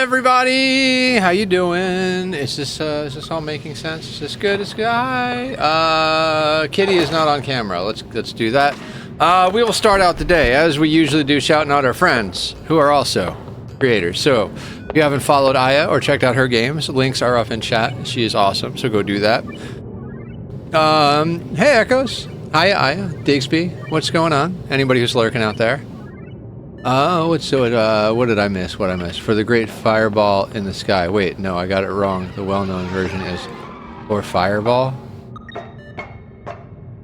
everybody, how you doing? Is this all making sense? Is this good? Is good? Hi. Kitty is not on camera. Let's do that. We will start out the day as we usually do, shouting out our friends who are also creators. So if you haven't followed Aya or checked out her games, links are up in chat. She is awesome, so go do that. Hey Echoes. Hiya Aya, Digsby. What's going on? Anybody who's lurking out there? What did I miss? What I missed? For the great fireball in the sky. Wait, no, I got it wrong. The well-known version is for fireball. I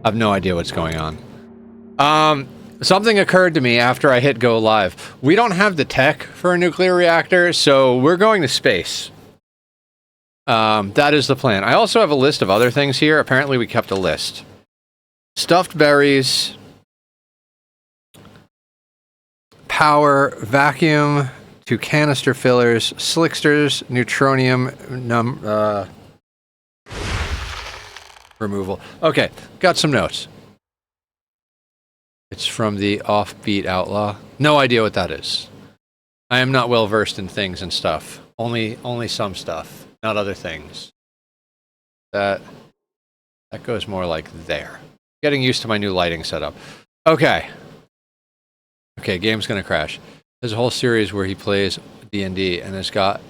have no idea what's going on. Something occurred to me after I hit go live. We don't have the tech for a nuclear reactor, so we're going to space. That is the plan. I also have a list of other things here. Apparently we kept a list. Stuffed berries. Power, vacuum to canister fillers, slicksters, neutronium removal. Okay, got some notes. It's from the Offbeat Outlaw. No idea what that is. I am not well versed in things and stuff. Only some stuff, not other things. That goes more like there. Getting used to my new lighting setup. Okay. Okay, game's gonna crash. There's a whole series where he plays D&D, and his god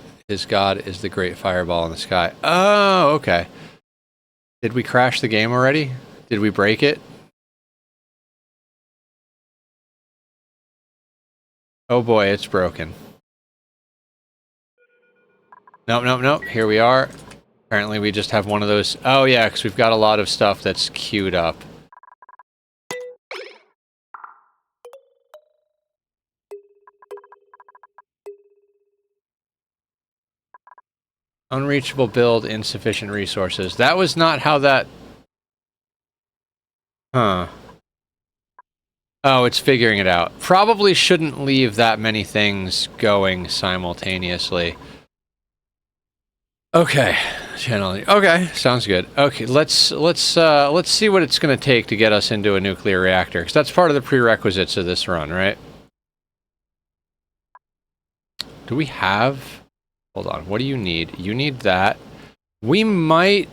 is the great fireball in the sky. Oh, okay. Did we crash the game already? Did we break it? Oh boy, it's broken. Nope. Here we are. Apparently we just have one of those. Oh yeah, because we've got a lot of stuff that's queued up. Unreachable build, insufficient resources. That was not how that... Huh. Oh, it's figuring it out. Probably shouldn't leave that many things going simultaneously. Okay. Channeling. Okay, sounds good. Okay, let's see what it's going to take to get us into a nuclear reactor, because that's part of the prerequisites of this run, right? Do we have... Hold on, what do you need? You need that. We might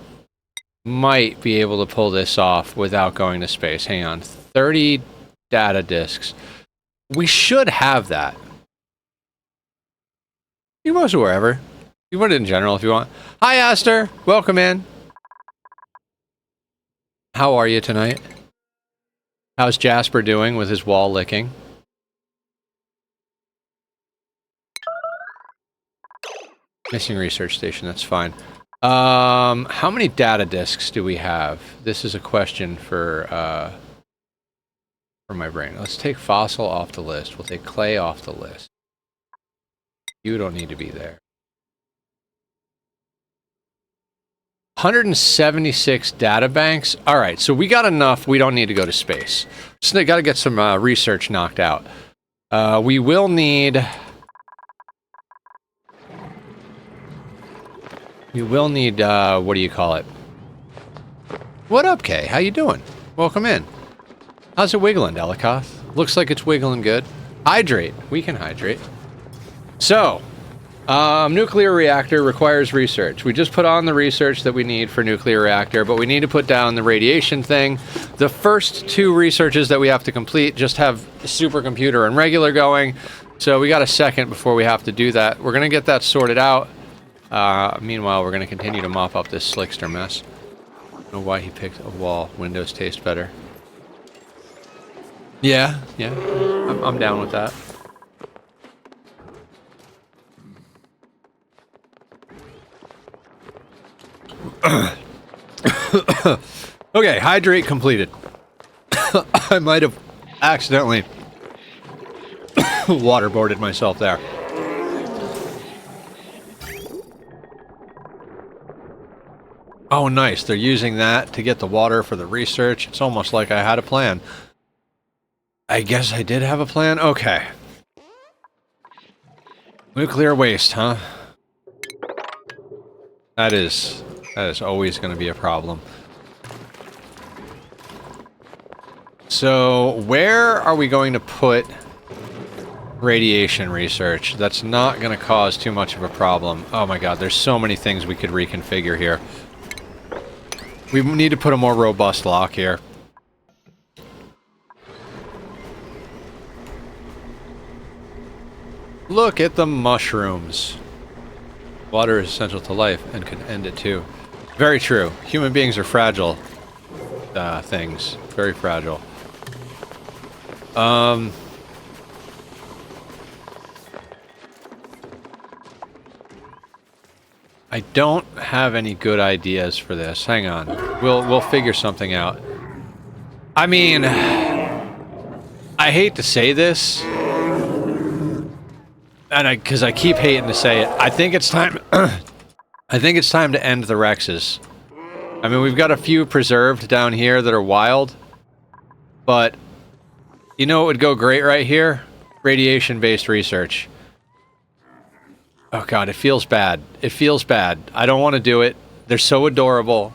be able to pull this off without going to space. Hang on, 30 data disks. We should have that. You can go wherever. You want it in general if you want. Hi, Aster. Welcome in. How are you tonight? How's Jasper doing with his wall licking? Missing research station, that's fine. How many data disks do we have? This is a question for my brain. Let's take fossil off the list. We'll take clay off the list. You don't need to be there. 176 data banks. All right, so we got enough. We don't need to go to space. Just got to get some research knocked out. We will need... what do you call it? What up, Kay? How you doing? Welcome in. How's it wiggling, Delikoth? Looks like it's wiggling good. Hydrate. We can hydrate. So, nuclear reactor requires research. We just put on the research that we need for nuclear reactor, but we need to put down the radiation thing. The first two researches that we have to complete just have supercomputer and regular going, so we got a second before we have to do that. We're going to get that sorted out. Meanwhile, we're going to continue to mop up this slickster mess. I don't know why he picked a wall. Windows taste better. Yeah. I'm down with that. Okay, hydrate completed. I might have accidentally waterboarded myself there. Oh, nice. They're using that to get the water for the research. It's almost like I had a plan. I guess I did have a plan? Okay. Nuclear waste, huh? That is always going to be a problem. So, where are we going to put radiation research. That's not going to cause too much of a problem. Oh my god, there's so many things we could reconfigure here. We need to put a more robust lock here. Look at the mushrooms. Water is essential to life and can end it too. Very true. Human beings are fragile things. Very fragile. I don't have any good ideas for this. Hang on. We'll figure something out. I mean, I hate to say this, and because I keep hating to say it. I think it's time. I think it's time to end the Rexes. I mean, we've got a few preserved down here that are wild, but you know what would go great right here? Radiation-based research. Oh god, it feels bad. It feels bad. I don't want to do it. They're so adorable,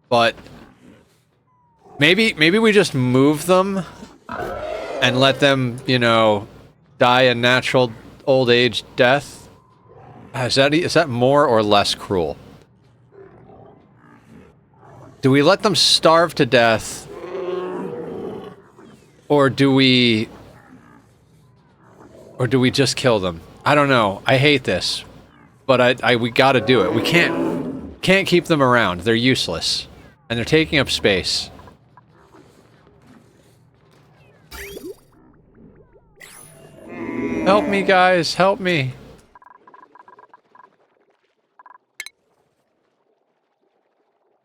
but maybe we just move them and let them, you know, die a natural old age death. Is that more or less cruel? Do we let them starve to death, or do we just kill them? I don't know. I hate this, but we gotta do it. We can't keep them around. They're useless, and they're taking up space. Help me, guys! Help me!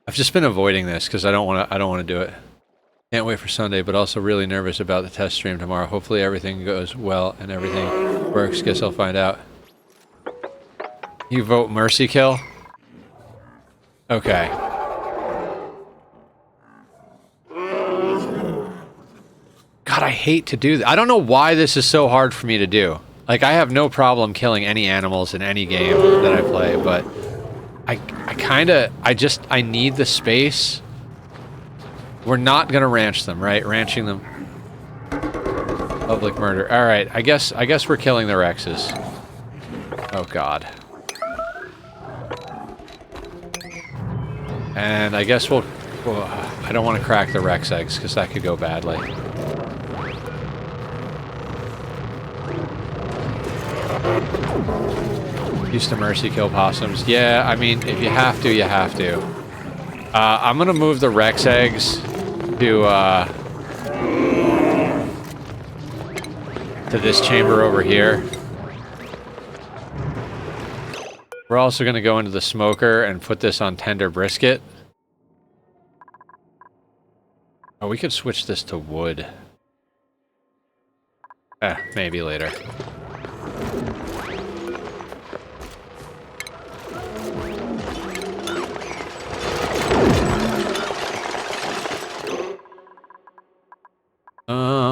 I've just been avoiding this because I don't want to do it. Can't wait for Sunday, but also really nervous about the test stream tomorrow. Hopefully everything goes well and everything works. Guess I'll find out. You vote mercy kill? Okay. God, I hate to do that. I don't know why this is so hard for me to do. Like, I have no problem killing any animals in any game that I play, but I need the space. We're not gonna ranch them, right? Ranching them. Public murder. Alright, I guess we're killing the Rexes. Oh god. And I guess we'll I don't want to crack the Rex eggs, because that could go badly. Used to mercy kill possums. Yeah, I mean, if you have to, you have to. I'm gonna move the Rex eggs to this chamber over here. We're also gonna go into the smoker and put this on tender brisket. Oh, we could switch this to wood. Maybe later.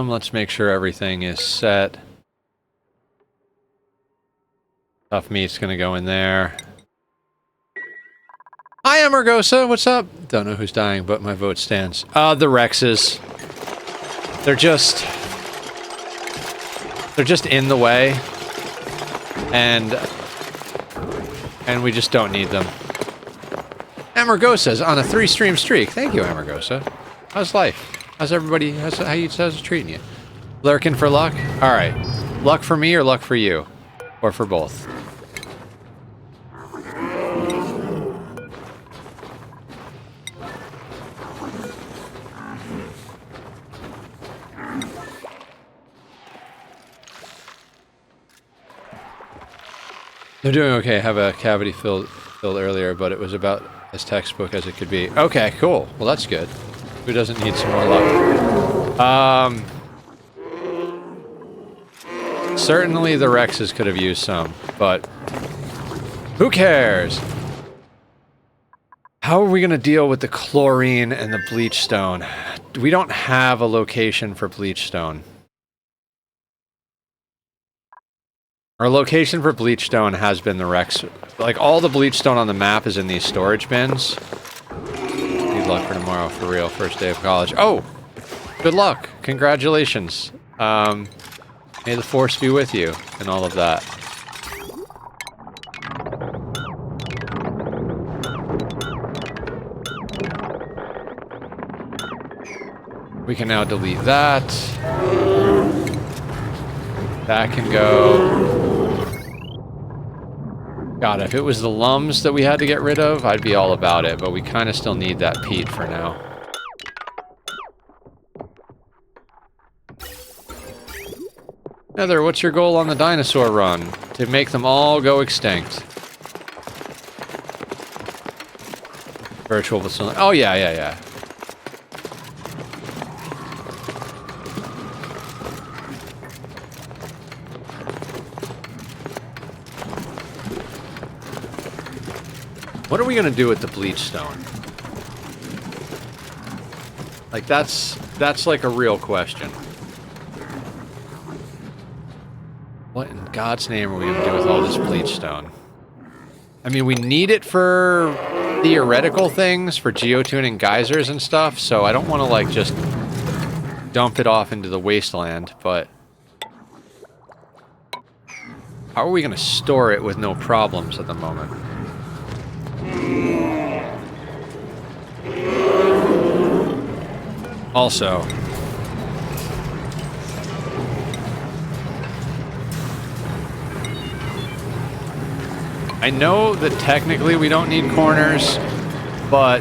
Let's make sure everything is set. Tough meat's gonna go in there. Hi, Emergosa, what's up? Don't know who's dying, but my vote stands. The Rexes. They're just in the way. And we just don't need them. Emergosa's on a 3-stream streak. Thank you, Emergosa. How's life? How's everybody, how's it treating you? Lurking for luck? Alright. Luck for me or luck for you? Or for both? They're doing okay. I have a cavity filled earlier, but it was about as textbook as it could be. Okay, cool. Well, that's good. Who doesn't need some more luck? Certainly the Rexes could have used some, but who cares? How are we going to deal with the chlorine and the bleach stone? We don't have a location for bleach stone. Our location for bleach stone has been the Rex. Like, all the bleach stone on the map is in these storage bins. Need luck for tomorrow, for real. First day of college. Oh! Good luck. Congratulations. May the force be with you and all of that. We can now delete that. That can go. God, if it was the lums that we had to get rid of, I'd be all about it, but we kind of still need that peat for now. Heather, what's your goal on the dinosaur run? To make them all go extinct. Virtual facility. Oh, yeah. What are we gonna do with the bleach stone? Like, that's like a real question. What in God's name are we gonna do with all this bleach stone? I mean, we need it for theoretical things, for geotuning geysers and stuff, so I don't want to, like, just dump it off into the wasteland, but... How are we gonna store it with no problems at the moment? Also, I know that technically we don't need corners, but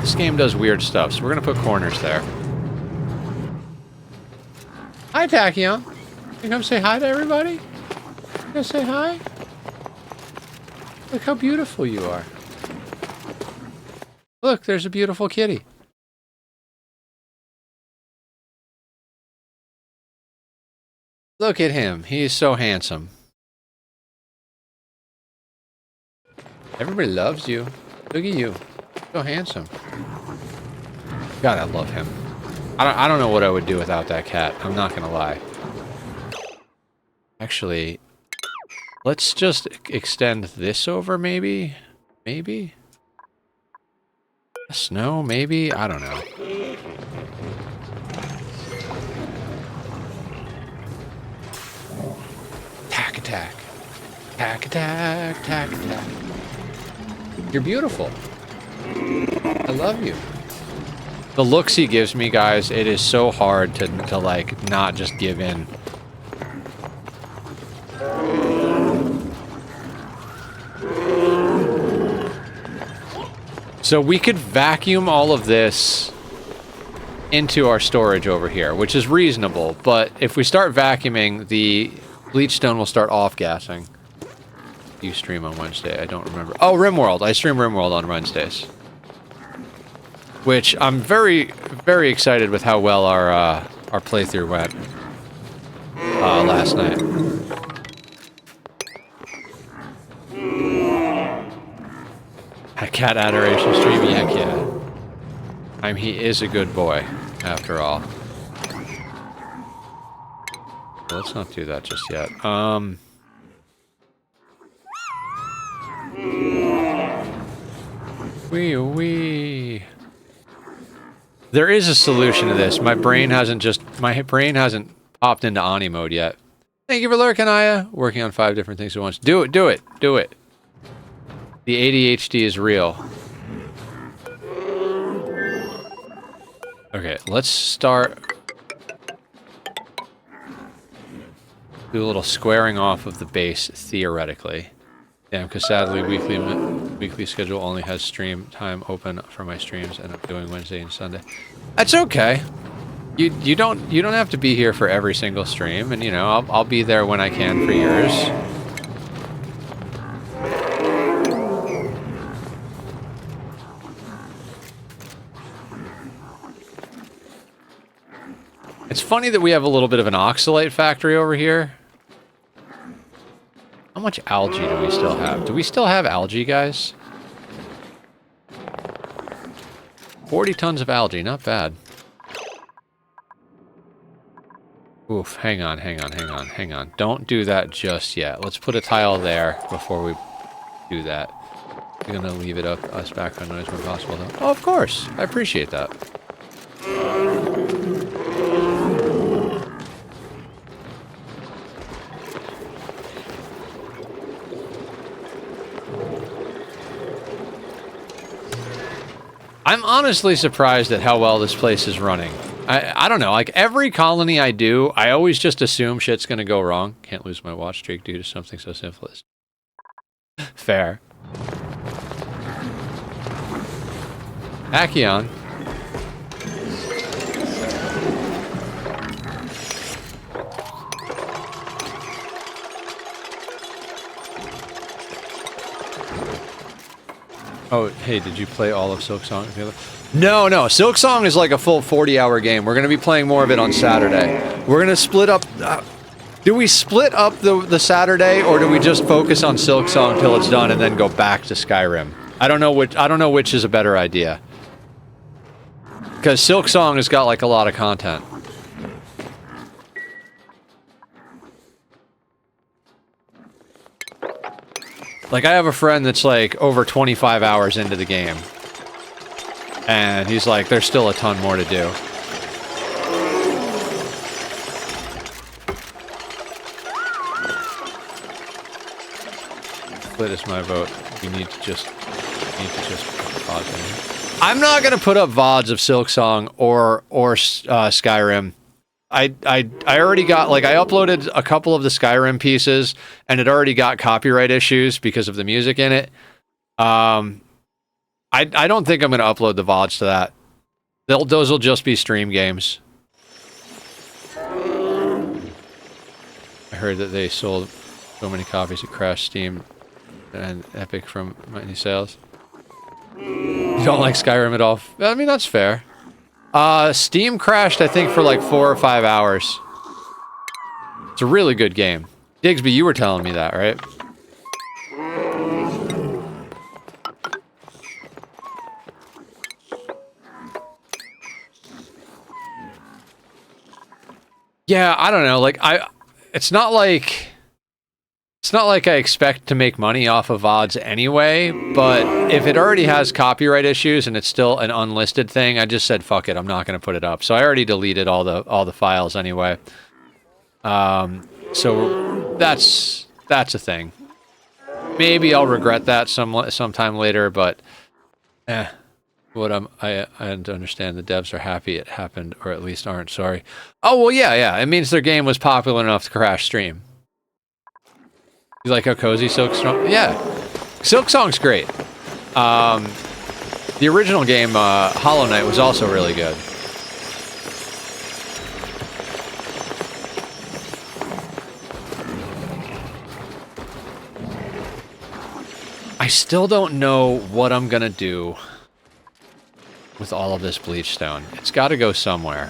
this game does weird stuff, so we're gonna put corners there. Hi, Tachyon. You come say hi to everybody? You gonna say hi? Look how beautiful you are. Look, there's a beautiful kitty. Look at him. He's so handsome. Everybody loves you. Look at you. So handsome. God, I love him. I don't know what I would do without that cat. I'm not gonna lie. Actually, let's just extend this over, maybe? Maybe? Snow, maybe? I don't know. Tack attack. Tack attack, tack attack. You're beautiful. I love you. The looks he gives me, guys, it is so hard to like, not just give in. So we could vacuum all of this into our storage over here, which is reasonable, but if we start vacuuming, the bleach stone will start off-gassing. You stream on Wednesday, I don't remember. Oh, RimWorld, I stream RimWorld on Wednesdays. Which I'm very, very excited with how well our playthrough went last night. A cat adoration stream? Heck yeah. I mean, he is a good boy, after all. Let's not do that just yet. Wee. There is a solution to this. My brain hasn't popped into Ani mode yet. Thank you for lurking, Aya. Working on 5 different things at once. Do it. The ADHD is real. Okay, let's start. Do a little squaring off of the base, theoretically. Damn, because sadly, weekly schedule only has stream time open for my streams, and I'm doing Wednesday and Sunday. That's okay. You don't have to be here for every single stream, and you know I'll be there when I can for yours. It's funny that we have a little bit of an oxalate factory over here. How much algae do we still have? Do we still have algae, guys? 40 tons of algae, not bad. Oof, hang on. Don't do that just yet. Let's put a tile there before we do that. We're gonna leave it up, us background noise where possible, though. Oh, of course. I appreciate that. I'm honestly surprised at how well this place is running. I don't know, like every colony I do, I always just assume shit's gonna go wrong. Can't lose my watch streak due to something so simple as... Fair. Tachyon. Oh, hey, did you play all of Silksong? No, no, Silksong is like a full 40-hour game. We're going to be playing more of it on Saturday. We're going to split up... do we split up the Saturday, or do we just focus on Silksong till it's done and then go back to Skyrim? I don't know which is a better idea. Because Silksong has got like a lot of content. Like, I have a friend that's like over 25 hours into the game. And he's like, there's still a ton more to do. Split is my vote. You need to just pause it. I'm not gonna put up VODs of Silksong or Skyrim. I already got, like, I uploaded a couple of the Skyrim pieces, and it already got copyright issues because of the music in it. I don't think I'm going to upload the VODs to that. Those will just be stream games. I heard that they sold so many copies it crashed Steam and Epic from many sales. You don't like Skyrim at all? I mean, that's fair. Steam crashed, I think, for like 4 or 5 hours. It's a really good game. Digsby, you were telling me that, right? Yeah, I don't know, like, it's not like I expect to make money off of VODs anyway, but if it already has copyright issues and it's still an unlisted thing, I just said, fuck it, I'm not going to put it up. So I already deleted all the files anyway. So that's a thing. Maybe I'll regret that sometime later, but I understand the devs are happy it happened, or at least aren't sorry. Oh, well, yeah, it means their game was popular enough to crash stream. You like how cozy Silksong? Yeah, Silksong's great. The original game, Hollow Knight, was also really good. I still don't know what I'm gonna do with all of this bleach stone. It's got to go somewhere.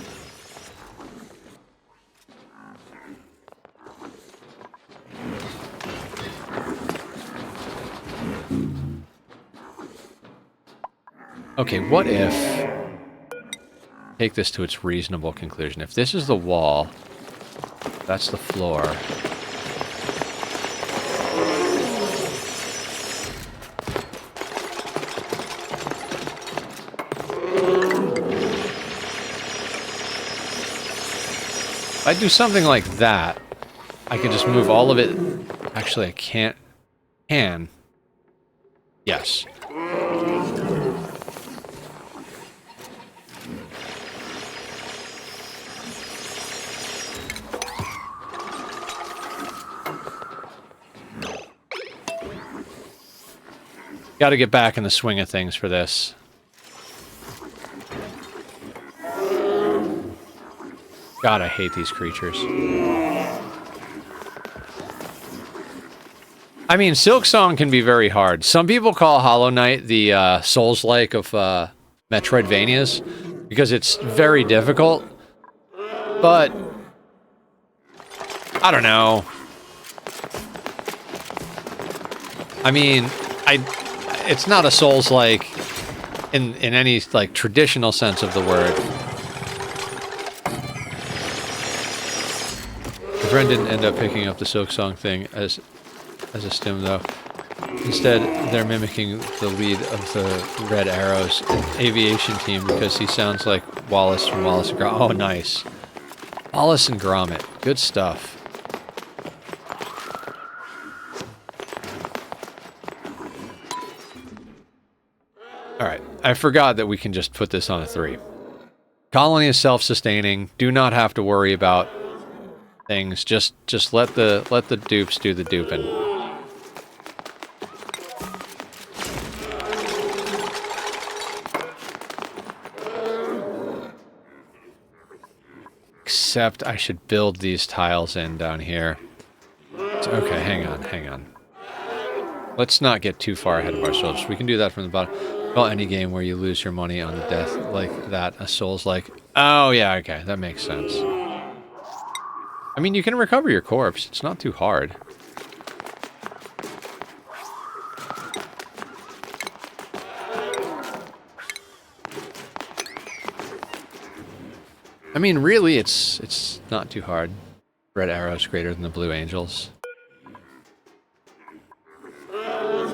Okay, what if... Take this to its reasonable conclusion. If this is the wall, that's the floor. If I do something like that, I can just move all of it. Actually, I can't. Can. Yes. Got to get back in the swing of things for this. God, I hate these creatures. I mean, Silksong can be very hard. Some people call Hollow Knight the Souls-like of Metroidvanias because it's very difficult. But I don't know. I mean, it's not a Souls-like in any like traditional sense of the word. My friend didn't end up picking up the Silksong thing as a stim, though. Instead, they're mimicking the lead of the Red Arrows aviation team because he sounds like Wallace from Wallace and Gromit. Oh, nice. Wallace and Gromit. Good stuff. Alright, I forgot that we can just put this on a 3. Colony is self-sustaining. Do not have to worry about things. Just let the dupes do the duping. Except I should build these tiles in down here. Okay, hang on. Let's not get too far ahead of ourselves. We can do that from the bottom. Well, any game where you lose your money on the death like that, a soul's like, oh yeah, okay, that makes sense. I mean, you can recover your corpse. It's not too hard. I mean, really, it's not too hard. Red arrows greater than the blue angels.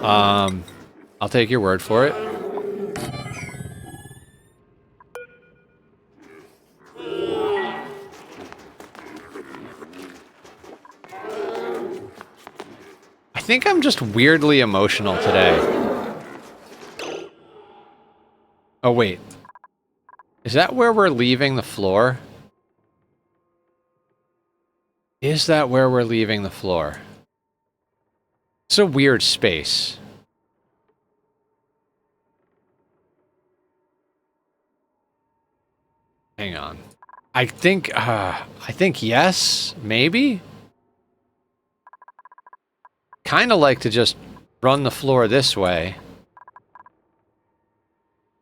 I'll take your word for it. I think I'm just weirdly emotional today. Oh, wait. Is that where we're leaving the floor? Is that where we're leaving the floor? It's a weird space. Hang on. I think yes, maybe? Kinda like to just run the floor this way.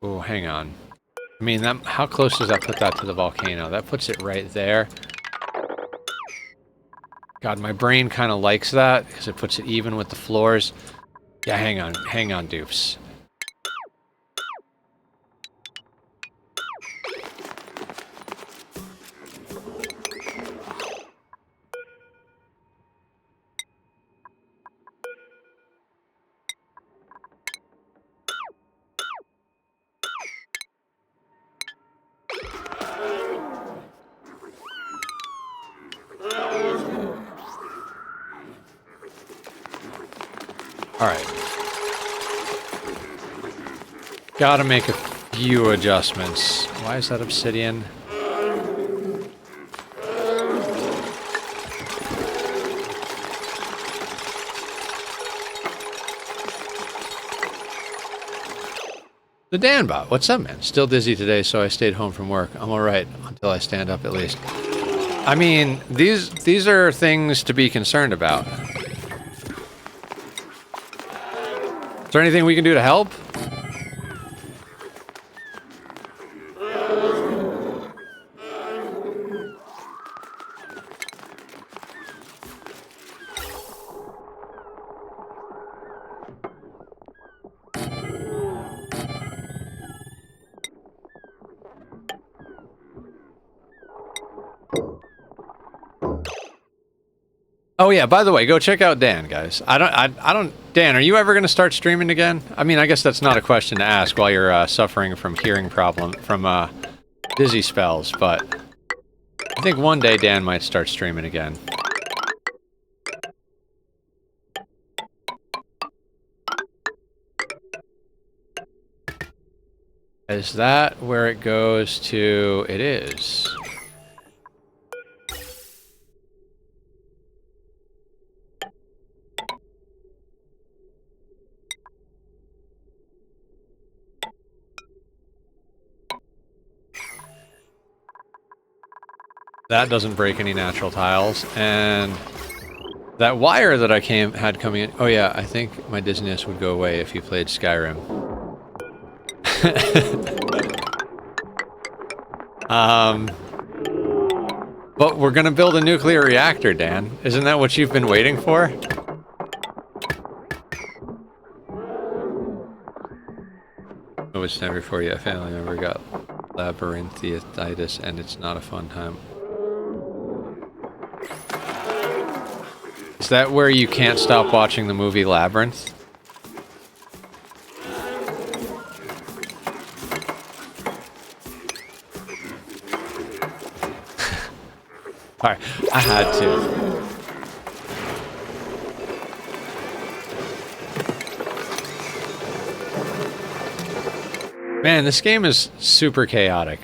Oh, hang on. I mean, how close does that put that to the volcano? That puts it right there. God, my brain kind of likes that, because it puts it even with the floors. Yeah, hang on, dupes. Alright. Gotta make a few adjustments. Why is that obsidian? The Danbot, what's up, man? Still dizzy today, so I stayed home from work. I'm alright, until I stand up at least. I mean, these are things to be concerned about. Is there anything we can do to help? Oh yeah, by the way, go check out Dan, guys. I don't Dan, are you ever going to start streaming again? I mean, I guess that's not a question to ask while you're suffering from hearing dizzy spells, but I think one day Dan might start streaming again. Is that where it goes to? It is. That doesn't break any natural tiles, and that wire that I had coming in. Oh yeah, I think my dizziness would go away if you played Skyrim. But we're gonna build a nuclear reactor, Dan. Isn't that what you've been waiting for? It was time before you, a family member got labyrinthitis, and it's not a fun time. Is that where you can't stop watching the movie Labyrinth? Alright, I had to. Man, this game is super chaotic.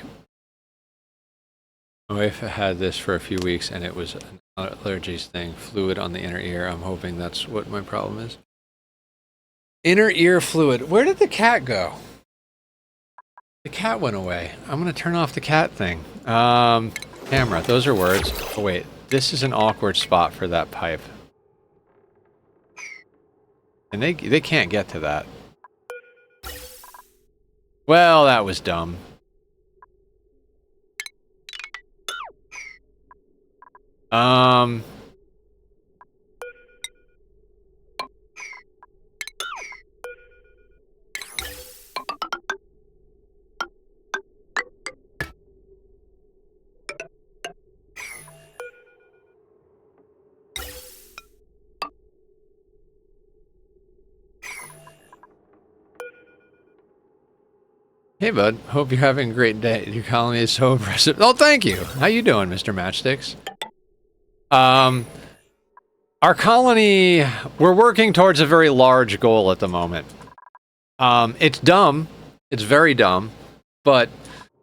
My wife had this for a few weeks and it was an allergies thing, fluid on the inner ear. I'm hoping that's what my problem is. Inner ear fluid. Where did the cat go? The cat went away. I'm gonna turn off the cat thing. Camera, those are words. Oh wait, this is an awkward spot for that pipe. And they can't get to that. Well, that was dumb. Hey, bud. Hope you're having a great day. Your colony is so impressive. Oh, thank you. How you doing, Mr. Matchsticks? Our colony, we're working towards a very large goal at the moment. It's dumb. It's very dumb. But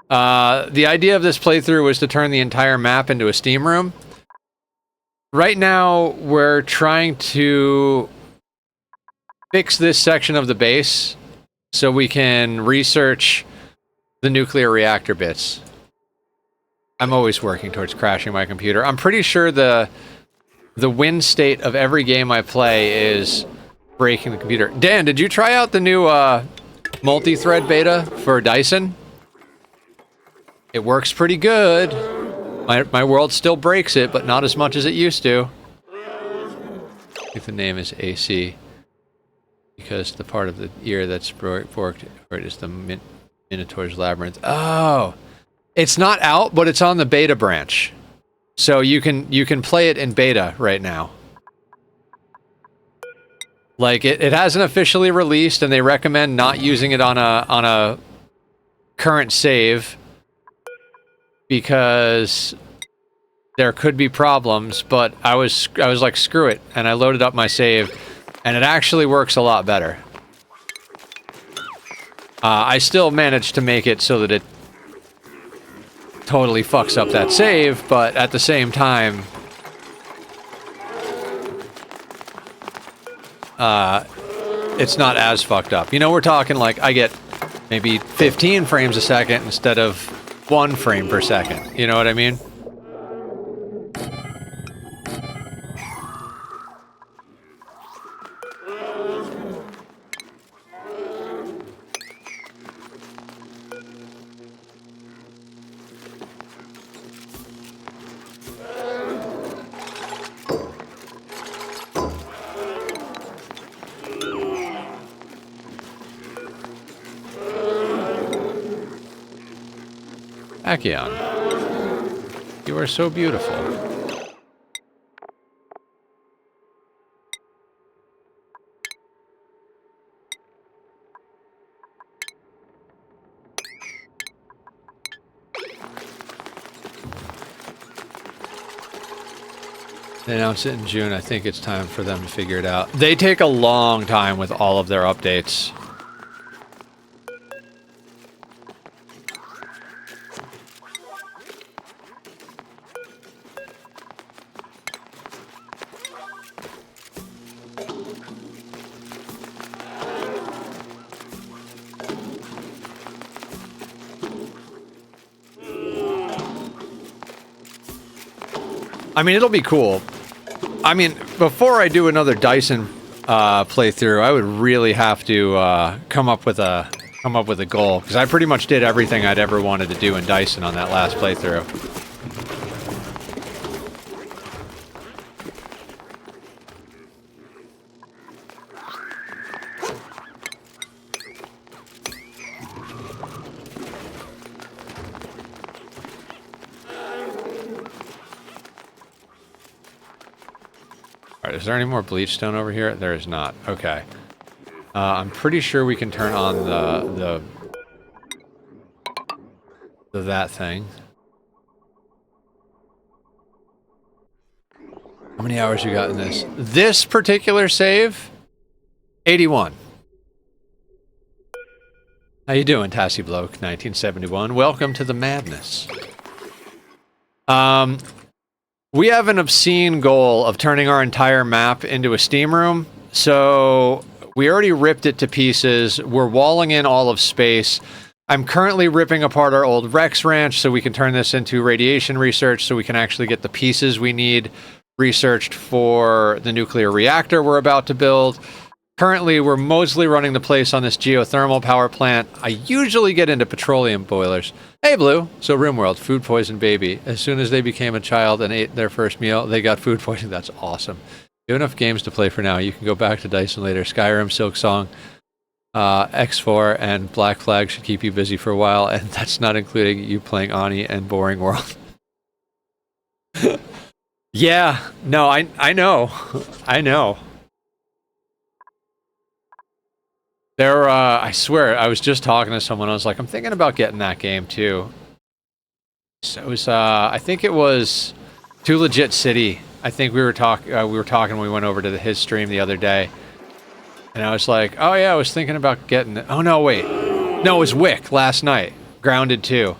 the idea of this playthrough was to turn the entire map into a steam room. Right now, we're trying to fix this section of the base so we can research the nuclear reactor bits. I'm always working towards crashing my computer. I'm pretty sure the win state of every game I play is breaking the computer. Dan, did you try out the new multi-thread beta for Dyson? It works pretty good. My world still breaks it, but not as much as it used to. I think the name is AC. Because the part of the ear that's forked is the Minotaur's Labyrinth. Oh! It's not out, but it's on the beta branch. So you can play it in beta right now. Like, it hasn't officially released, and they recommend not using it on a current save. Because there could be problems, but I was like, screw it, and I loaded up my save. And it actually works a lot better. I still managed to make it so that it totally fucks up that save, but at the same time, it's not as fucked up. You know, we're talking like I get maybe 15 frames a second instead of 1 frame per second. You know what I mean? Akion, you are so beautiful. They announced it in June. I think it's time for them to figure it out. They take a long time with all of their updates. I mean, it'll be cool. I mean, before I do another Dyson playthrough, I would really have to come up with a goal, because I pretty much did everything I'd ever wanted to do in Dyson on that last playthrough. Is there any more bleach stone over here? There is not. Okay. I'm pretty sure we can turn on that thing. How many hours you got in this? This particular save? 81. How you doing, Tassie Bloke 1971? Welcome to the madness. We have an obscene goal of turning our entire map into a steam room, so we already ripped it to pieces. We're walling in all of space. I'm currently ripping apart our old Rex Ranch so we can turn this into radiation research so we can actually get the pieces we need researched for the nuclear reactor we're about to build. Currently, we're mostly running the place on this geothermal power plant. I usually get into petroleum boilers. Hey, Blue. So, RimWorld, food poison baby. As soon as they became a child and ate their first meal, they got food poisoning. That's awesome. You have enough games to play for now. You can go back to Dyson later. Skyrim, Silksong, X4, and Black Flag should keep you busy for a while, and that's not including you playing Ani and Boring World. Yeah. No, I know. I know. There, I swear, I was just talking to someone. I was like, I'm thinking about getting that game too. So it was, I think it was Too Legit City. I think we were talking when we went over to his stream the other day, and I was like, oh yeah, I was thinking about getting it. Oh no, wait, no, it was Wick last night. Grounded 2.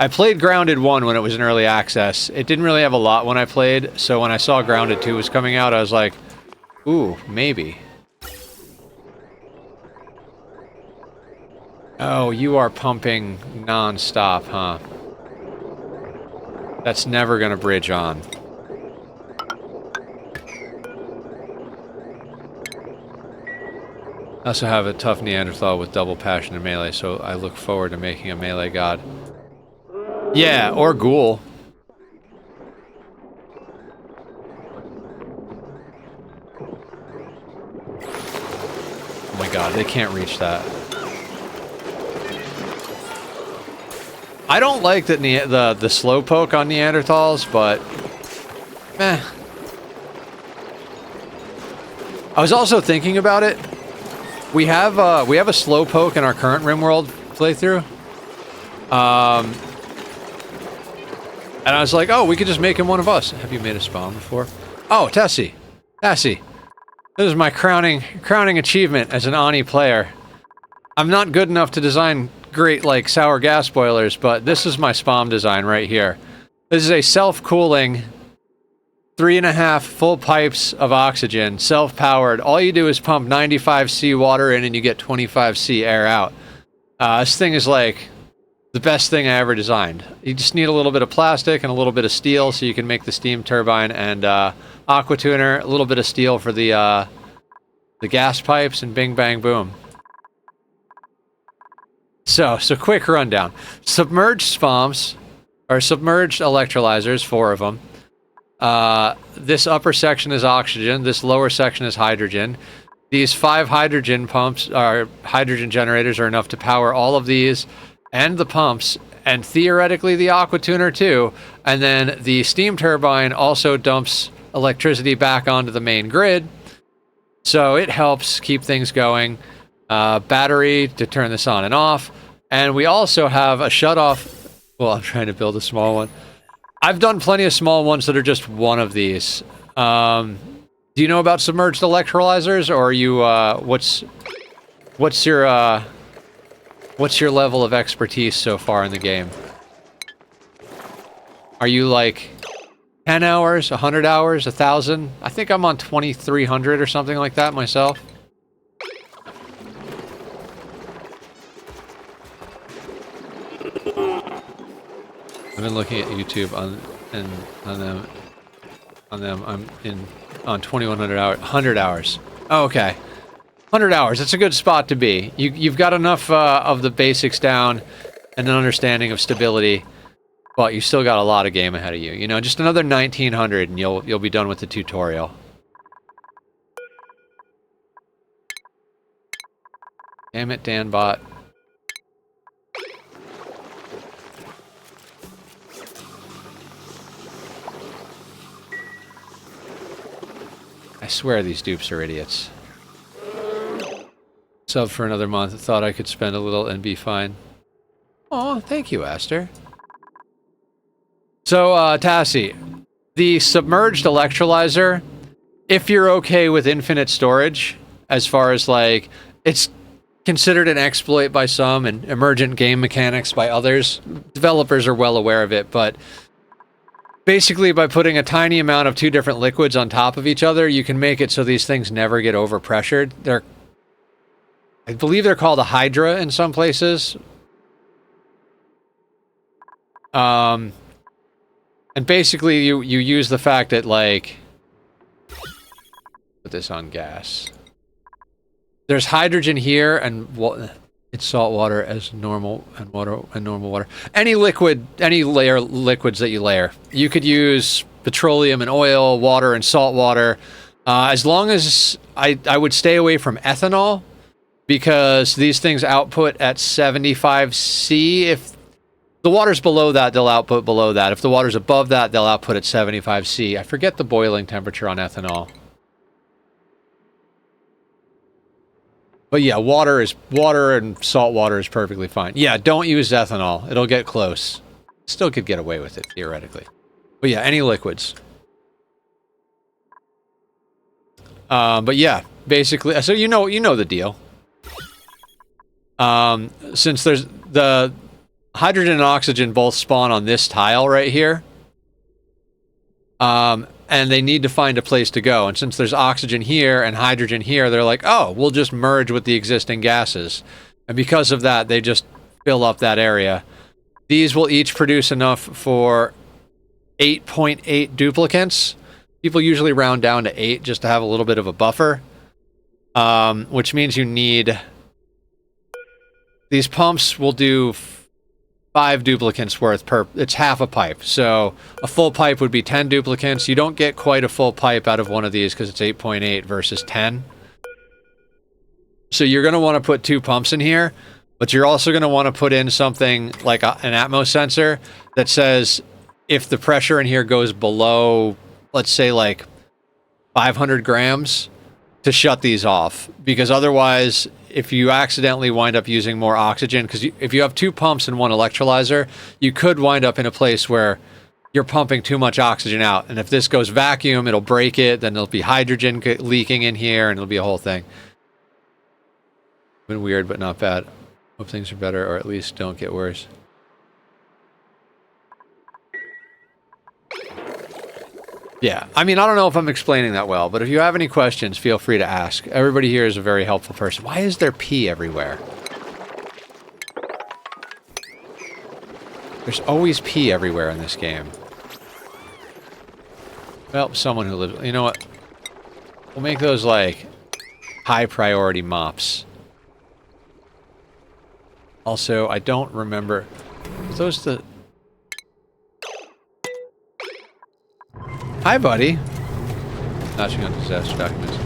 I played Grounded 1 when it was in early access. It didn't really have a lot when I played, so when I saw Grounded 2 was coming out, I was like, ooh, maybe. Oh, you are pumping non-stop, huh? That's never gonna bridge on. I also have a tough Neanderthal with double passion in melee, so I look forward to making a melee god. Yeah, or ghoul. Oh my god, they can't reach that. I don't like that the slow poke on Neanderthals, but meh. I was also thinking about it. We have a slow poke in our current RimWorld playthrough, and I was like, oh, we could just make him one of us. Have you made a spawn before? Oh, Tessie, this is my crowning achievement as an Ani player. I'm not good enough to design great, like, sour gas boilers, but this is my spawn design right here. This is a self-cooling 3.5 full pipes of oxygen, self-powered. All you do is pump 95C water in and you get 25C air out. This thing is like the best thing I ever designed. You just need a little bit of plastic and a little bit of steel so you can make the steam turbine, and aqua tuner, a little bit of steel for the gas pipes, and bing bang boom. So quick rundown. Submerged spawns, or submerged electrolyzers, 4 of them. This upper section is oxygen, this lower section is hydrogen. These 5 hydrogen pumps, or hydrogen generators, are enough to power all of these and the pumps, and theoretically the aqua tuner too. And then the steam turbine also dumps electricity back onto the main grid, so it helps keep things going. Battery to turn this on and off, and we also have a shut-off. Well, I'm trying to build a small one. I've done plenty of small ones that are just one of these. Do you know about submerged electrolyzers, or are you, what's your level of expertise so far in the game? Are you like 10 hours, 100 hours, 1,000? I think I'm on 2,300 or something like that myself. I've been looking at YouTube on them. I'm on 2,100 hours, 100 hours. Oh, okay, 100 hours. That's a good spot to be. You've got enough of the basics down and an understanding of stability, but you still got a lot of game ahead of you. You know, just another 1,900 and you'll be done with the tutorial. Damn it, Danbot. I swear these dupes are idiots. Sub for another month. I thought I could spend a little and be fine. Oh, thank you, Aster. So, Tassie, the submerged electrolyzer, if you're okay with infinite storage, as far as, like, it's considered an exploit by some and emergent game mechanics by others. Developers are well aware of it, but basically by putting a tiny amount of two different liquids on top of each other, you can make it so these things never get overpressured. I believe they're called a hydra in some places. And basically you use the fact that, like, put this on gas. There's hydrogen here, and it's salt water as normal, and normal water. Any liquid, any liquids that you layer. You could use petroleum and oil, water and salt water. As long as I would stay away from ethanol, because these things output at 75 C. If the water's below that, they'll output below that. If the water's above that, they'll output at 75 C. I forget the boiling temperature on ethanol. But yeah, water and salt water is perfectly fine. Yeah, don't use ethanol. It'll get close. Still could get away with it, theoretically. But yeah, any liquids. But yeah, basically, so you know the deal. Since there's the hydrogen and oxygen both spawn on this tile right here. And they need to find a place to go. And since there's oxygen here and hydrogen here, they're like, oh, we'll just merge with the existing gases. And because of that, they just fill up that area. These will each produce enough for 8.8 duplicants. People usually round down to 8 just to have a little bit of a buffer. Which means you need... These pumps will do 5 duplicants worth per... It's half a pipe. So a full pipe would be 10 duplicants. You don't get quite a full pipe out of one of these because it's 8.8 versus 10. So you're going to want to put 2 pumps in here, but you're also going to want to put in something like an Atmos sensor that says if the pressure in here goes below, let's say, like 500 grams, to shut these off. Because otherwise, if you accidentally wind up using more oxygen, because if you have 2 pumps and 1 electrolyzer, you could wind up in a place where you're pumping too much oxygen out. And if this goes vacuum, it'll break it, then there'll be hydrogen leaking in here, and it'll be a whole thing. Been weird, but not bad. Hope things are better, or at least don't get worse. Yeah, I mean, I don't know if I'm explaining that well, but if you have any questions, feel free to ask. Everybody here is a very helpful person. Why is there pee everywhere? There's always pee everywhere in this game. Well, someone who lives... You know what? We'll make those, like, high priority mops. Also, I don't remember... Are those the... Hi, buddy. Notching on disaster documents.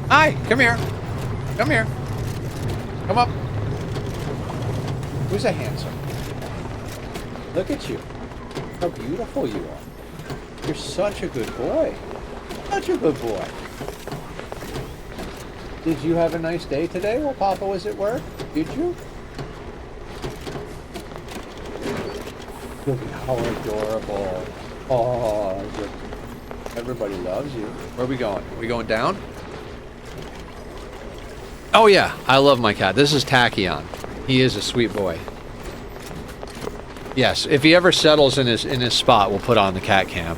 Hi, come here. Come here. Come up. Who's a handsome? Look at you. How beautiful you are. You're such a good boy. Such a good boy. Did you have a nice day today while Papa was at work? Did you? Look how adorable. Oh, everybody loves you. Where are we going? Are we going down? Oh yeah, I love my cat. This is Tachyon. He is a sweet boy. Yes, if he ever settles in his spot, we'll put on the cat cam.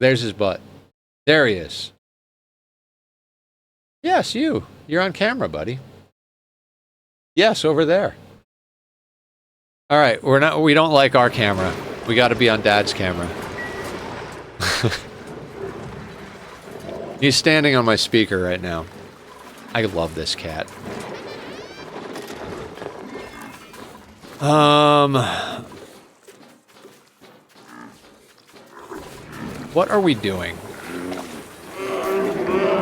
There's his butt. There he is. Yes, you. You're on camera, buddy. Yes, over there. All right, we don't like our camera. We got to be on Dad's camera. He's standing on my speaker right now. I love this cat. What are we doing?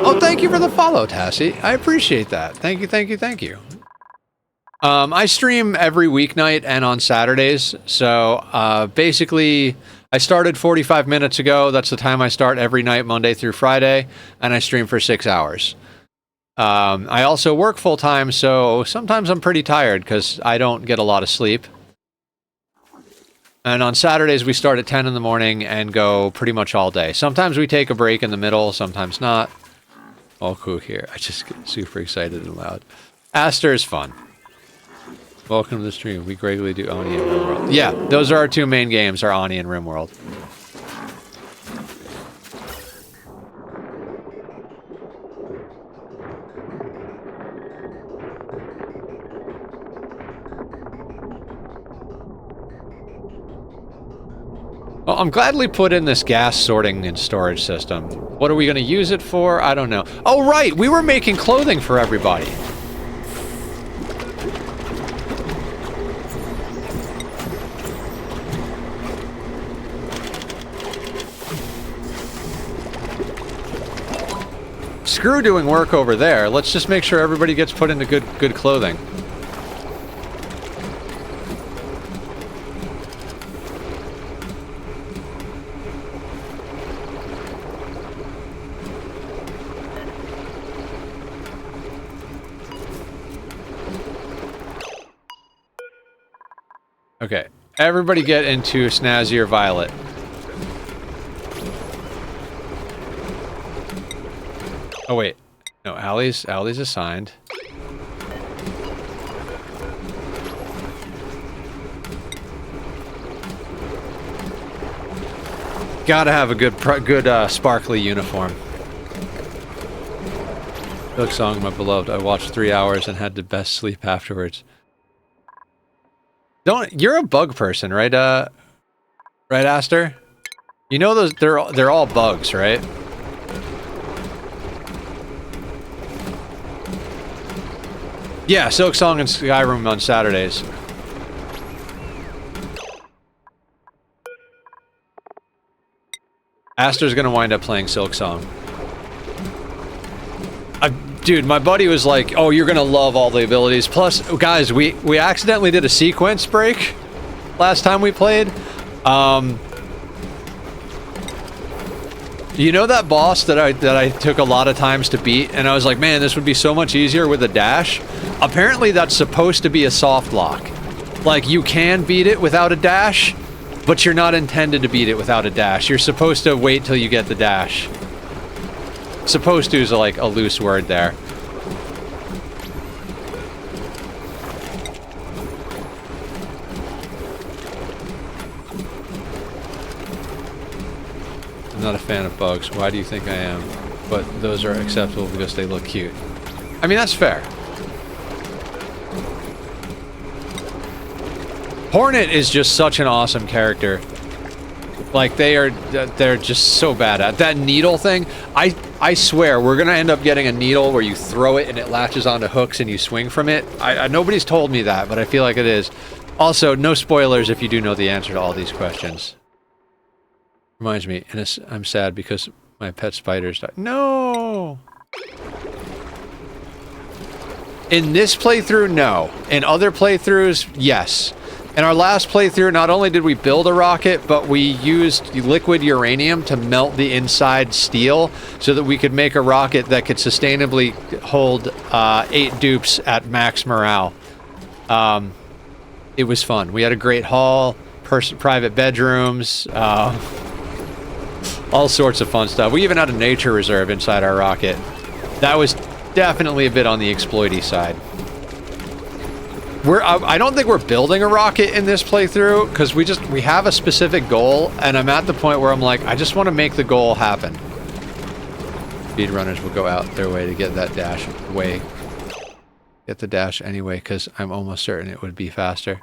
Oh, thank you for the follow, Tassie. I appreciate that. Thank you, thank you, thank you. I stream every weeknight and on Saturdays, so basically I started 45 minutes ago. That's the time I start every night, Monday through Friday, and I stream for 6 hours. I also work full-time, so sometimes I'm pretty tired because I don't get a lot of sleep. And on Saturdays, we start at 10 in the morning and go pretty much all day. Sometimes we take a break in the middle, sometimes not. All cool here. I just get super excited and loud. Aster is fun. Welcome to the stream. We greatly do Oni and RimWorld. Yeah, those are our two main games, are Oni and RimWorld. Well, I'm gladly put in this gas sorting and storage system. What are we going to use it for? I don't know. Oh, right! We were making clothing for everybody. Screw doing work over there. Let's just make sure everybody gets put into good clothing. Okay, everybody get into Snazzy or Violet. Oh wait, no, Allie's assigned. Gotta have a good sparkly uniform. Silk Song, my beloved. I watched 3 hours and had the best sleep afterwards. You're a bug person, right? Right, Aster? You know those? They're all bugs, right? Yeah, Silk Song and Skyrim on Saturdays. Aster's gonna wind up playing Silk Song. Dude, my buddy was like, oh, you're gonna love all the abilities. Plus, guys, we accidentally did a sequence break last time we played. You know that boss that I took a lot of times to beat, and I was like, man, this would be so much easier with a dash? Apparently that's supposed to be a soft lock. Like, you can beat it without a dash, but you're not intended to beat it without a dash. You're supposed to wait till you get the dash. Supposed to is like a loose word there. I'm not a fan of bugs. Why do you think I am? But those are acceptable because they look cute. I mean, that's fair. Hornet is just such an awesome character. Like, they're just so bad at that needle thing. I swear, we're gonna end up getting a needle where you throw it and it latches onto hooks and you swing from it. Nobody's told me that, but I feel like it is. Also, no spoilers if you do know the answer to all these questions. Reminds me, and I'm sad because my pet spiders died. No! In this playthrough, no. In other playthroughs, yes. In our last playthrough, not only did we build a rocket, but we used liquid uranium to melt the inside steel so that we could make a rocket that could sustainably hold 8 dupes at max morale. It was fun. We had a great hall, private bedrooms, all sorts of fun stuff. We even had a nature reserve inside our rocket. That was definitely a bit on the exploity side. I don't think we're building a rocket in this playthrough because we have a specific goal, and I'm at the point where I'm like, I just want to make the goal happen. Speedrunners will go out their way to get that dash away. Get the dash anyway because I'm almost certain it would be faster.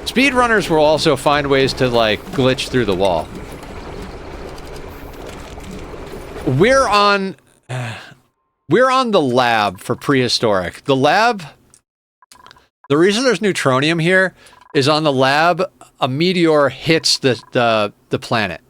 Speedrunners will also find ways to, like, glitch through the wall. We're on the lab for Prehistoric. The lab, the reason there's neutronium here is on the lab, a meteor hits the planet.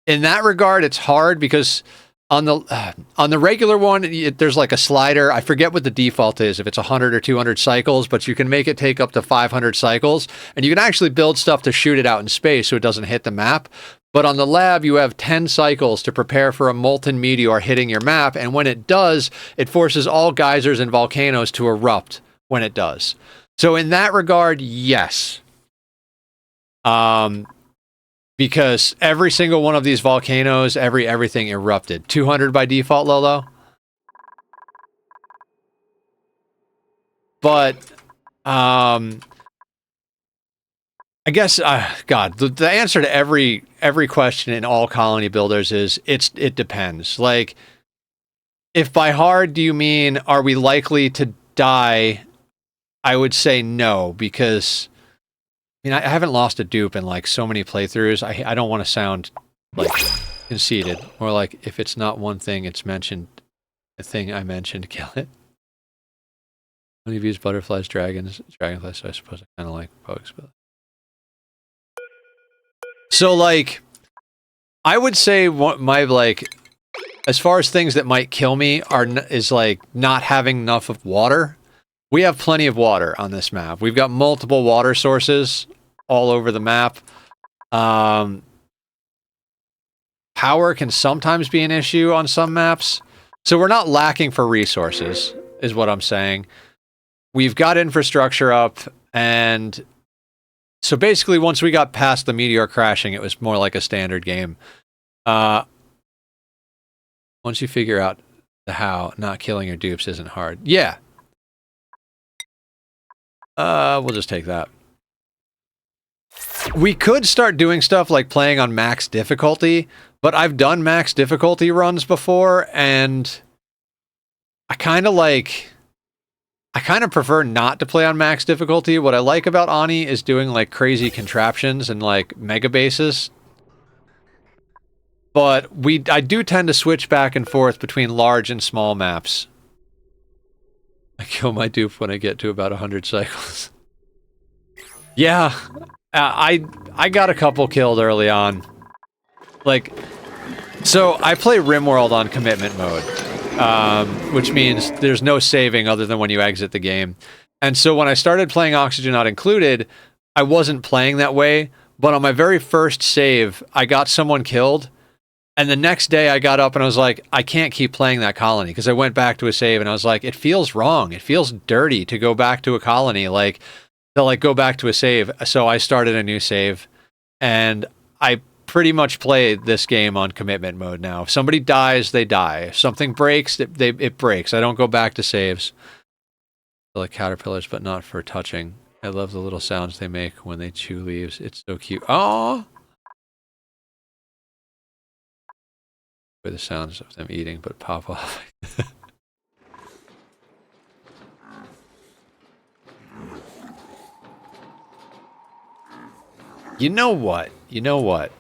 In that regard, it's hard because on the regular one, there's like a slider. I forget what the default is, if it's 100 or 200 cycles, but you can make it take up to 500 cycles, and you can actually build stuff to shoot it out in space so it doesn't hit the map. But on the lab, you have 10 cycles to prepare for a molten meteor hitting your map, and when it does, it forces all geysers and volcanoes to erupt when it does. So in that regard, yes. Because every single one of these volcanoes, everything erupted. 200 by default, Lolo. But, I guess, God, the answer to every question in all colony builders is it depends. Like, if by hard do you mean are we likely to die, I would say no, because I mean I haven't lost a dupe in like so many playthroughs. I don't want to sound like conceited, or like if it's not one thing it's mentioned, a thing I mentioned, kill it. When you've used butterflies, dragonflies, so I suppose I kind of like bugs, but so like I would say what my like as far as things that might kill me is like not having enough of water. We have plenty of water on this map. We've got multiple water sources all over the map. Power can sometimes be an issue on some maps. So we're not lacking for resources, is what I'm saying. We've got infrastructure up, and so basically once we got past the meteor crashing, it was more like a standard game. Once you figure out the how, not killing your dupes isn't hard. Yeah. We'll just take that. We could start doing stuff like playing on max difficulty, but I've done max difficulty runs before, and I kind of prefer not to play on max difficulty. What I like about Ani is doing like crazy contraptions and like mega bases. But I do tend to switch back and forth between large and small maps. I kill my dupe when I get to about 100 cycles. Yeah, I got a couple killed early on. Like, so I play RimWorld on commitment mode, which means there's no saving other than when you exit the game. And so when I started playing Oxygen Not Included, I wasn't playing that way, but on my very first save, I got someone killed. And the next day I got up and I was like, I can't keep playing that colony, because I went back to a save and I was like, it feels wrong. It feels dirty to go back to a colony, like to like go back to a save. So I started a new save, and I pretty much play this game on commitment mode now. If somebody dies, they die. If something breaks, it breaks. I don't go back to saves. They're like caterpillars, but not for touching. I love the little sounds they make when they chew leaves. It's so cute. Oh. The sounds of them eating, but pop off. You know what? You know what?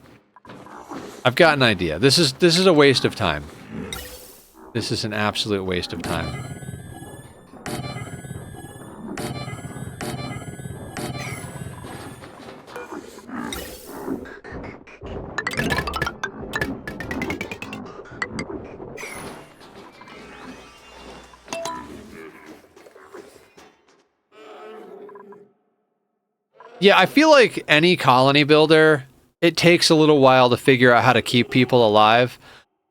I've got an idea. This is a waste of time. This is an absolute waste of time. Yeah, I feel like any colony builder, it takes a little while to figure out how to keep people alive.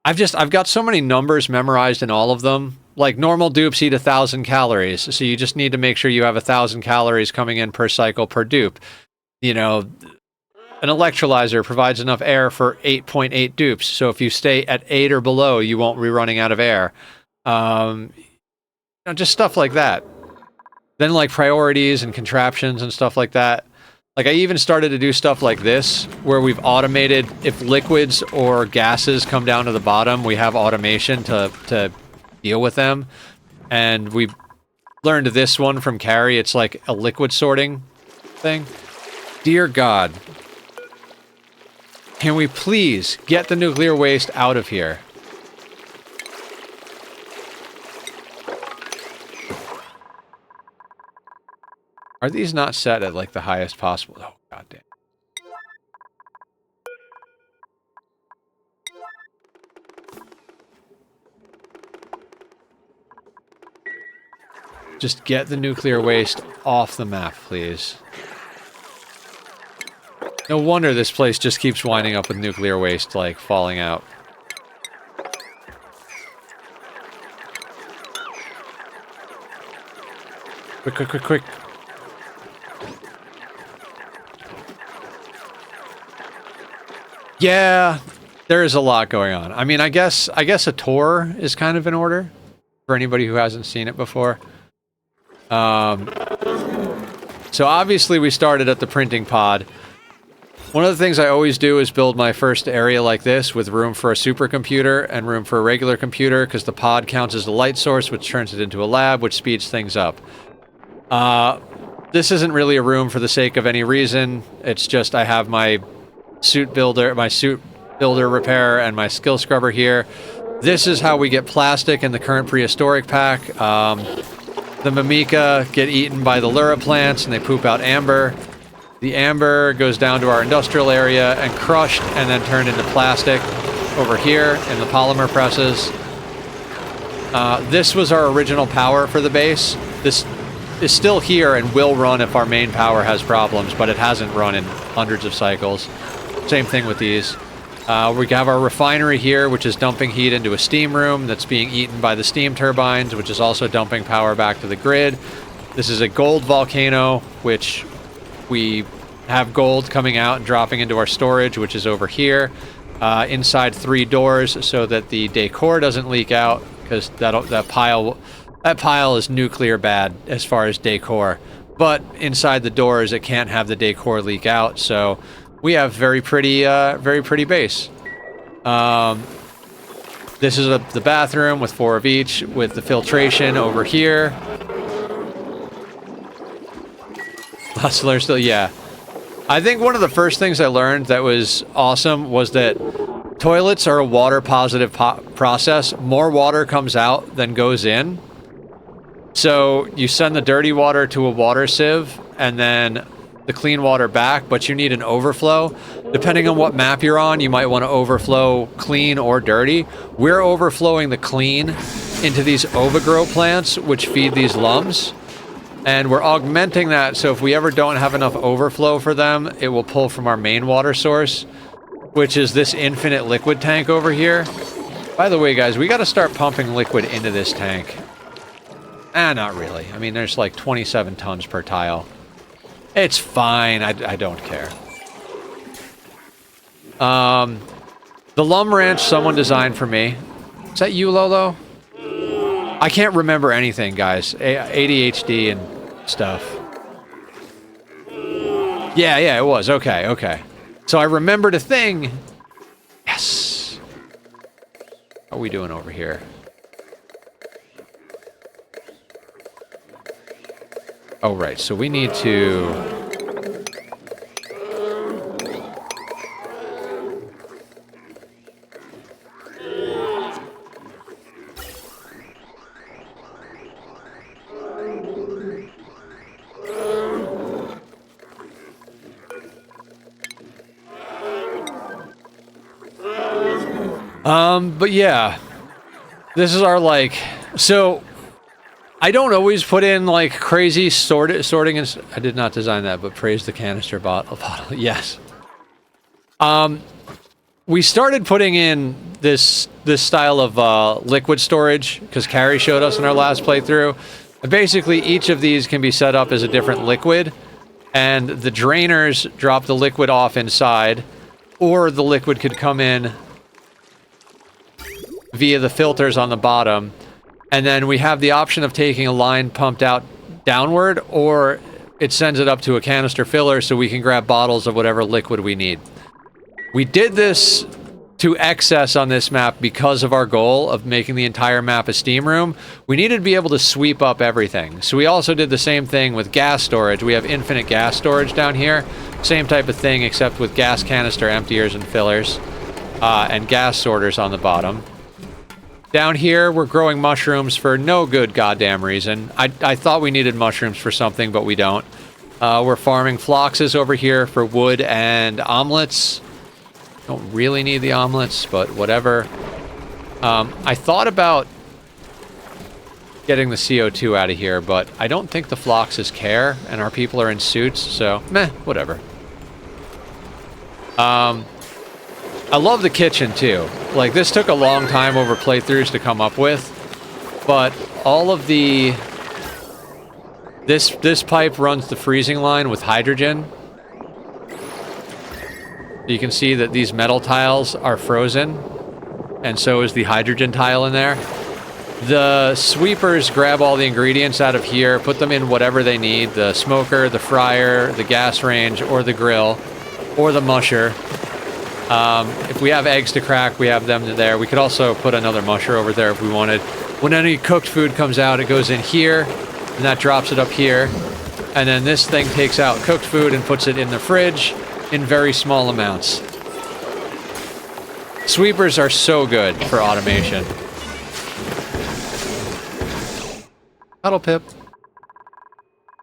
I've got so many numbers memorized in all of them. Like, normal dupes eat 1,000 calories, so you just need to make sure you have 1,000 calories coming in per cycle per dupe. You know, an electrolyzer provides enough air for 8.8 dupes, so if you stay at 8 or below, you won't be running out of air. You know, just stuff like that. Then, like, priorities and contraptions and stuff like that. Like, I even started to do stuff like this, where we've automated, if liquids or gases come down to the bottom, we have automation to deal with them. And we learned this one from Carrie. It's like a liquid sorting thing. Dear God, can we please get the nuclear waste out of here? Are these not set at, like, the highest possible? Oh, goddamn. Just get the nuclear waste off the map, please. No wonder this place just keeps winding up with nuclear waste, like, falling out. Quick, quick, quick, quick. Yeah, there is a lot going on. I mean, I guess a tour is kind of in order for anybody who hasn't seen it before. So obviously we started at the printing pod. One of the things I always do is build my first area like this with room for a supercomputer and room for a regular computer, because the pod counts as a light source, which turns it into a lab, which speeds things up. This isn't really a room for the sake of any reason. It's just I have my suit builder repair, and my skill scrubber here. This is how we get plastic in the current prehistoric pack. The Mimica get eaten by the Lura plants, and they poop out amber. The amber goes down to our industrial area and crushed and then turned into plastic over here in the polymer presses. This was our original power for the base. This is still here and will run if our main power has problems, but it hasn't run in hundreds of cycles. Same thing with these. We have our refinery here, which is dumping heat into a steam room that's being eaten by the steam turbines, which is also dumping power back to the grid. This is a gold volcano, which we have gold coming out and dropping into our storage, which is over here, inside 3 doors, so that the decor doesn't leak out, because that pile is nuclear bad as far as decor. But inside the doors, it can't have the decor leak out, so we have very pretty base. This is the bathroom with 4 of each, with the filtration over here. Hustler still, yeah. I think one of the first things I learned that was awesome was that toilets are a water-positive process. More water comes out than goes in. So you send the dirty water to a water sieve, and then the clean water back, but you need an overflow. Depending on what map you're on, you might want to overflow clean or dirty. We're overflowing the clean into these overgrow plants, which feed these lums. And we're augmenting that, so if we ever don't have enough overflow for them, it will pull from our main water source, which is this infinite liquid tank over here. By the way, guys, we got to start pumping liquid into this tank. Not really. I mean, there's like 27 tons per tile. It's fine. I don't care. The Lum Ranch someone designed for me. Is that you, Lolo? I can't remember anything, guys. ADHD and stuff. Yeah, it was. Okay. So I remembered a thing. Yes. How are we doing over here? Oh, right. So we need to... But yeah, this is our, like, so I don't always put in like crazy sorting and I did not design that, but praise the canister bottle. Yes. We started putting in this style of liquid storage because Carrie showed us in our last playthrough. Basically, each of these can be set up as a different liquid, and the drainers drop the liquid off inside, or the liquid could come in via the filters on the bottom, and then we have the option of taking a line pumped out downward, or it sends it up to a canister filler so we can grab bottles of whatever liquid we need. We did this to excess on this map because of our goal of making the entire map a steam room. We needed to be able to sweep up everything. So we also did the same thing with gas storage. We have infinite gas storage down here. Same type of thing, except with gas canister emptiers and fillers, and gas sorters on the bottom. Down here, we're growing mushrooms for no good goddamn reason. I thought we needed mushrooms for something, but we don't. We're farming phloxes over here for wood and omelets. Don't really need the omelets, but whatever. I thought about getting the CO2 out of here, but I don't think the phloxes care, and our people are in suits, so meh, whatever. I love the kitchen, too. Like, this took a long time over playthroughs to come up with, but all of the... This pipe runs the freezing line with hydrogen. You can see that these metal tiles are frozen, and so is the hydrogen tile in there. The sweepers grab all the ingredients out of here, put them in whatever they need, the smoker, the fryer, the gas range, or the grill, or the musher. If we have eggs to crack, we have them there. We could also put another musher over there if we wanted. When any cooked food comes out, it goes in here, and that drops it up here. And then this thing takes out cooked food and puts it in the fridge in very small amounts. Sweepers are so good for automation. Huddle Pip.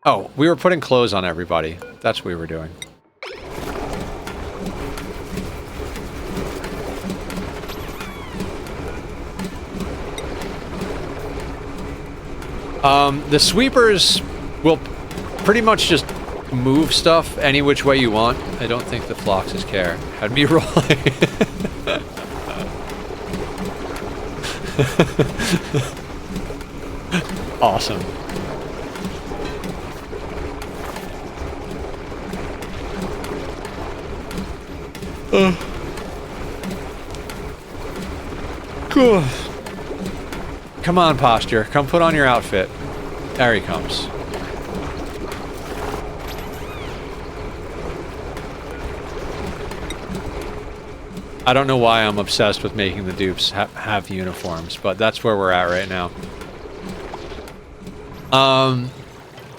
Oh, we were putting clothes on everybody. That's what we were doing. The sweepers will pretty much just move stuff any which way you want. I don't think the Floxes care. Had me rolling. Awesome. Cool. Come on, Posture. Come put on your outfit. There he comes. I don't know why I'm obsessed with making the dupes have uniforms, but that's where we're at right now.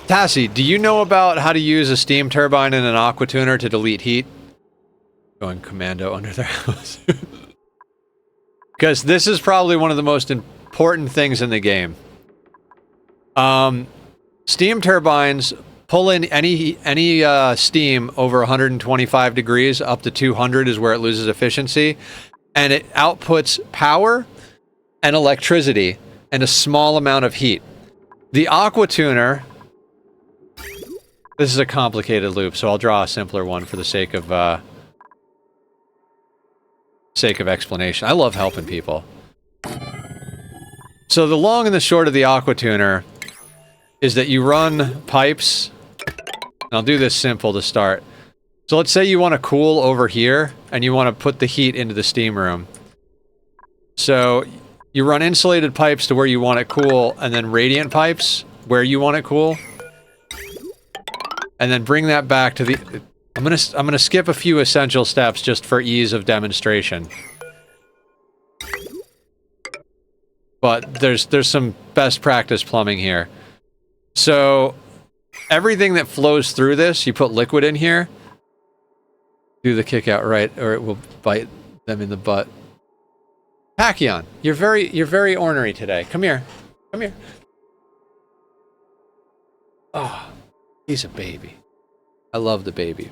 Tassie, do you know about how to use a steam turbine and an aqua tuner to delete heat? Going commando under their house. Because this is probably one of the most important things in the game. Steam turbines pull in any steam over 125 degrees, up to 200 is where it loses efficiency, and it outputs power and electricity and a small amount of heat. The aqua tuner, this is a complicated loop, so I'll draw a simpler one for the sake of explanation. I love helping people. So the long and the short of the aqua tuner is that you run pipes. And I'll do this simple to start. So let's say you want to cool over here, and you want to put the heat into the steam room. So you run insulated pipes to where you want it cool, and then radiant pipes where you want it cool. And then bring that back to the... I'm gonna skip a few essential steps just for ease of demonstration. But there's some best practice plumbing here. So everything that flows through this, you put liquid in here. Do the kick out right, or it will bite them in the butt. Pacquion, you're very ornery today. Come here. Come here. Oh, he's a baby. I love the baby.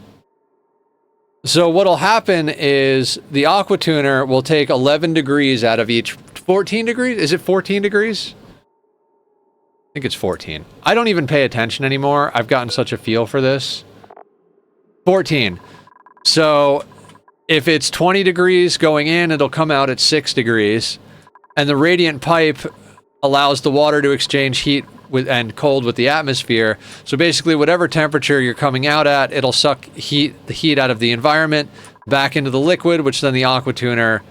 So what'll happen is the aqua tuner will take 11 degrees out of each... 14 degrees? Is it 14 degrees? I think it's 14. I don't even pay attention anymore. I've gotten such a feel for this. 14. So if it's 20 degrees going in, it'll come out at 6 degrees. And the radiant pipe allows the water to exchange heat and cold with the atmosphere. So basically whatever temperature you're coming out at, it'll suck the heat out of the environment back into the liquid, which then the aqua tuner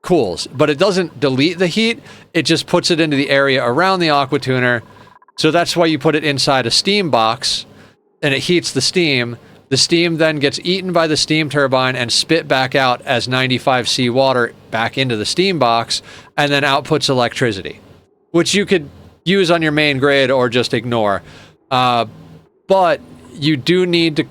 cools. But it doesn't delete the heat, it just puts it into the area around the aqua tuner. So that's why you put it inside a steam box, and it heats the steam. The steam then gets eaten by the steam turbine and spit back out as 95C water back into the steam box, and then outputs electricity, which you could use on your main grid or just ignore. But you do need to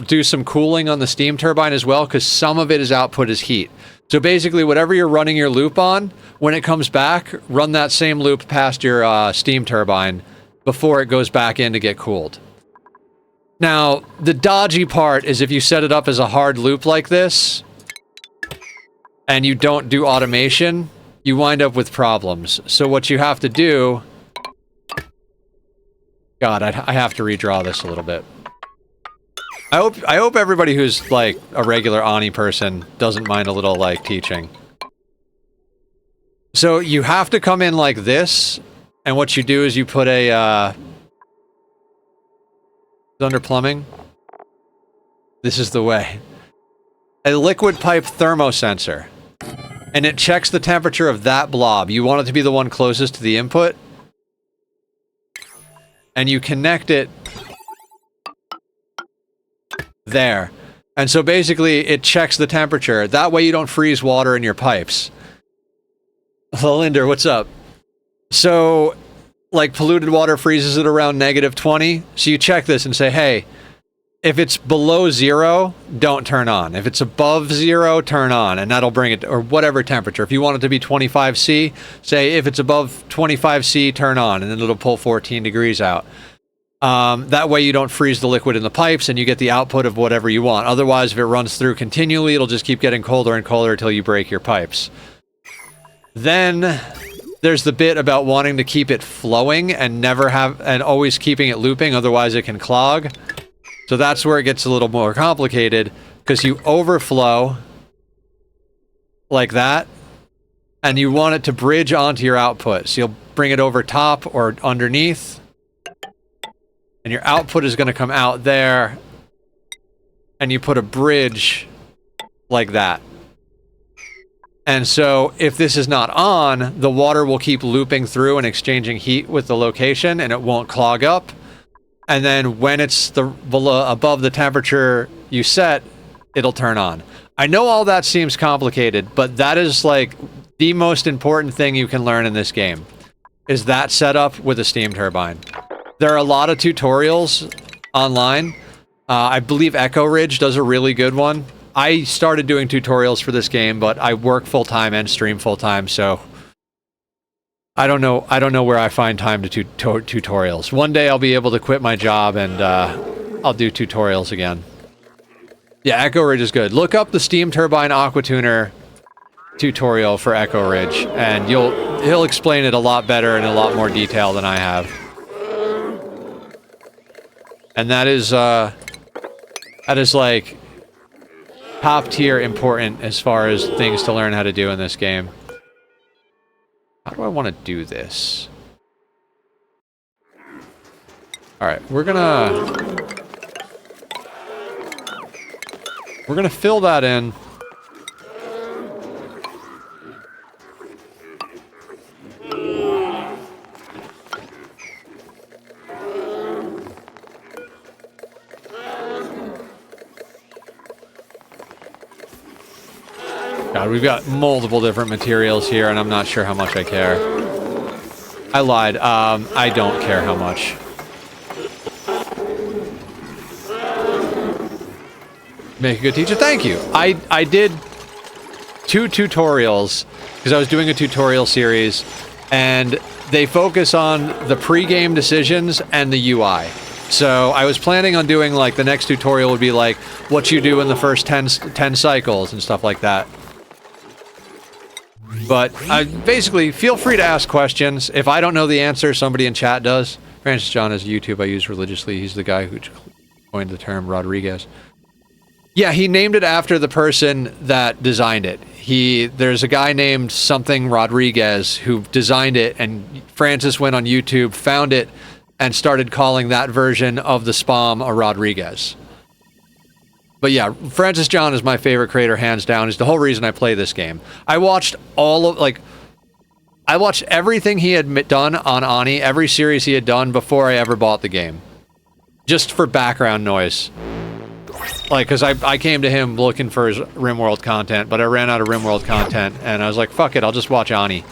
do some cooling on the steam turbine as well, because some of it is output as heat. So basically, whatever you're running your loop on, when it comes back, run that same loop past your steam turbine before it goes back in to get cooled. Now, the dodgy part is if you set it up as a hard loop like this, and you don't do automation, you wind up with problems. So what you have to do... God, I have to redraw this a little bit. I hope everybody who's, like, a regular Ani person doesn't mind a little, like, teaching. So you have to come in like this, and what you do is you put a, under plumbing. This is the way. a liquid pipe thermosensor. And it checks the temperature of that blob. You want it to be the one closest to the input. And you connect it there. And so basically, it checks the temperature. That way you don't freeze water in your pipes. Linder, what's up? So, like, polluted water freezes at around -20. So you check this and say, hey, if it's below 0, don't turn on. If it's above 0, turn on. And that'll bring it, or whatever temperature. If you want it to be 25°C, say if it's above 25°C, turn on. And then it'll pull 14 degrees out. That way you don't freeze the liquid in the pipes and you get the output of whatever you want. Otherwise, if it runs through continually, it'll just keep getting colder and colder until you break your pipes. Then there's the bit about wanting to keep it flowing and always keeping it looping, otherwise it can clog. So that's where it gets a little more complicated, because you overflow like that, and you want it to bridge onto your output. So you'll bring it over top or underneath, and your output is going to come out there, and you put a bridge like that. And so if this is not on, the water will keep looping through and exchanging heat with the location, and it won't clog up. And then when it's above the temperature you set, it'll turn on. I know all that seems complicated, but that is like the most important thing you can learn in this game, is that setup with a steam turbine. There are a lot of tutorials online. I believe Echo Ridge does a really good one. I started doing tutorials for this game, but I work full-time and stream full-time, so I don't know where I find time to do tutorials. One day I'll be able to quit my job and I'll do tutorials again. Yeah, Echo Ridge is good. Look up the steam turbine aquatuner tutorial for Echo Ridge, and he'll explain it a lot better in a lot more detail than I have. And that is like top tier important as far as things to learn how to do in this game. How do I want to do this? Alright, we're gonna fill that in. God, we've got multiple different materials here, and I'm not sure how much I care. I lied. I don't care how much. Make a good teacher. Thank you. I did 2 tutorials, because I was doing a tutorial series, and they focus on the pre-game decisions and the UI. So I was planning on doing, like, the next tutorial would be, like, what you do in the first 10 cycles and stuff like that. But basically, feel free to ask questions. If I don't know the answer, somebody in chat does. Francis John is YouTube I use religiously. He's the guy who coined the term Rodriguez. Yeah, he named it after the person that designed it. There's a guy named something Rodriguez who designed it, and Francis went on YouTube, found it, and started calling that version of the SPOM a Rodriguez. But yeah, Francis John is my favorite creator, hands down. He's the whole reason I play this game. I watched everything he had done on Ani, every series he had done before I ever bought the game. Just for background noise. Like, because I came to him looking for his RimWorld content, but I ran out of RimWorld content, and I was like, fuck it, I'll just watch Ani.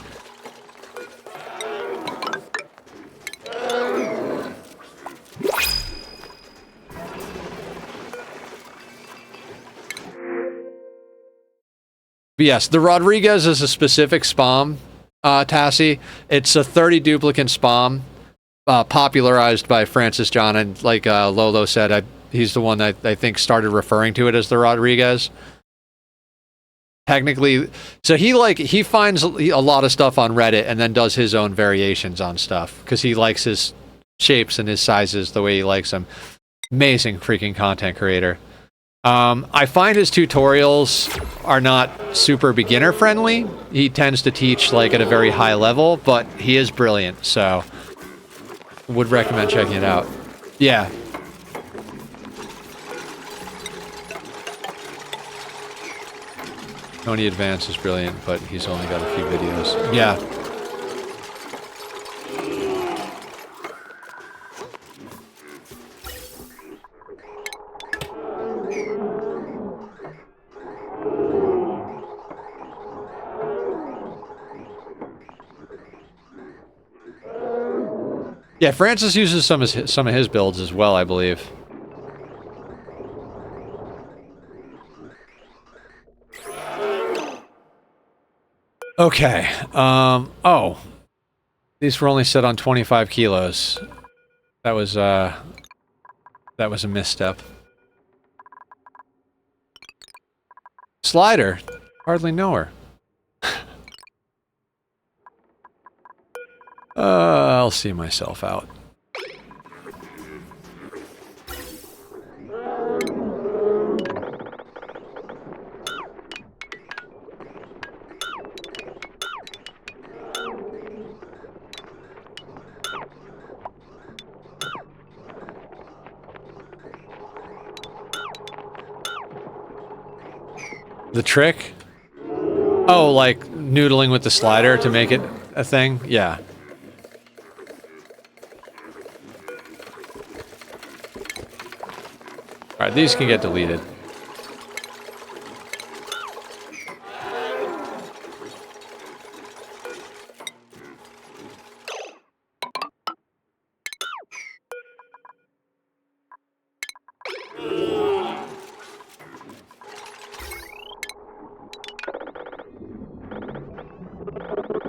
But yes, the Rodriguez is a specific SPOM, Tassie. It's a 30 duplicate SPOM, popularized by Francis John, and like Lolo said, he's the one that I think started referring to it as the Rodriguez. Technically, so he finds a lot of stuff on Reddit and then does his own variations on stuff, because he likes his shapes and his sizes the way he likes them. Amazing freaking content creator. I find his tutorials are not super beginner friendly. He tends to teach like at a very high level, but he is brilliant, so would recommend checking it out. Yeah. Tony Advance is brilliant, but he's only got a few videos. Yeah. Yeah, Francis uses some of his builds as well, I believe. Okay. Oh. These were only set on 25 kilos. That was a misstep. Slider. Hardly know her. I'll see myself out. The trick? Oh, like noodling with the slider to make it a thing? Yeah. Alright, these can get deleted.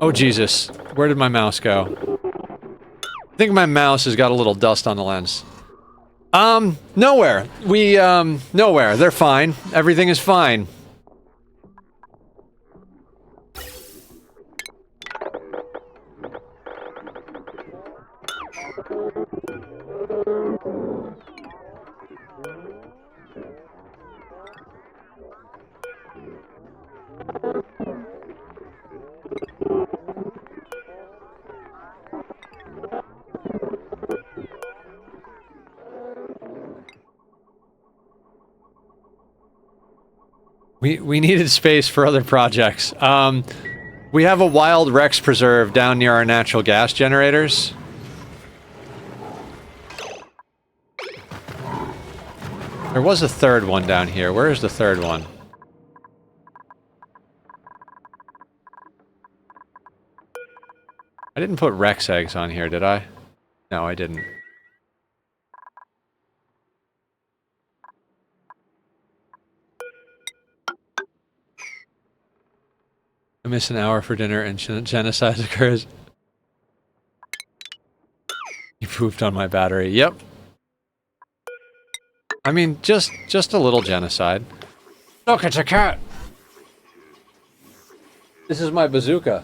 Oh, Jesus. Where did my mouse go? I think my mouse has got a little dust on the lens. Nowhere. Nowhere. They're fine. Everything is fine. We needed space for other projects. We have a wild Rex preserve down near our natural gas generators. There was a third one down here. Where is the third one? I didn't put Rex eggs on here, did I? No, I didn't. I miss an hour for dinner and genocide occurs. You pooped on my battery. Yep. I mean, just a little genocide. Look, it's a cat! This is my bazooka.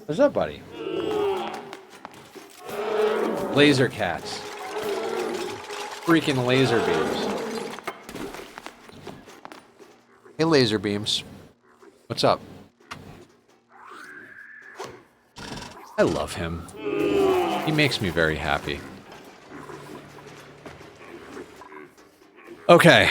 What's up, buddy? Laser cats. Freaking laser beams. Hey, laser beams. What's up? I love him. He makes me very happy. Okay,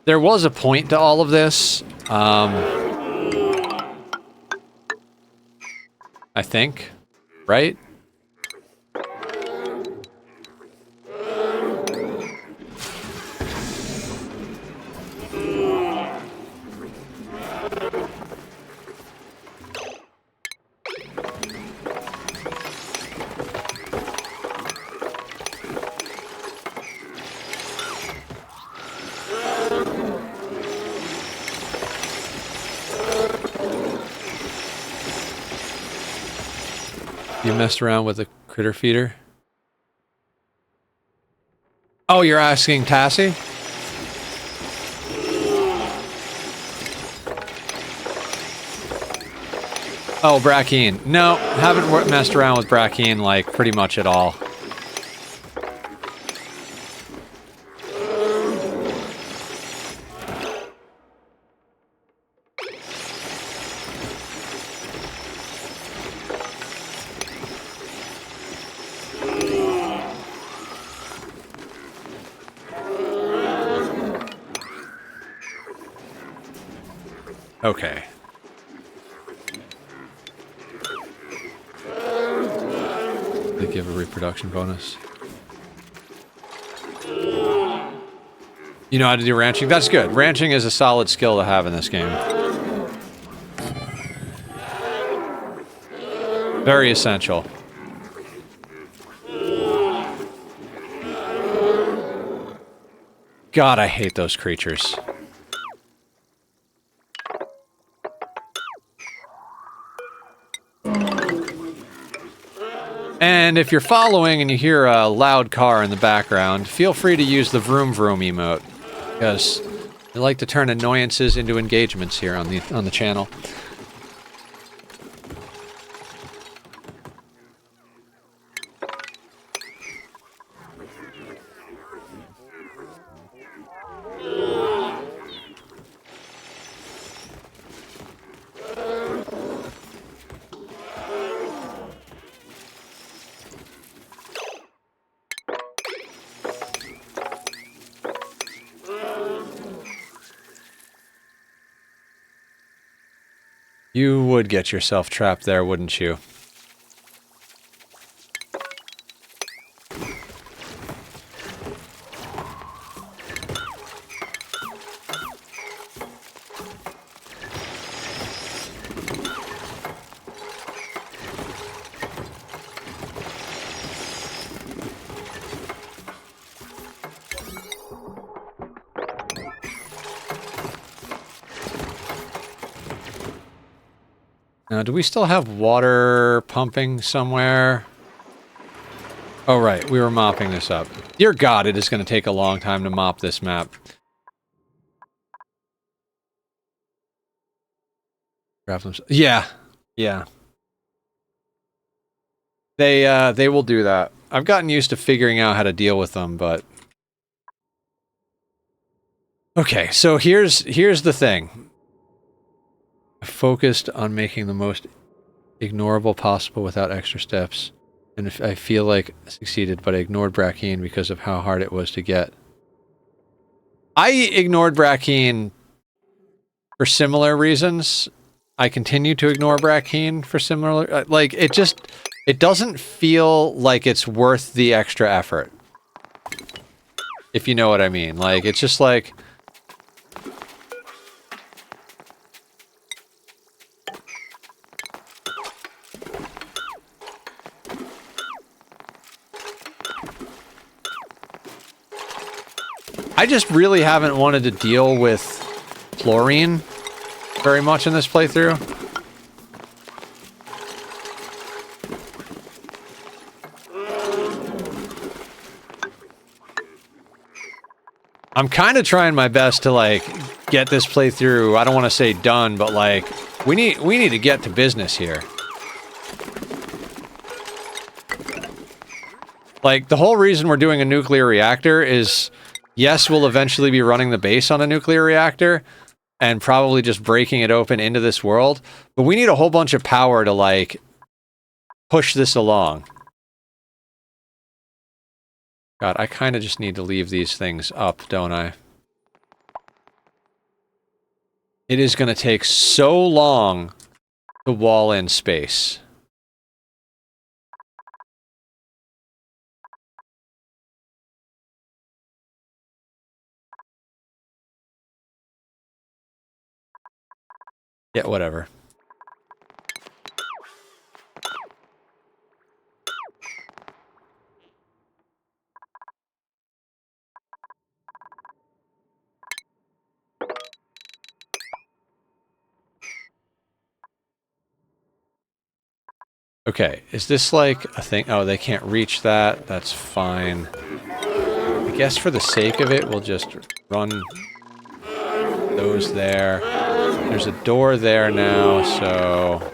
there was a point to all of this, I think, right? You messed around with a critter feeder? Oh, you're asking Tassie? Oh, Brackeen. No, haven't messed around with Brackeen, like, pretty much at all. Okay. They give a reproduction bonus. You know how to do ranching? That's good. Ranching is a solid skill to have in this game. Very essential. God, I hate those creatures. And if you're following and you hear a loud car in the background, feel free to use the vroom vroom emote, because I like to turn annoyances into engagements here on the channel. You would get yourself trapped there, wouldn't you? Now, do we still have water pumping somewhere? Oh, right. We were mopping this up. Dear God, it is going to take a long time to mop this map. Yeah. Yeah. They will do that. I've gotten used to figuring out how to deal with them, but... Okay, so here's the thing. I focused on making the most ignorable possible without extra steps. And if I feel like I succeeded, but I ignored Brackeen because of how hard it was to get. I ignored Brackeen for similar reasons. I continue to ignore Brackeen for similar... Like, it doesn't feel like it's worth the extra effort. If you know what I mean. Like, it's just like... I just really haven't wanted to deal with chlorine very much in this playthrough. I'm kind of trying my best to, like, get this playthrough, I don't want to say done, but, like, we need to get to business here. Like, the whole reason we're doing a nuclear reactor is... Yes, we'll eventually be running the base on a nuclear reactor and probably just breaking it open into this world, but we need a whole bunch of power to, like, push this along. God, I kind of just need to leave these things up, don't I? It is going to take so long to wall in space. Yeah, whatever. Okay, is this like a thing? Oh, they can't reach that. That's fine. I guess for the sake of it, we'll just run those there. There's a door there now, so...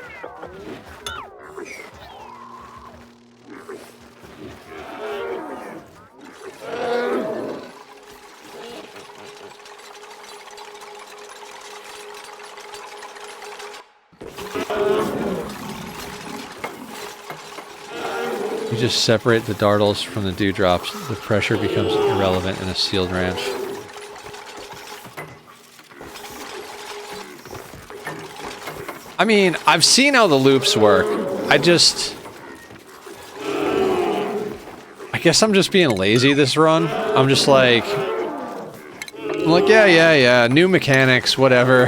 You just separate the dartles from the dewdrops. The pressure becomes irrelevant in a sealed ranch. I mean, I've seen how the loops work. I guess I'm just being lazy this run. I'm like, yeah, new mechanics, whatever.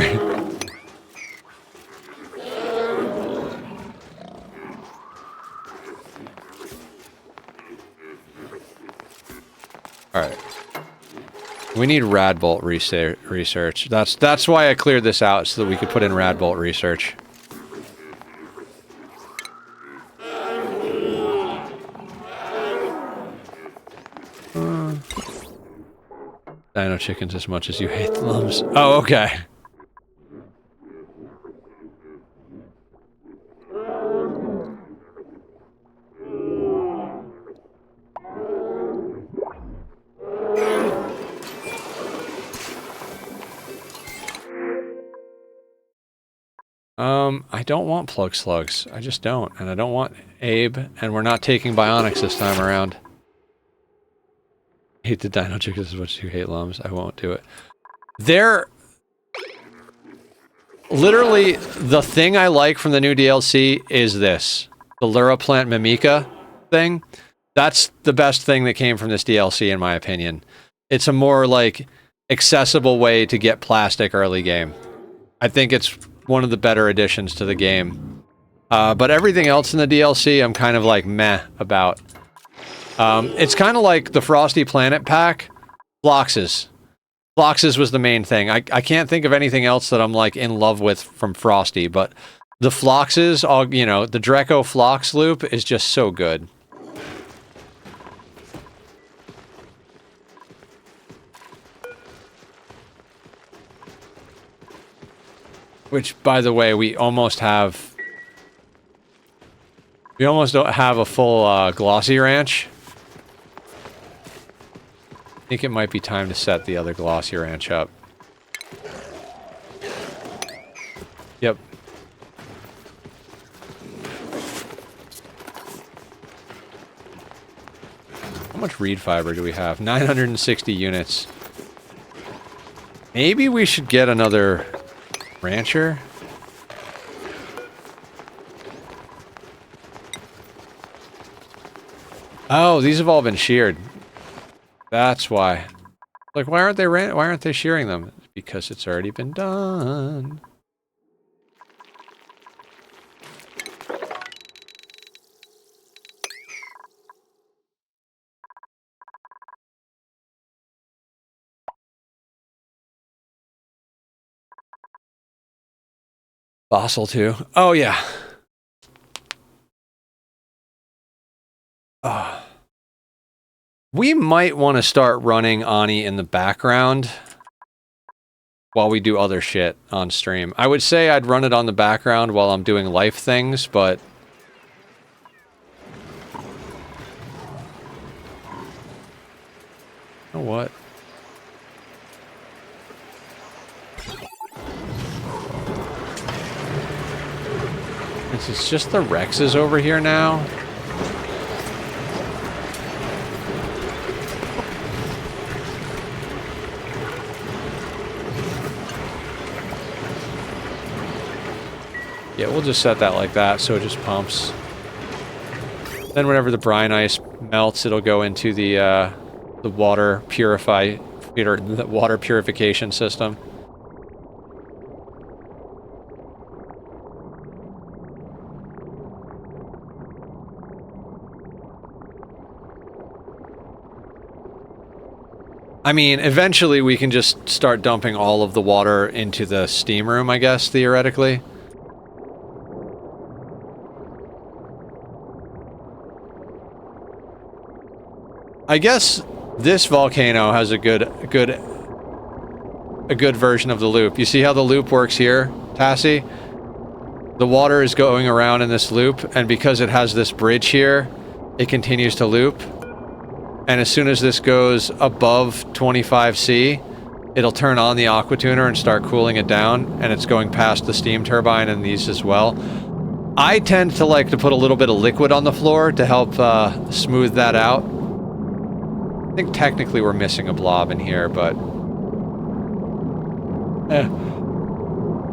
Alright. We need Radbolt research. That's why I cleared this out, so that we could put in Radbolt research. Dino chickens as much as you hate the lumps. Oh, okay. I don't want plug slugs. I just don't. And I don't want Abe, and we're not taking Bionics this time around. Hate the dino chickens as much as you hate lums. I won't do it. They're... Literally, the thing I like from the new DLC is this. The Lura Plant Mimica thing. That's the best thing that came from this DLC, in my opinion. It's a more, like, accessible way to get plastic early game. I think it's one of the better additions to the game. But everything else in the DLC, I'm kind of like meh about. It's kind of like the Frosty Planet pack. Floxes. Floxes was the main thing. I can't think of anything else that I'm like in love with from Frosty, but the Floxes, you know, the Dreco Flox loop is just so good. Which, by the way, we almost don't have a full glossy ranch. I think it might be time to set the other glossy ranch up. Yep. How much reed fiber do we have? 960 units. Maybe we should get another rancher? Oh, these have all been sheared. That's why. Like, why aren't they shearing them? Because it's already been done. Fossil too. Oh yeah. We might want to start running Ani in the background while we do other shit on stream. I would say I'd run it on the background while I'm doing life things, but... You know what? Since it's just the Rexes over here now... Yeah, we'll just set that like that, so it just pumps. Then whenever the brine ice melts, it'll go into the water the water purification system. I mean, eventually we can just start dumping all of the water into the steam room, I guess, theoretically. I guess this volcano has a good version of the loop. You see how the loop works here, Tassie? The water is going around in this loop, and because it has this bridge here, it continues to loop. And as soon as this goes above 25C, it'll turn on the aqua tuner and start cooling it down, and it's going past the steam turbine and these as well. I tend to like to put a little bit of liquid on the floor to help smooth that out. I think technically we're missing a blob in here, but...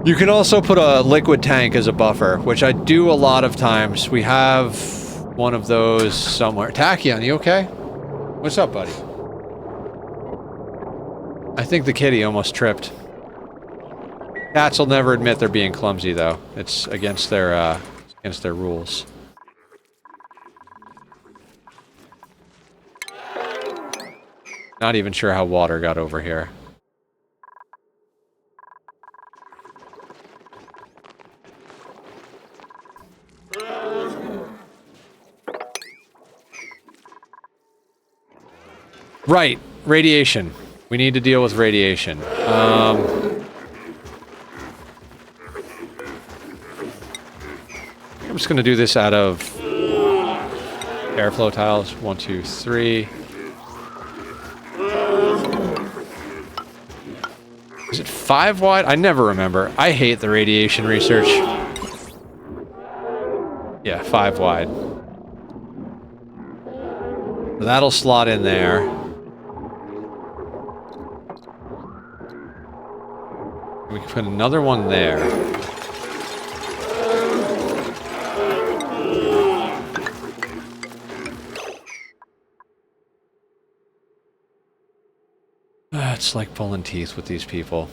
You can also put a liquid tank as a buffer, which I do a lot of times. We have one of those somewhere. Tachyon, you okay? What's up, buddy? I think the kitty almost tripped. Cats will never admit they're being clumsy, though. It's against their rules. Not even sure how water got over here. Right, radiation. We need to deal with radiation. I'm just gonna do this out of airflow tiles. 1, 2, 3. Is it 5 wide? I never remember. I hate the radiation research. Yeah, 5 wide. That'll slot in there. We can put another one there. It's like pulling teeth with these people.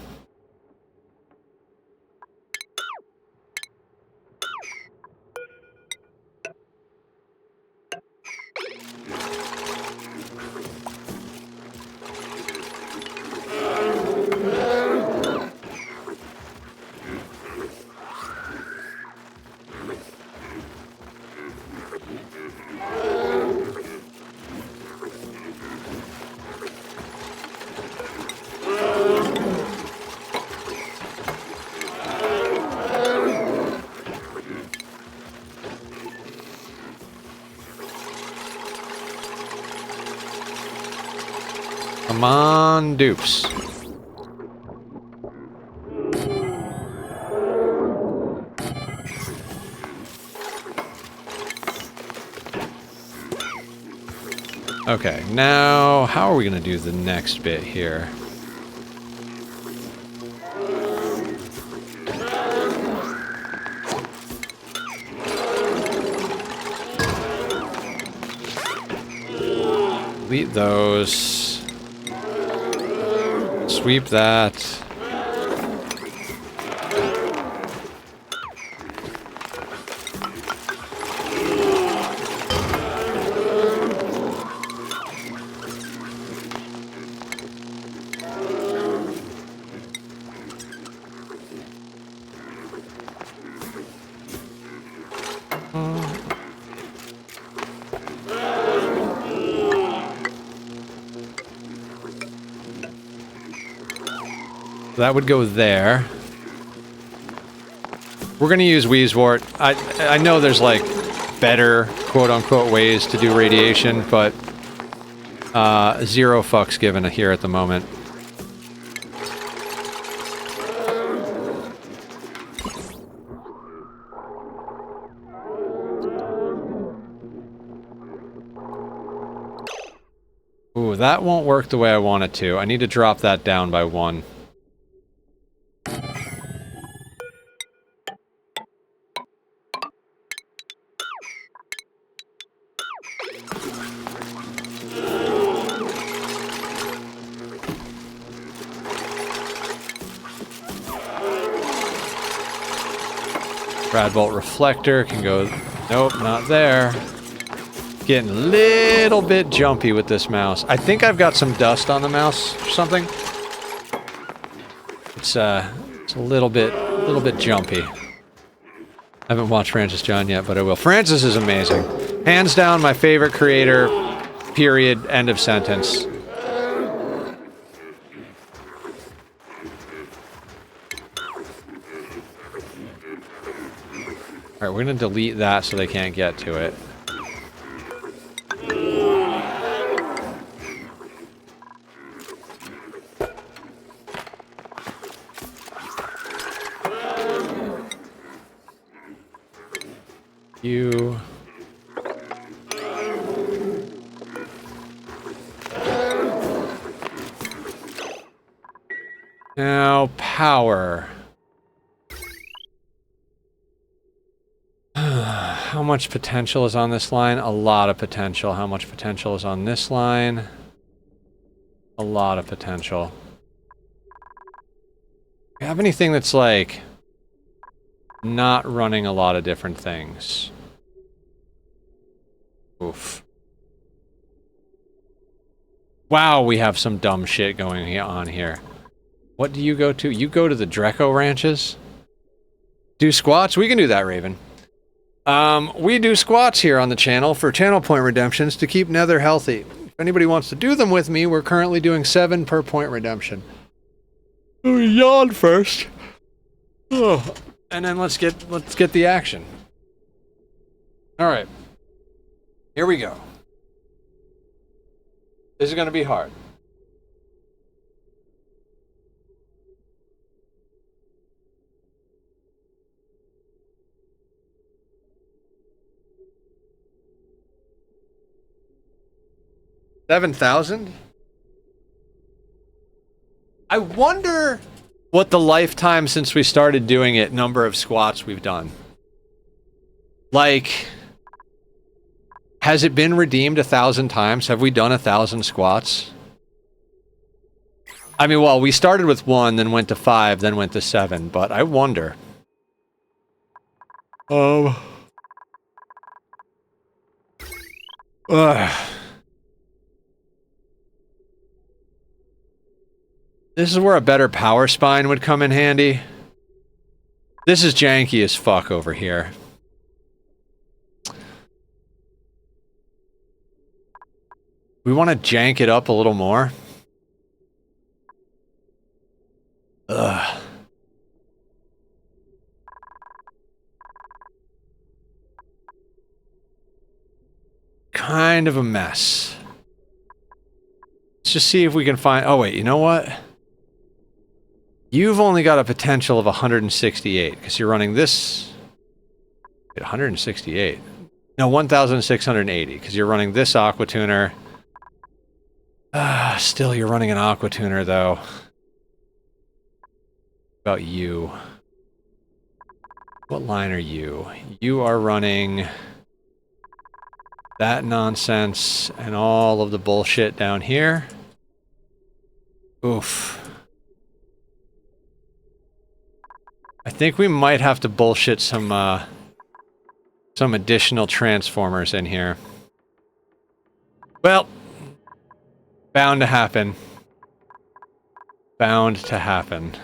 Come on, dupes. Okay, now how are we going to do the next bit here? Delete those. Sweep that. That would go there. We're gonna use Wheezewort. I know there's like better quote-unquote ways to do radiation, but zero fucks given here at the moment. Ooh, that won't work the way I want it to. I need to drop that down by 1. Radbolt reflector can go... Nope, not there. Getting a little bit jumpy with this mouse. I think I've got some dust on the mouse or something. It's a little bit jumpy. I haven't watched Francis John yet, but I will. Francis is amazing. Hands down, my favorite creator, period, end of sentence. Alright, we're gonna delete that so they can't get to it. You... Now, power. How much potential is on this line? A lot of potential. How much potential is on this line? A lot of potential. Do you have anything that's like not running a lot of different things? Oof. Wow, we have some dumb shit going on here. What do you go to? You go to the Dreco ranches? Do squats? We can do that, Raven. We do squats here on the channel for channel point redemptions to keep Nether healthy. If anybody wants to do them with me, we're currently doing 7 per point redemption. Yawn first. Oh, and then let's get the action. All right. Here we go. This is going to be hard. $7,000? I wonder what the lifetime since we started doing it number of squats we've done. Like, has it been redeemed 1,000 times? Have we done 1,000 squats? I mean, well, we started with 1, then went to 5, then went to 7, but I wonder. This is where a better power spine would come in handy. This is janky as fuck over here. We want to jank it up a little more. Ugh. Kind of a mess. Let's just see if we can find... Oh, wait, you know what? You've only got a potential of 168, because you're running this... Wait, 168? No, 1,680, because you're running this aqua tuner. Still, you're running an aqua tuner, though. About you. What line are you? You are running that nonsense and all of the bullshit down here. Oof. I think we might have to bullshit some additional transformers in here. Well, bound to happen. Bound to happen.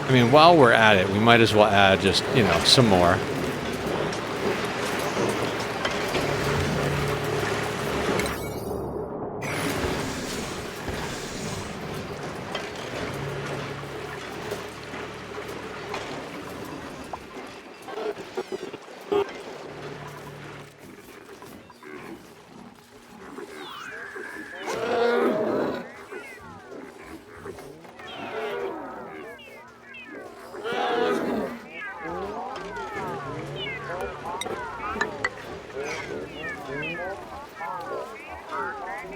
I mean, while we're at it, we might as well add just, you know, some more.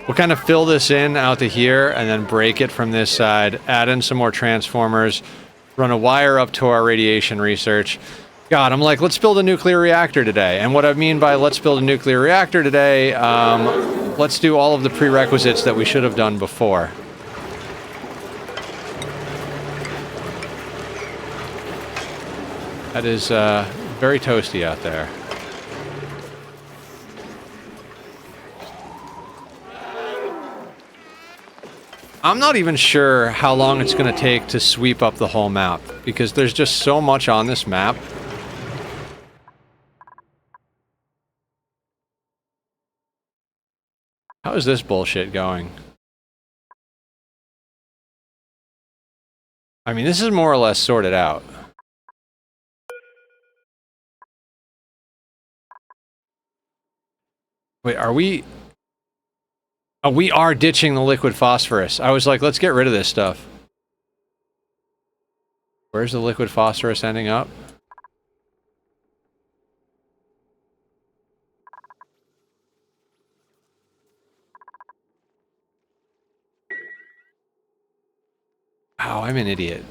We'll kind of fill this in out to here and then break it from this side, add in some more transformers, run a wire up to our radiation research. God, I'm like, let's build a nuclear reactor today. And what I mean by let's build a nuclear reactor today, let's do all of the prerequisites that we should have done before. That is very toasty out there. I'm not even sure how long it's going to take to sweep up the whole map, because there's just so much on this map. How is this bullshit going? I mean, this is more or less sorted out. Wait, are we... Oh, we are ditching the liquid phosphorus. I was like, let's get rid of this stuff. Where's the liquid phosphorus ending up? Wow, I'm an idiot.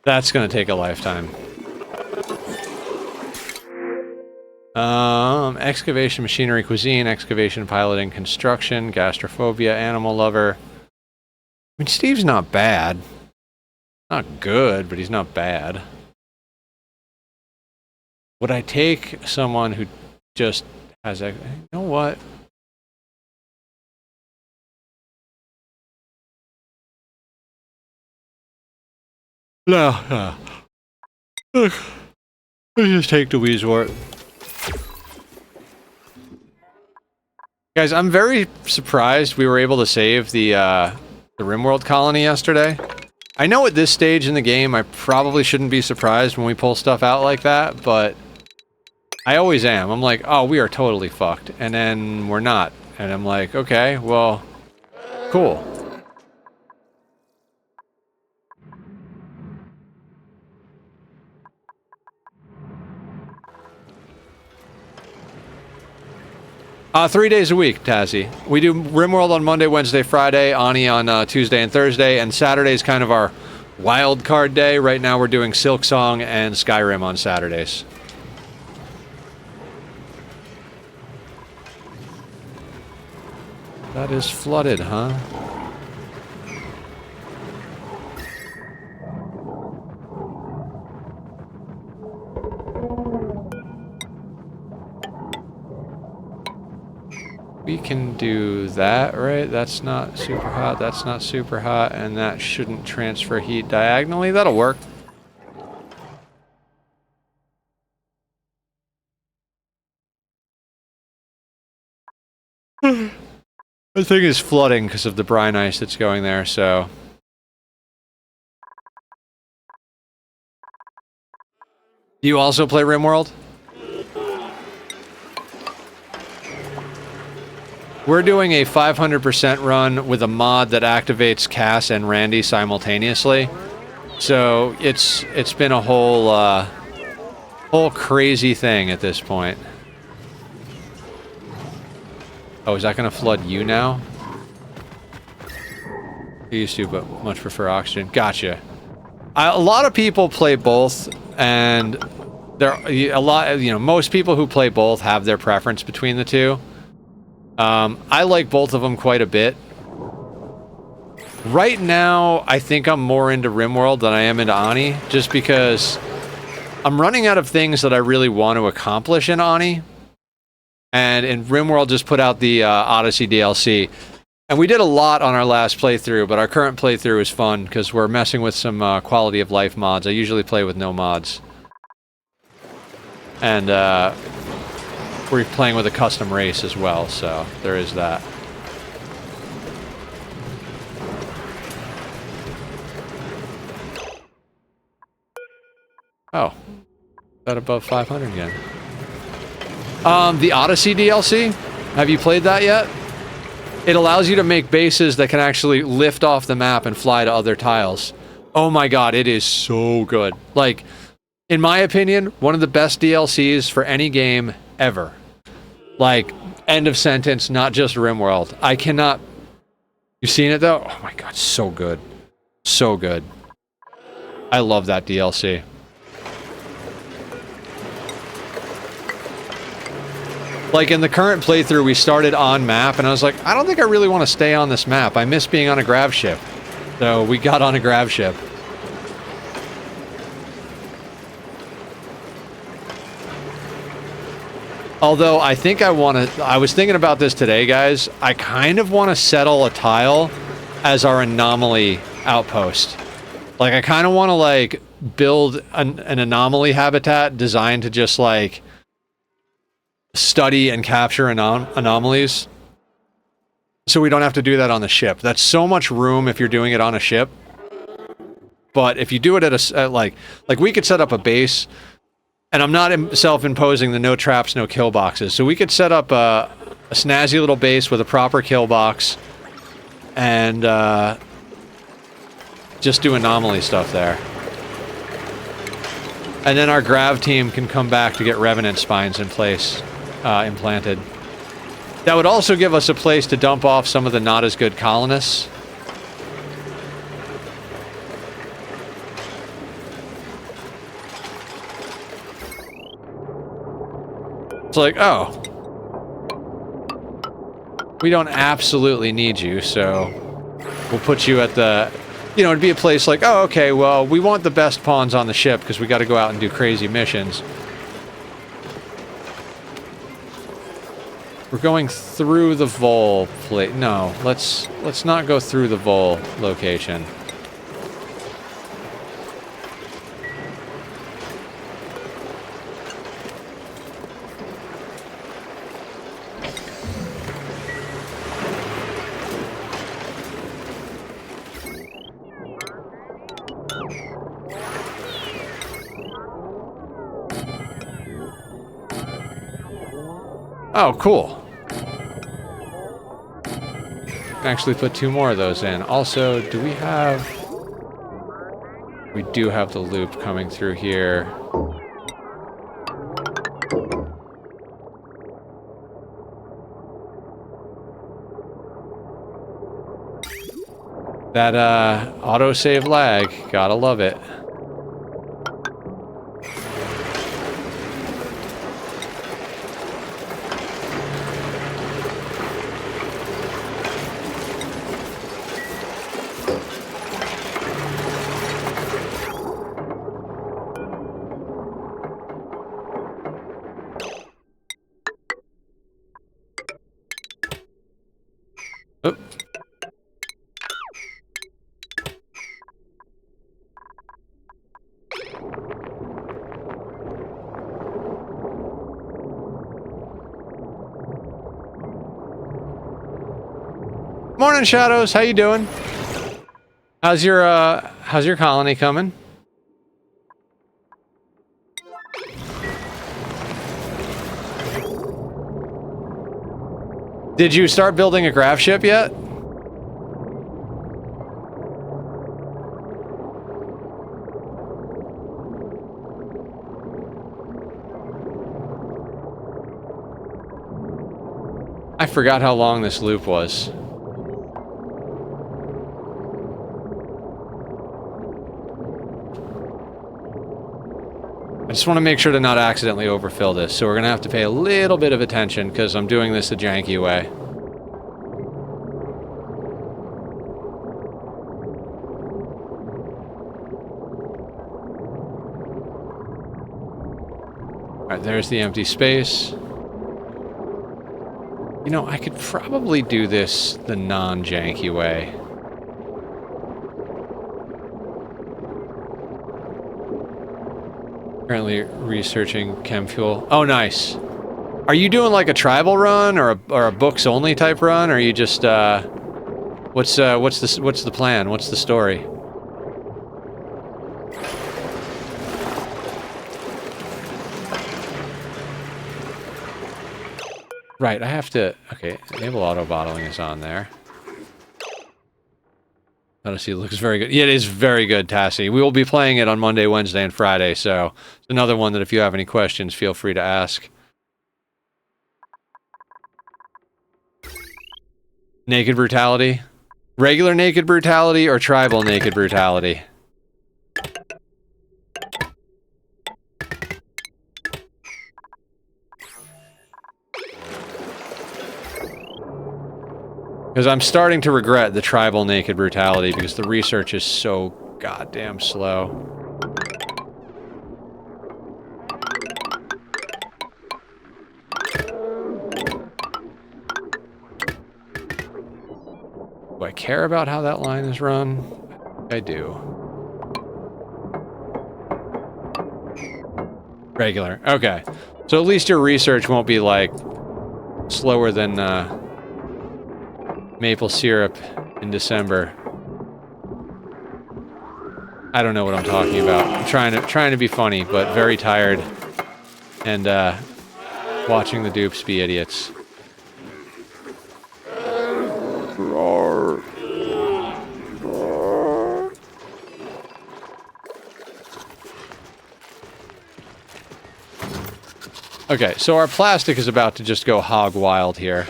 That's gonna take a lifetime. Excavation, machinery, cuisine, excavation, piloting, construction, gastrophobia, animal lover. I mean, Steve's not bad. Not good, but he's not bad. Would I take someone who just has a... You know what? No. Let's just take the Weezwort. Guys, I'm very surprised we were able to save the RimWorld colony yesterday. I know at this stage in the game I probably shouldn't be surprised when we pull stuff out like that, but I always am. I'm like, oh, we are totally fucked. And then we're not. And I'm like, okay, well, cool. Three days a week, Tazzy. We do RimWorld on Monday, Wednesday, Friday, Ani on Tuesday and Thursday, and Saturday is kind of our wild card day. Right now we're doing Silksong and Skyrim on Saturdays. That is flooded, huh? We can do that, right? That's not super hot, that's not super hot, and that shouldn't transfer heat diagonally. That'll work. The thing is flooding because of the brine ice that's going there, so... Do you also play RimWorld? We're doing a 500% run with a mod that activates Cass and Randy simultaneously. So it's been a whole crazy thing at this point. Oh, is that going to flood you now? I used to, but much prefer oxygen. Gotcha. A lot of people play both, and there a lot. You know, most people who play both have their preference between the two. I like both of them quite a bit. Right now, I think I'm more into RimWorld than I am into Ani, just because I'm running out of things that I really want to accomplish in Ani. And in RimWorld just put out the Odyssey DLC. And we did a lot on our last playthrough, but our current playthrough is fun because we're messing with some quality of life mods. I usually play with no mods. And we're playing with a custom race as well, so there is that. Oh. That above 500 again. The Odyssey DLC? Have you played that yet? It allows you to make bases that can actually lift off the map and fly to other tiles. Oh my god, it is so good. Like, in my opinion, one of the best DLCs for any game ever. Like, end of sentence, not just RimWorld. I cannot... You've seen it, though? Oh my god, so good. So good. I love that DLC. Like, in the current playthrough, we started on map, and I was like, I don't think I really want to stay on this map. I miss being on a grav ship. So, we got on a grav ship. Although, I think I want to... I was thinking about this today, guys. I kind of want to settle a tile as our anomaly outpost. Like, I kind of want to, like, build an anomaly habitat designed to just, like, study and capture anomalies. So we don't have to do that on the ship. That's so much room if you're doing it on a ship. But if you do it at like we could set up a base... And I'm not self-imposing the no traps, no kill boxes. So we could set up a snazzy little base with a proper kill box. And just do anomaly stuff there. And then our grav team can come back to get Revenant spines in place. implanted. That would also give us a place to dump off some of the not as good colonists. It's like, oh, we don't absolutely need you, so we'll put you at the, you know, it'd be a place like, oh, okay, well, we want the best pawns on the ship because we got to go out and do crazy missions. We're going through the Vol plate. No, let's not go through the Vol location. Oh, cool. Actually put 2 more of those in. Also, do we have... We do have the loop coming through here. That, autosave lag. Gotta love it. Oh. Morning, Shadows. How you doing? How's your colony coming? Did you start building a graph ship yet? I forgot how long this loop was. I just want to make sure to not accidentally overfill this, so we're going to have to pay a little bit of attention because I'm doing this the janky way. Alright, there's the empty space. You know, I could probably do this the non-janky way. Currently researching chem fuel. Oh, nice. Are you doing like a tribal run or a books only type run, or are you just what's the plan? What's the story? Right, I have to. Okay, enable auto bottling is on there. Honestly, it looks very good. Yeah, it is very good, Tassie. We will be playing it on Monday, Wednesday, and Friday, so it's another one that if you have any questions, feel free to ask. Naked brutality? Regular naked brutality or tribal naked brutality? Because I'm starting to regret the tribal naked brutality because the research is so goddamn slow. Do I care about how that line is run? I do. Regular. Okay. So at least your research won't be like slower than maple syrup in December. I don't know what I'm talking about. I'm trying to be funny, but very tired and watching the dupes be idiots. Okay, so our plastic is about to just go hog wild here.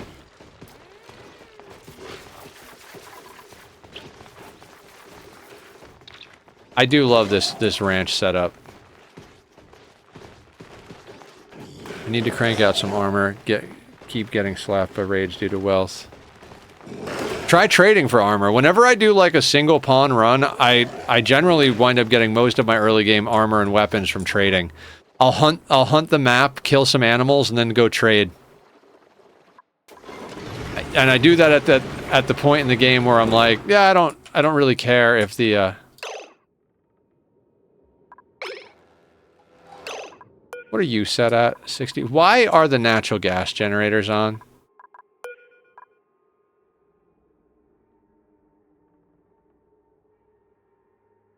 I do love this ranch setup. I need to crank out some armor. Keep getting slapped by rage due to wealth. Try trading for armor. Whenever I do like a single pawn run, I generally wind up getting most of my early game armor and weapons from trading. I'll hunt the map, kill some animals, and then go trade. And I do that at the point in the game where I'm like, yeah, I don't really care if the what are you set at? 60. Why are the natural gas generators on?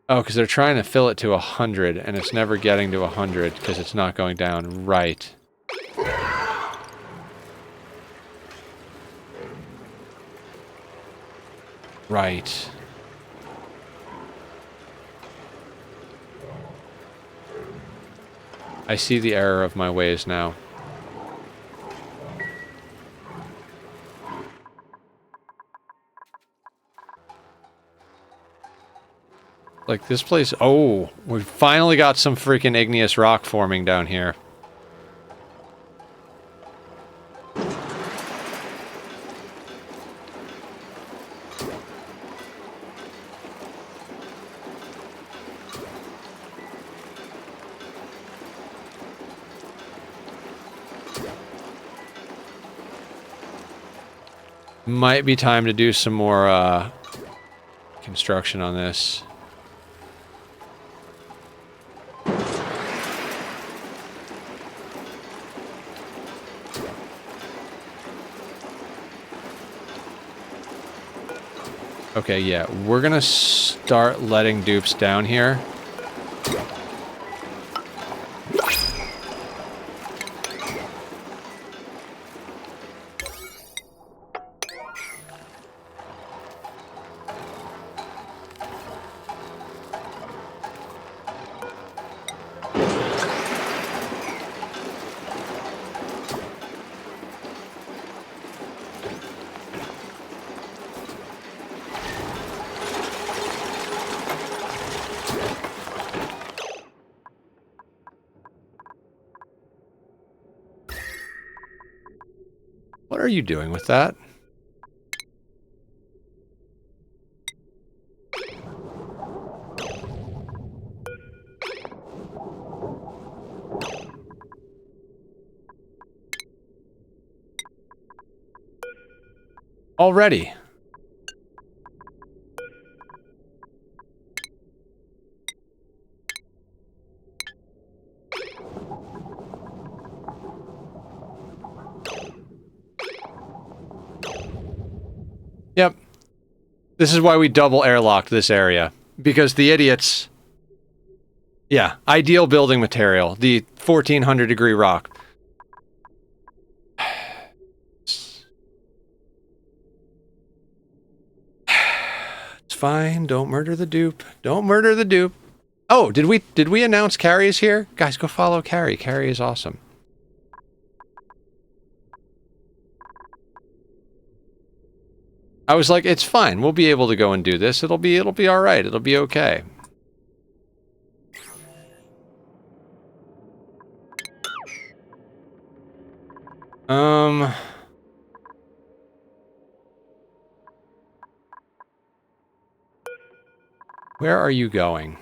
Oh, because they're trying to fill it to 100, and it's never getting to 100 because it's not going down. Right. Right. I see the error of my ways now. Like, this place... Oh, we finally got some freaking igneous rock forming down here. Might be time to do some more, construction on this. Okay, yeah, we're gonna start letting dupes down here. What are you doing with that? Already. Yep. This is why we double airlocked this area. Because the idiots... Yeah, ideal building material. The 1400 degree rock. It's fine. Don't murder the dupe. Don't murder the dupe. Oh, did we announce Carrie is here? Guys, go follow Carrie. Carrie is awesome. I was like, it's fine. We'll be able to go and do this. It'll be all right. It'll be okay. Where are you going?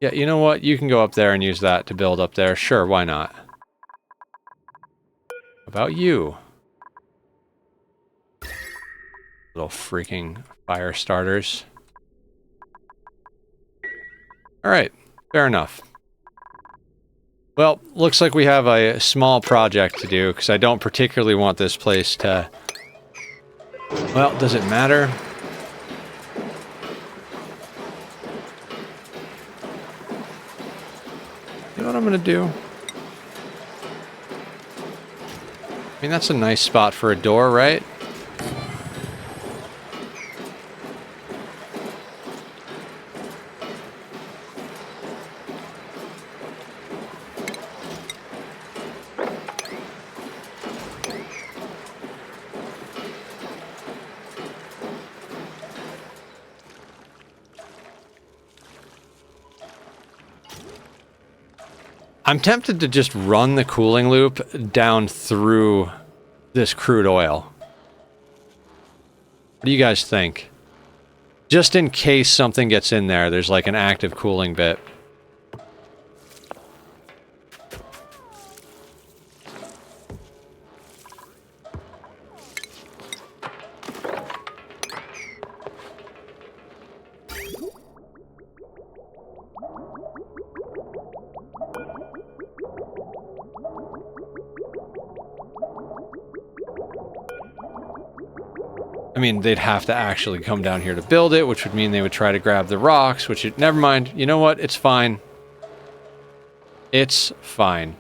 Yeah, you know what? You can go up there and use that to build up there. Sure, why not? About you? Little freaking fire starters. Alright, fair enough. Well, looks like we have a small project to do, because I don't particularly want this place to... Well, does it matter? You know what I'm gonna do? I mean, that's a nice spot for a door, right? I'm tempted to just run the cooling loop down through this crude oil. What do you guys think? Just in case something gets in there, there's like an active cooling bit. I mean, they'd have to actually come down here to build it, which would mean they would try to grab the rocks, which... never mind. You know what? It's fine. It's fine.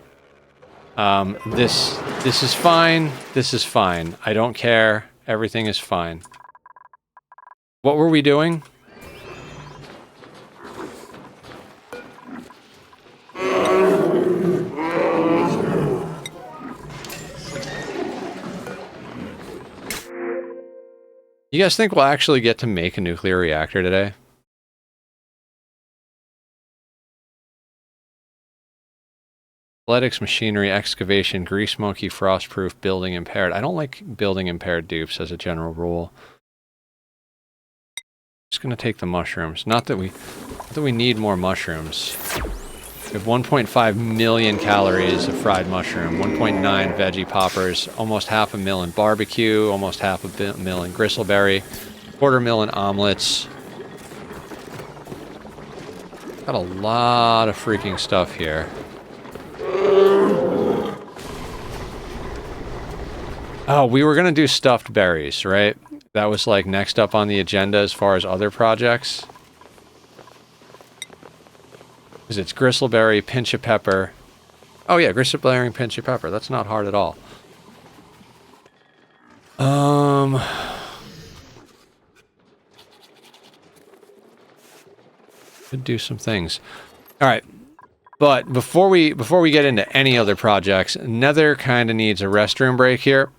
This is fine. This is fine. I don't care. Everything is fine. What were we doing? You guys think we'll actually get to make a nuclear reactor today? Athletics, machinery, excavation, grease monkey, frost-proof, building impaired. I don't like building impaired dupes as a general rule. Just gonna take the mushrooms. Not that we need more mushrooms. We have 1.5 million calories of fried mushroom, 1.9 veggie poppers, almost half a mil in barbecue, almost half a mil in gristleberry, quarter mil in omelets. Got a lot of freaking stuff here. Oh, we were gonna do stuffed berries, right? That was like next up on the agenda as far as other projects. Because it's gristleberry, pinch of pepper. Oh yeah, gristleberry and pinch of pepper. That's not hard at all. Could do some things. All right, but before we get into any other projects, Nether kind of needs a restroom break here.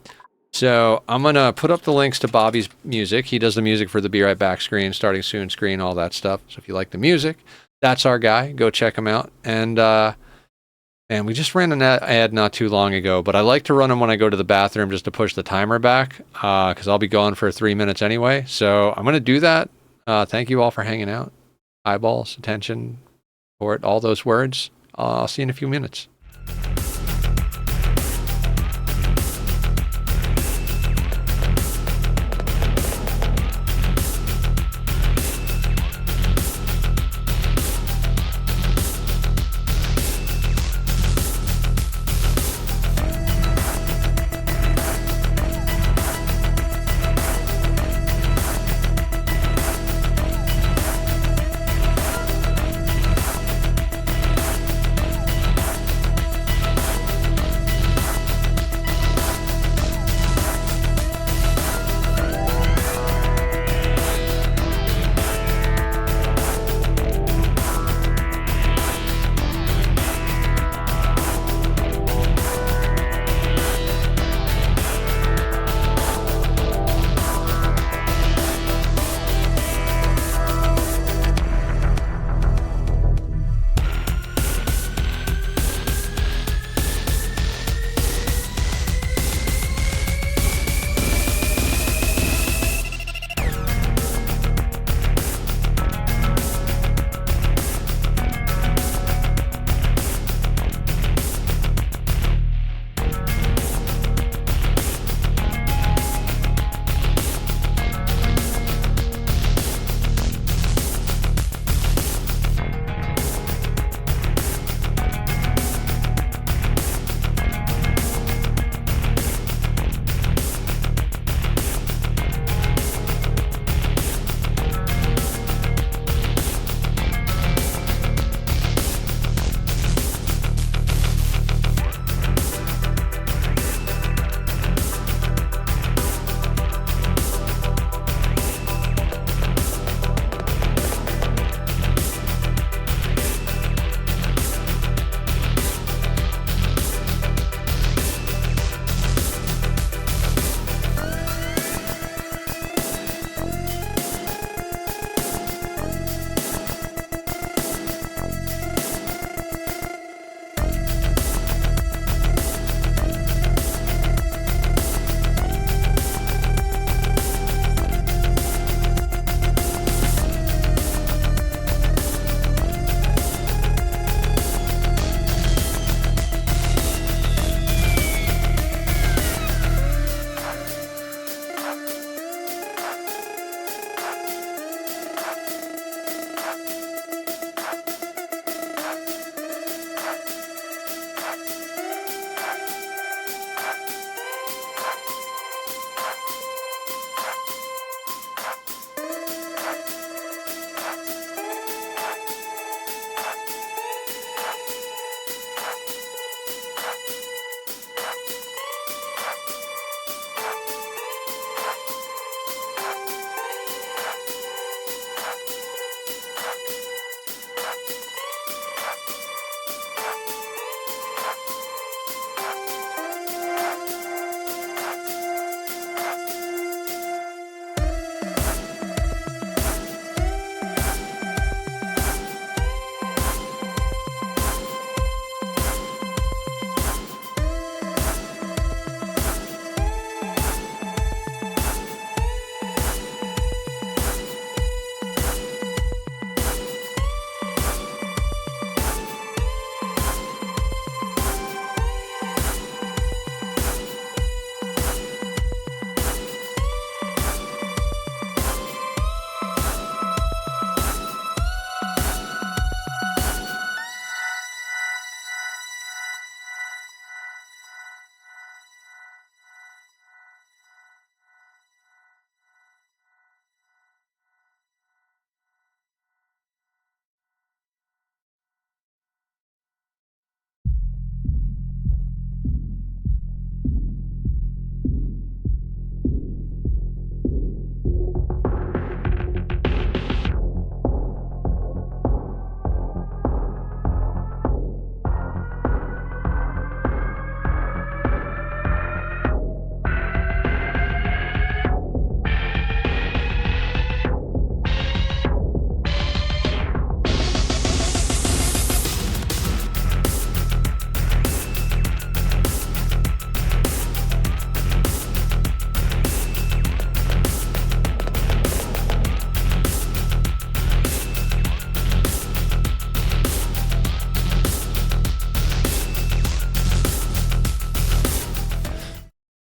So I'm gonna put up the links to Bobby's music. He does the music for the Be Right Back screen, starting soon screen, all that stuff. So if you like the music, that's our guy. Go check him out. And we just ran an ad not too long ago, but I like to run them when I go to the bathroom just to push the timer back, because I'll be gone for 3 minutes anyway. So I'm gonna do that. Thank you all for hanging out. Eyeballs, attention, support, all those words. I'll see you in a few minutes.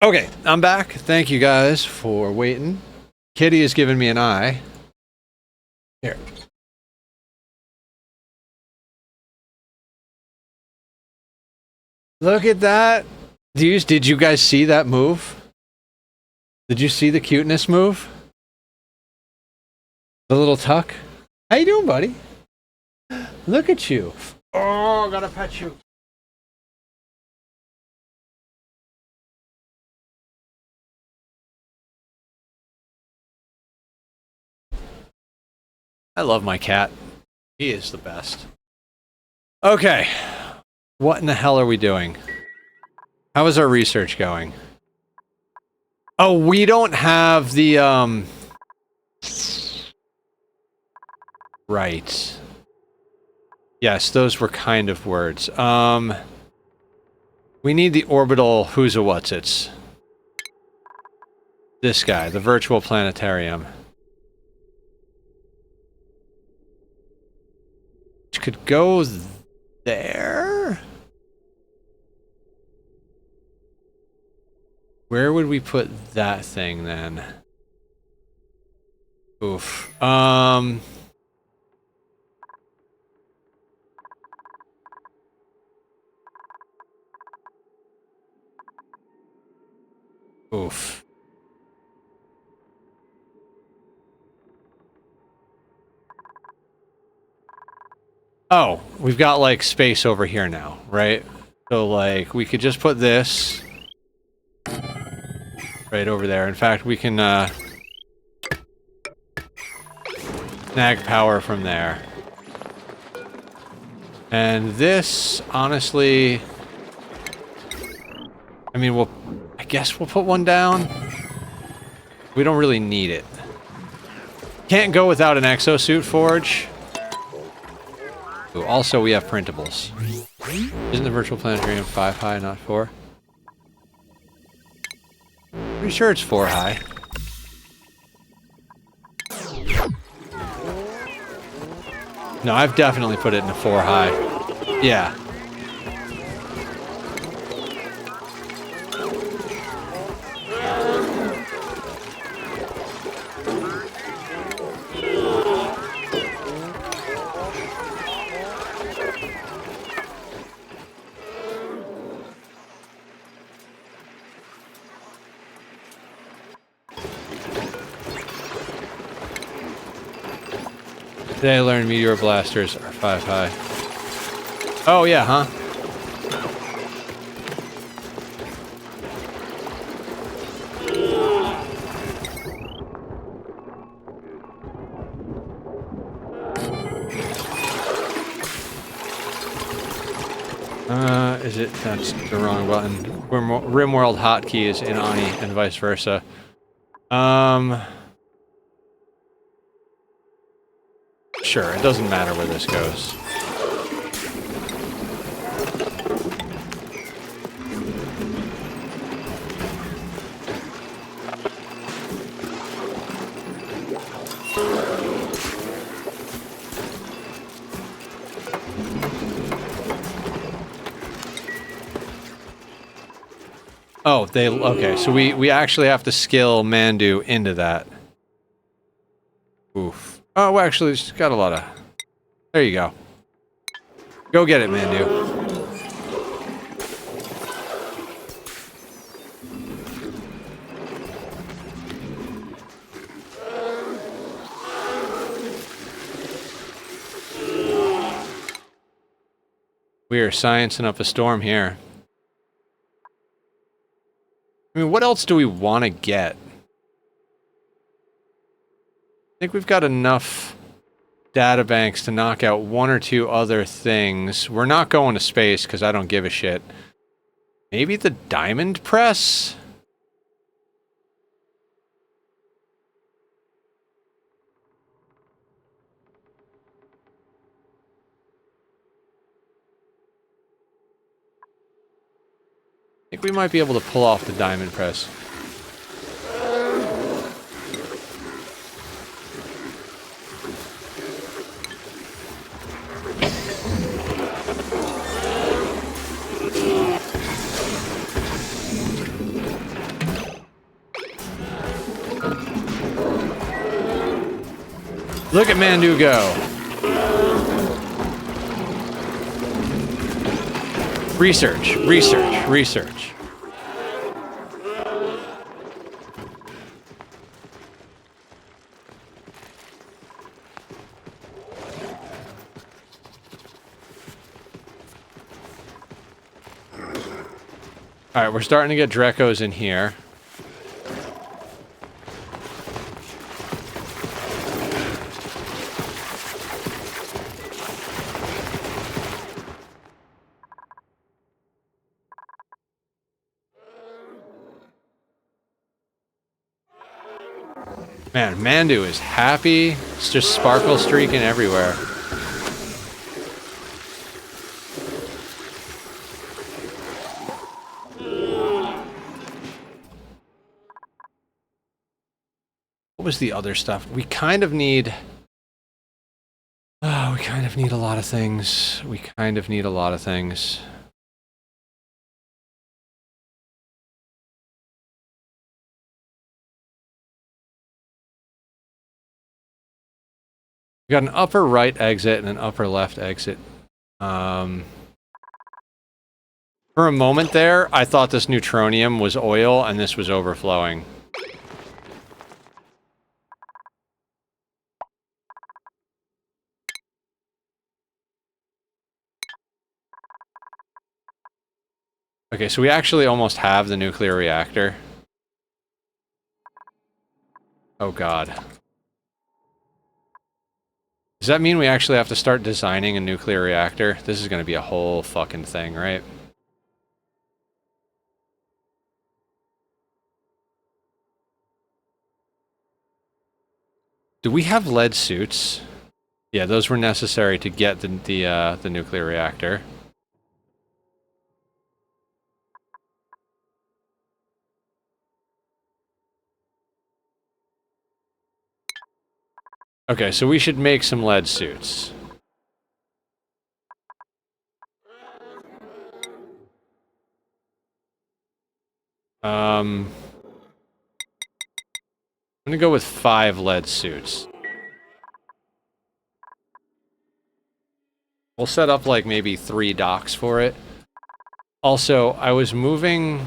Okay, I'm back. Thank you guys for waiting. Kitty is giving me an eye. Here. Look at that. Did you guys see that move? Did you see the cuteness move? The little tuck? How you doing, buddy? Look at you. Oh, I gotta pet you. I love my cat. He is the best. Okay. What in the hell are we doing? How is our research going? Oh, we don't have the, Right. Yes, those were kind of words. We need the orbital who's-a-what's-its. This guy, the virtual planetarium. Which could go there? Where would we put that thing then? Oof. Oof. Oh, we've got like space over here now, right? So like we could just put this right over there. In fact, we can snag power from there. And this, honestly, I mean, I guess we'll put one down. We don't really need it. Can't go without an exosuit forge. Ooh, also, we have printables. Isn't the virtual planetarium 5 high, not 4? Pretty sure it's 4 high. No, I've definitely put it in a 4 high. Yeah. Today I learned meteor blasters are 5 high. Oh yeah, huh? Is it? That's the wrong button. RimWorld hotkey is in Ani and vice versa. Sure, it doesn't matter where this goes. Oh, okay, so we actually have to skill Mandu into that. Oof. Oh, well, actually, it's got a lot of... There you go. Go get it, Mandu. We are sciencing up a storm here. I mean, what else do we want to get? I think we've got enough databanks to knock out 1 or 2 other things. We're not going to space because I don't give a shit. Maybe the diamond press? I think we might be able to pull off the diamond press. Look at Mandu go. Research, research, research. All right, we're starting to get Drecos in here. Man, Mandu is happy. It's just sparkle streaking everywhere. What was the other stuff? We kind of need... Oh, we kind of need a lot of things. We kind of need a lot of things. We got an upper right exit and an upper left exit. For a moment there, I thought this neutronium was oil and this was overflowing. Okay, so we actually almost have the nuclear reactor. Oh god. Does that mean we actually have to start designing a nuclear reactor? This is going to be a whole fucking thing, right? Do we have lead suits? Yeah, those were necessary to get the nuclear reactor. Okay, so we should make some lead suits. I'm gonna go with 5 lead suits. We'll set up like maybe 3 docks for it. Also, I was moving...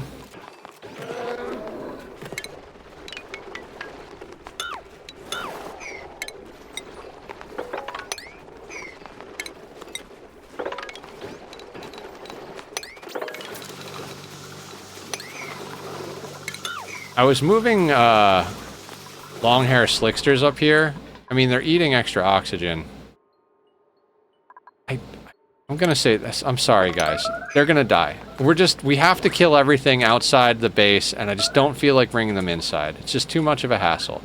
long hair slicksters up here. I mean, they're eating extra oxygen. I'm gonna say this. I'm sorry, guys. They're gonna die. We have to kill everything outside the base, and I just don't feel like bringing them inside. It's just too much of a hassle.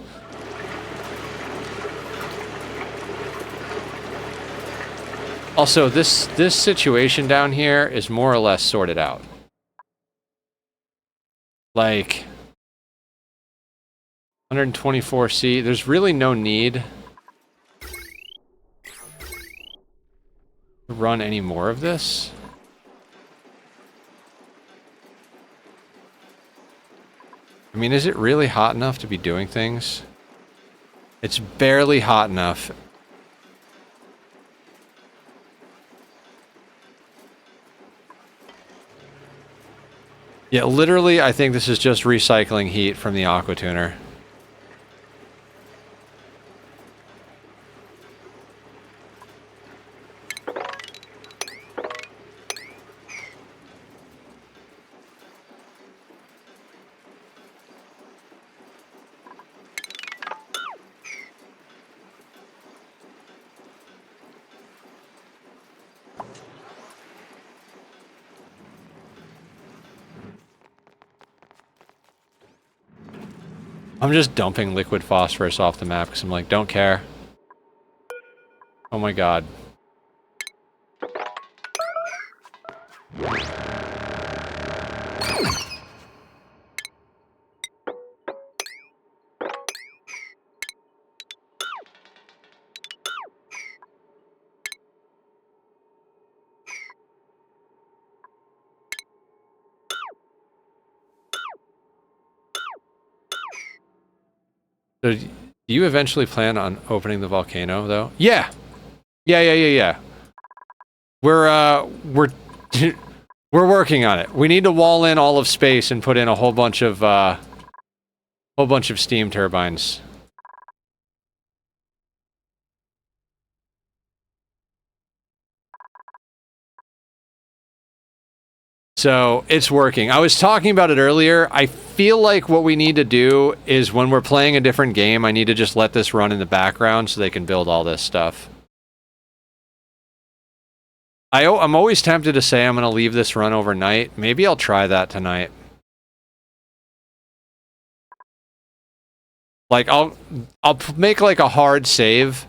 Also, this situation down here is more or less sorted out. Like... 124C, there's really no need to run any more of this. I mean, is it really hot enough to be doing things? It's barely hot enough. Yeah, literally, I think this is just recycling heat from the aqua tuner. I'm just dumping liquid phosphorus off the map because I'm like, don't care. Oh my god. So Do you eventually plan on opening the volcano, though? Yeah! Yeah. We're we're working on it. We need to wall in all of space and put in a whole bunch of steam turbines. So, it's working. I was talking about it earlier. I feel like what we need to do is when we're playing a different game, I need to just let this run in the background so they can build all this stuff. I'm always tempted to say I'm going to leave this run overnight. Maybe I'll try that tonight. Like, I'll make like a hard save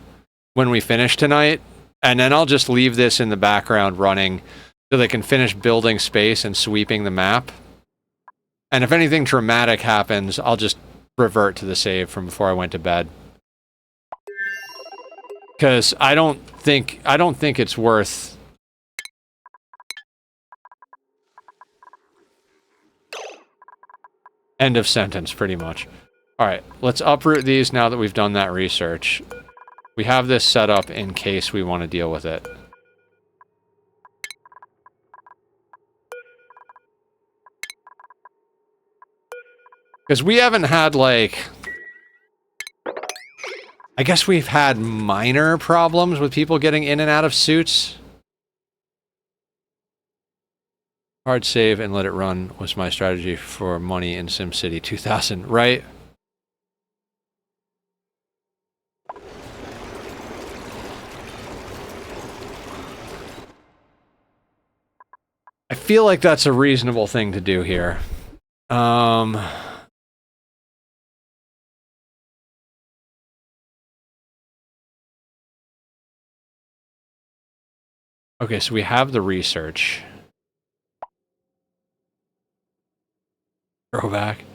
when we finish tonight, and then I'll just leave this in the background running so they can finish building space and sweeping the map. And if anything dramatic happens, I'll just revert to the save from before I went to bed. Because I don't think it's worth... End of sentence, pretty much. Alright, let's uproot these now that we've done that research. We have this set up in case we want to deal with it. Because we haven't had, like... I guess we've had minor problems with people getting in and out of suits. Hard save and let it run was my strategy for money in SimCity 2000, right? I feel like that's a reasonable thing to do here. Okay, so we have the research. Throwback.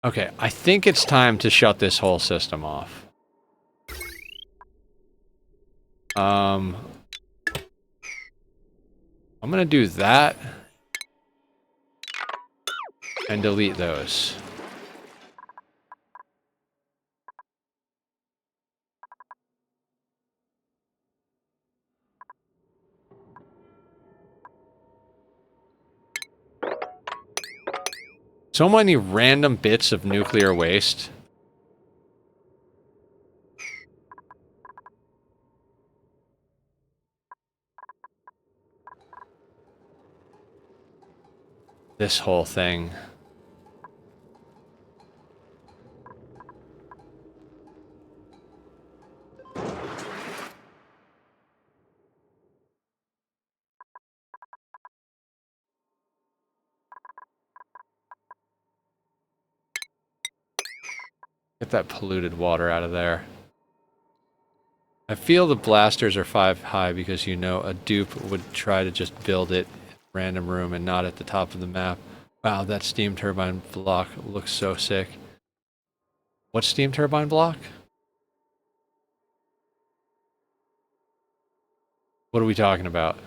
Okay, I think it's time to shut this whole system off. I'm gonna do that and delete those. So many random bits of nuclear waste. This whole thing. Get that polluted water out of there. I feel the blasters are 5 high because, you know, a dupe would try to just build it in a random room and not at the top of the map. Wow, that steam turbine block looks so sick. What steam turbine block? What are we talking about?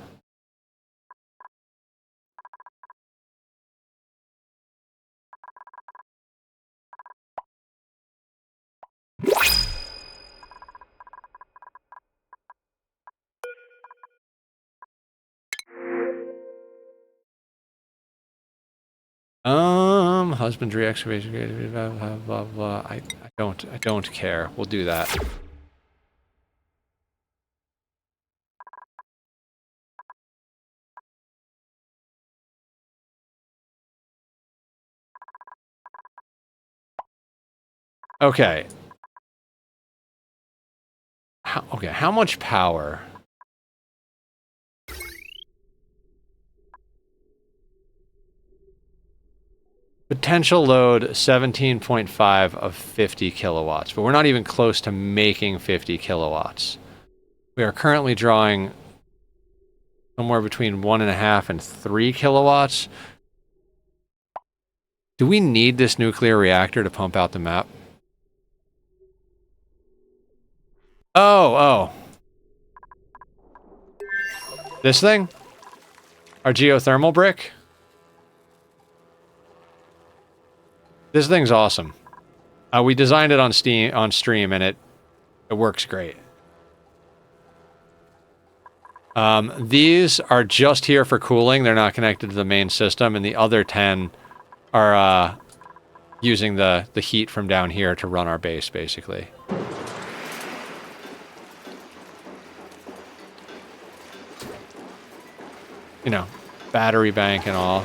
Husbandry, excavation, blah, blah, blah, blah. I don't care. We'll do that. Okay. How much power? Potential load 17.5 of 50 kilowatts, but we're not even close to making 50 kilowatts. We are currently drawing somewhere between 1.5 and 3 kilowatts. Do we need this nuclear reactor to pump out the map? Oh. This thing? Our geothermal brick? This thing's awesome. We designed it on stream, and it works great. These are just here for cooling. They're not connected to the main system, and the other 10 are using the heat from down here to run our base, basically. You know, battery bank and all.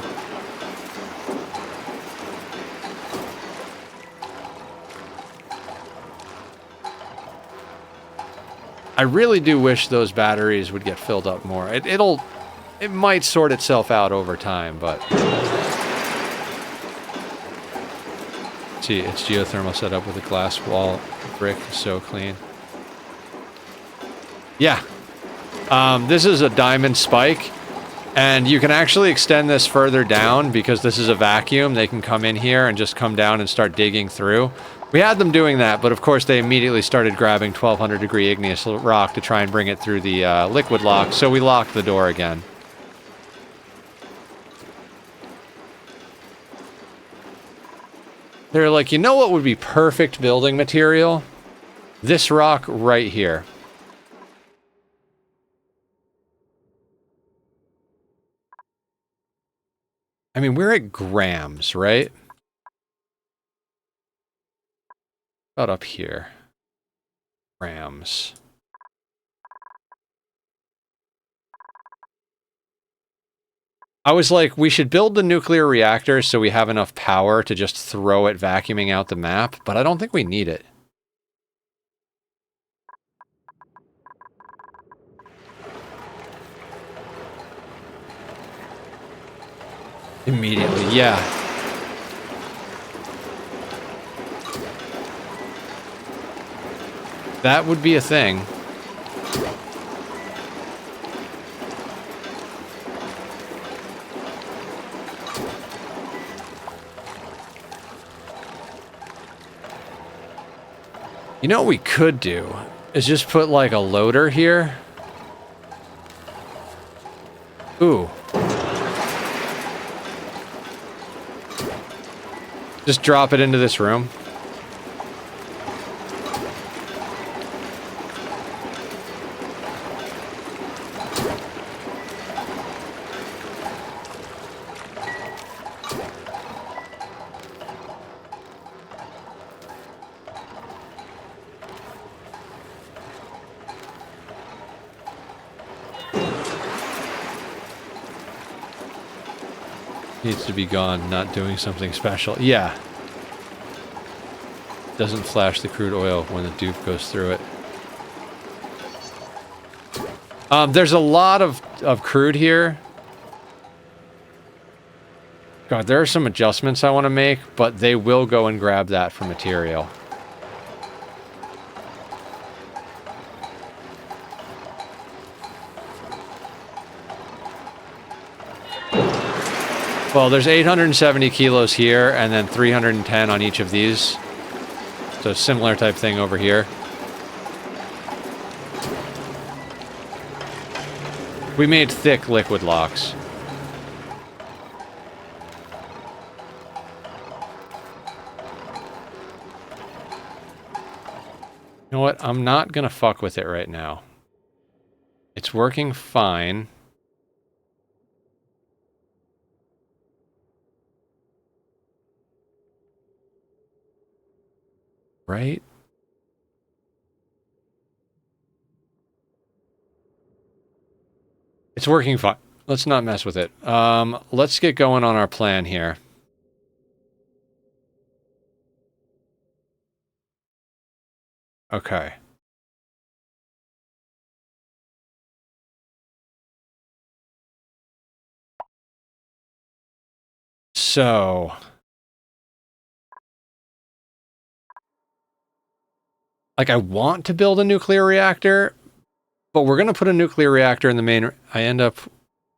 I really do wish those batteries would get filled up more. It might sort itself out over time, but... See, it's geothermal setup with a glass wall brick, so clean. Yeah. This is a diamond spike, and you can actually extend this further down because this is a vacuum. They can come in here and just come down and start digging through. We had them doing that, but of course they immediately started grabbing 1200 degree igneous rock to try and bring it through the liquid lock, so we locked the door again. They're like, you know what would be perfect building material? This rock right here. I mean, we're at grams, right? About up here. Grams. I was like, we should build the nuclear reactor so we have enough power to just throw it vacuuming out the map, but I don't think we need it. Immediately, yeah. That would be a thing. You know what we could do is just put like a loader here. Ooh. Just drop it into this room. Needs to be gone, not doing something special. Yeah. Doesn't flash the crude oil when the dupe goes through it. There's a lot of crude here. God, there are some adjustments I want to make, but they will go and grab that for material. Well, there's 870 kilos here, and then 310 on each of these. So similar type thing over here. We made thick liquid locks. You know what? I'm not gonna fuck with it right now. It's working fine. Right? It's working fine. Let's not mess with it. Let's get going on our plan here. Okay. So... like, I want to build a nuclear reactor, but we're going to put a nuclear reactor in the main... I end up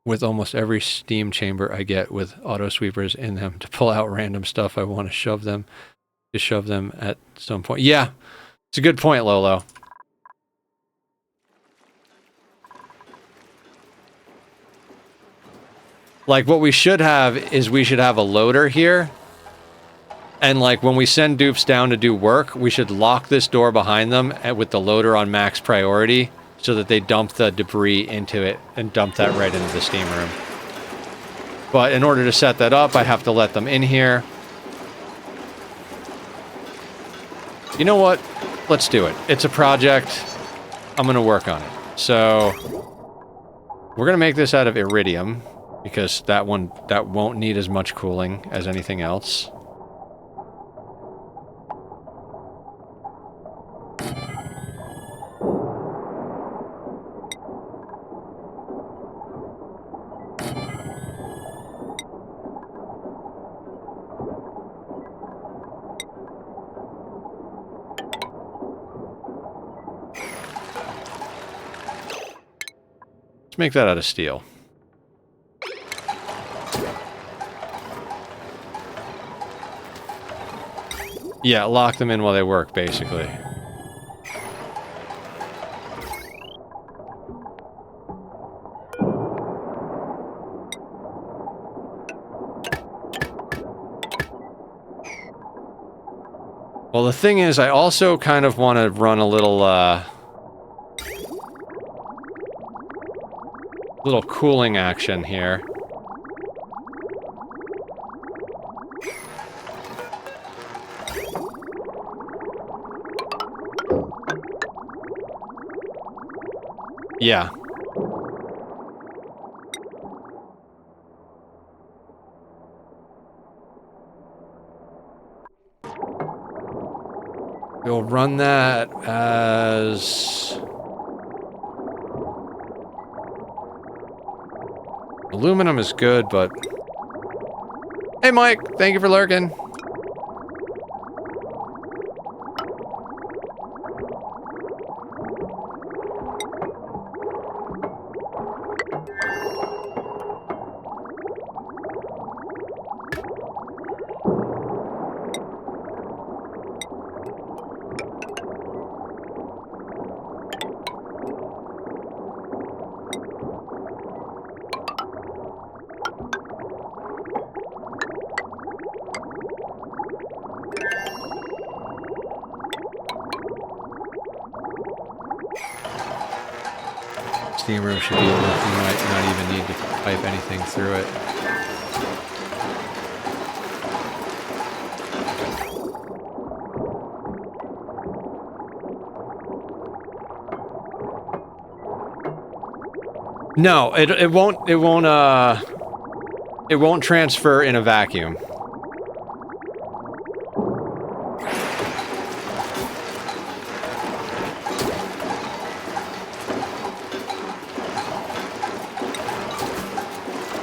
with almost every steam chamber I get with auto sweepers in them to pull out random stuff I want to shove them at some point. Yeah, it's a good point, Lolo. Like, what we should have is we should have a loader here And like when we send dupes down to do work, we should lock this door behind them with the loader on max priority so that they dump the debris into it and dump that right into the steam room. But in order to set that up, I have to let them in here. You know what? Let's do it. It's a project. I'm going to work on it. So we're going to make this out of iridium because that won't need as much cooling as anything else. Make that out of steel. Yeah, lock them in while they work, basically. Well, the thing is, I also kind of want to run a little cooling action here. Yeah. We'll run that as... aluminum is good, but... Hey, Mike! Thank you for lurking! Steam room should be enough. You might not even need to pipe anything through it. No, it won't transfer in a vacuum.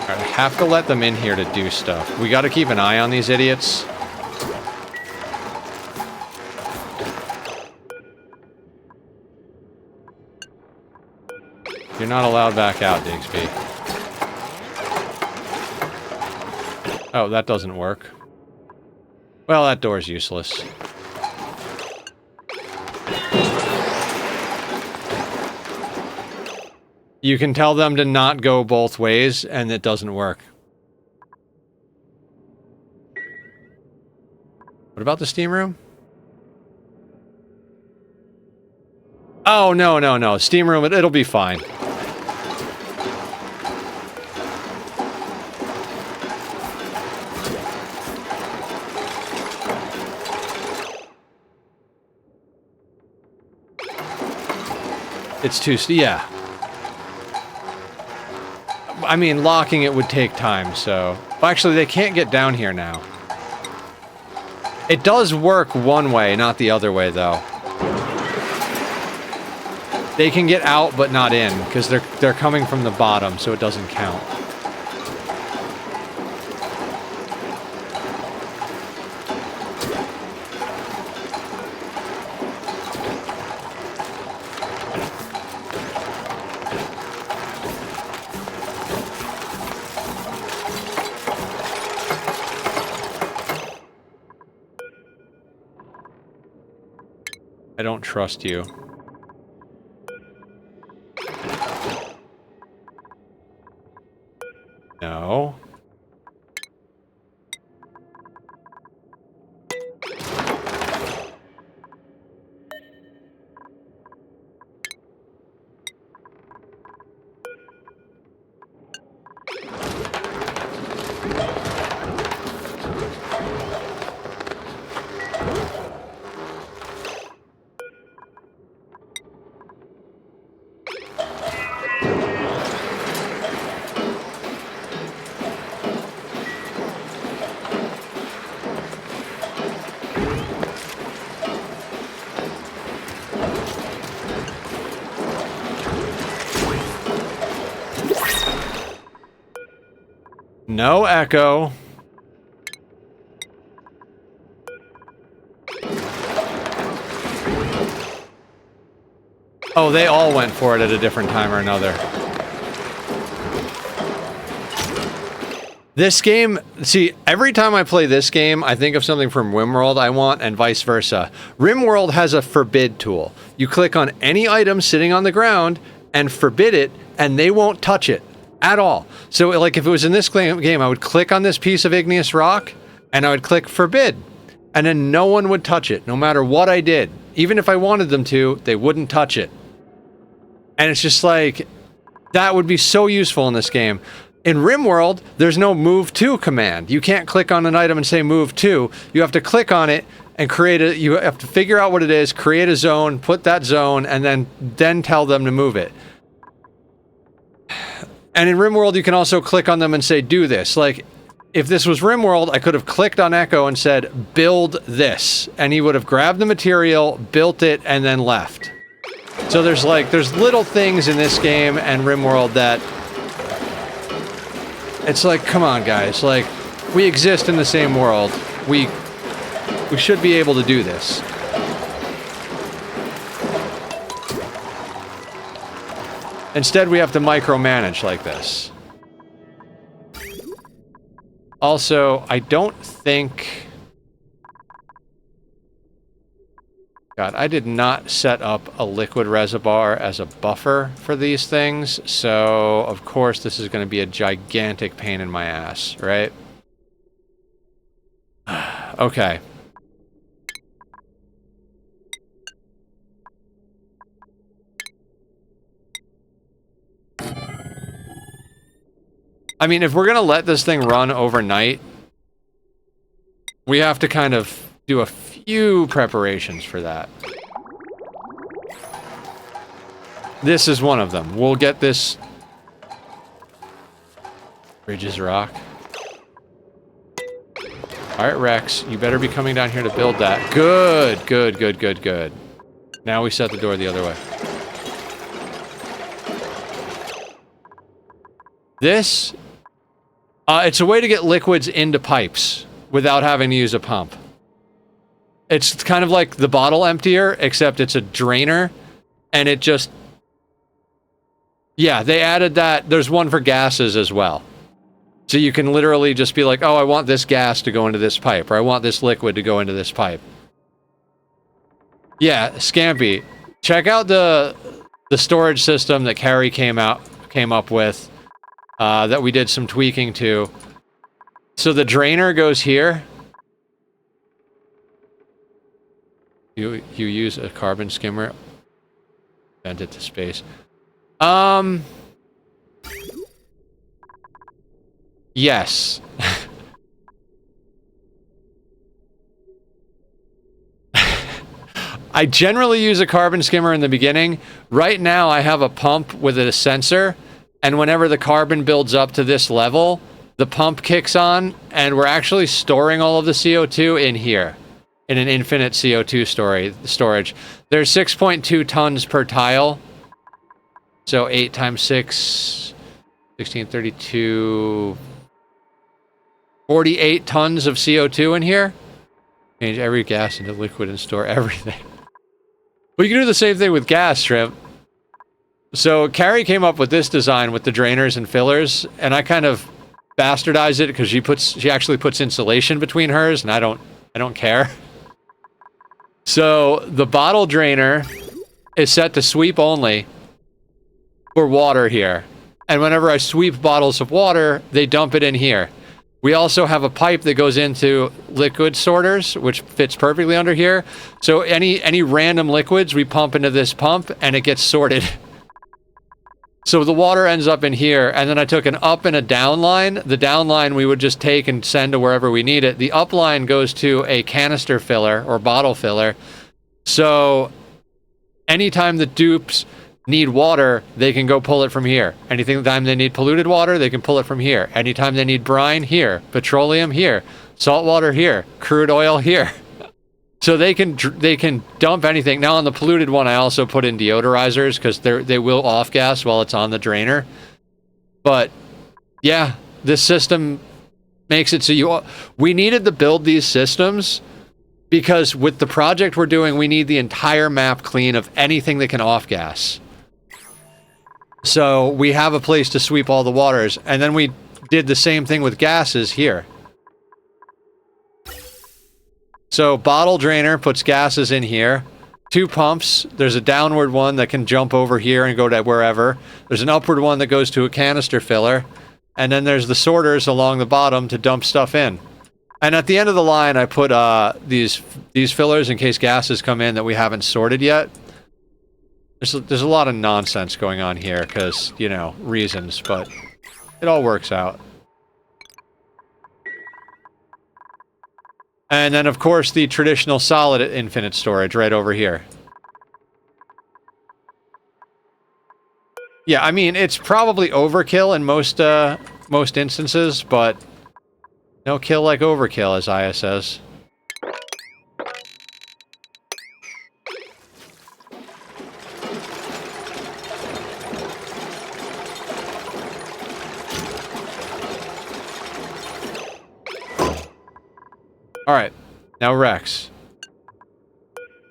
I have to let them in here to do stuff. We gotta keep an eye on these idiots. You're not allowed back out, Digsby. Oh, that doesn't work. Well, that door's useless. You can tell them to not go both ways, and it doesn't work. What about the steam room? Oh, no, no, no. Steam room, it'll be fine. It's too... yeah. I mean, locking it would take time, so... Well, actually, they can't get down here now. It does work one way, not the other way, though. They can get out, but not in, because they're coming from the bottom, so it doesn't count. I don't trust you. No. No echo. Oh, they all went for it at a different time or another. This game, see, every time I play this game, I think of something from RimWorld I want, and vice versa. RimWorld has a forbid tool. You click on any item sitting on the ground and forbid it, and they won't touch it at all. So, like, if it was in this game, I would click on this piece of igneous rock, and I would click forbid, and then no one would touch it, no matter what I did. Even if I wanted them to, they wouldn't touch it. And it's just like, that would be so useful in this game. In RimWorld, there's no move to command. You can't click on an item and say move to. You have to click on it and create a, you have to figure out what it is, create a zone, put that zone, and then tell them to move it. And in RimWorld, you can also click on them and say, do this. Like, if this was RimWorld, I could have clicked on Echo and said, build this. And he would have grabbed the material, built it, and then left. So there's little things in this game and RimWorld that... It's like, come on, guys. Like, we exist in the same world. We should be able to do this. Instead, we have to micromanage like this. Also, I don't think... God, I did not set up a liquid reservoir as a buffer for these things, so of course this is going to be a gigantic pain in my ass, right? Okay. I mean, if we're going to let this thing run overnight, we have to kind of do a few preparations for that. This is one of them. We'll get this... Bridges rock. Alright, Rex, you better be coming down here to build that. Good, good, good, good, good. Now we set the door the other way. This... it's a way to get liquids into pipes without having to use a pump. It's kind of like the bottle emptier, except it's a drainer, and it just... Yeah, they added that. There's one for gases as well. So you can literally just be like, oh, I want this gas to go into this pipe, or I want this liquid to go into this pipe. Yeah, Scampy, check out the storage system that Carrie came up with, that we did some tweaking to. So the drainer goes here. You use a carbon skimmer. Vent it to space. Yes. I generally use a carbon skimmer in the beginning. Right now I have a pump with a sensor, and whenever the carbon builds up to this level, the pump kicks on, and we're actually storing all of the CO2 in here. In an infinite CO2 storage. There's 6.2 tons per tile. So 8 times 6, 1632, 48 tons of CO2 in here. Change every gas into liquid and store everything. We can do the same thing with gas, Shrimp. So Carrie came up with this design with the drainers and fillers, and I kind of bastardized it because she actually puts insulation between hers, and I don't care. So the bottle drainer is set to sweep only for water here. And whenever I sweep bottles of water, they dump it in here. We also have a pipe that goes into liquid sorters, which fits perfectly under here. So any random liquids we pump into this pump and it gets sorted. So the water ends up in here, and then I took an up and a down line. The down line we would just take and send to wherever we need it. The up line goes to a canister filler or bottle filler. So anytime the dupes need water, they can go pull it from here. Anytime they need polluted water, they can pull it from here. Anytime they need brine, here. Petroleum, here. Salt water, here. Crude oil, here. So they can dump anything. Now on the polluted one, I also put in deodorizers because they will off gas while it's on the drainer. But yeah, this system Makes it so we needed to build these systems because with the project we're doing, we need the entire map clean of anything that can off-gas. So we have a place to sweep all the waters, and then we did the same thing with gases here. So bottle drainer puts gases in here. 2 pumps. There's a downward one that can jump over here and go to wherever. There's an upward one that goes to a canister filler. And then there's the sorters along the bottom to dump stuff in. And at the end of the line, I put these fillers in case gases come in that we haven't sorted yet. There's a lot of nonsense going on here because, you know, reasons, but it all works out. And then, of course, the traditional solid infinite storage right over here. Yeah, I mean, it's probably overkill in most instances, but no kill like overkill, as Aya says. Alright, now Rex.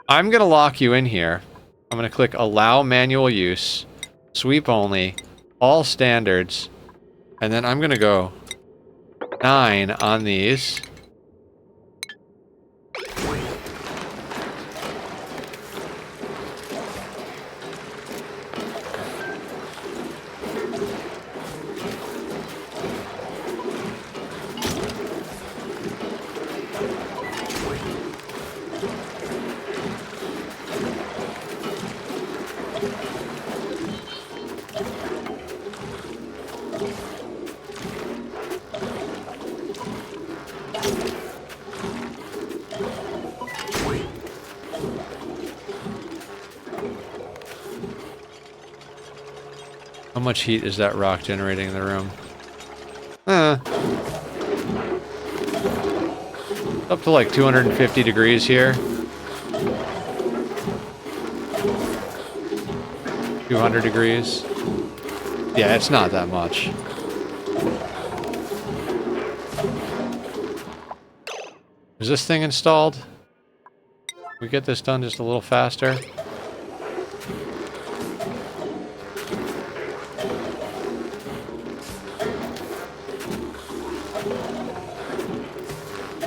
I'm gonna lock you in here. I'm gonna click Allow Manual Use, Sweep Only, All Standards, and then I'm gonna go 9 on these. How much heat is that rock generating in the room? Up to like 250 degrees here. 200 degrees. Yeah, it's not that much. Is this thing installed? Can we get this done just a little faster?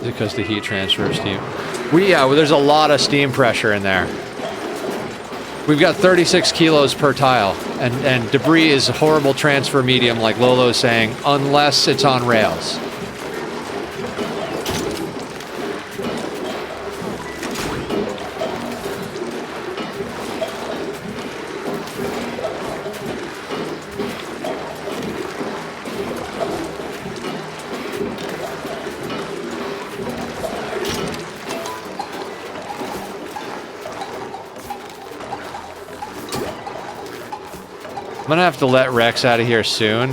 Because the heat transfer of steam. Well, there's a lot of steam pressure in there. We've got 36 kilos per tile, and debris is a horrible transfer medium, like Lolo's saying, unless it's on rails. I'm gonna have to let Rex out of here soon.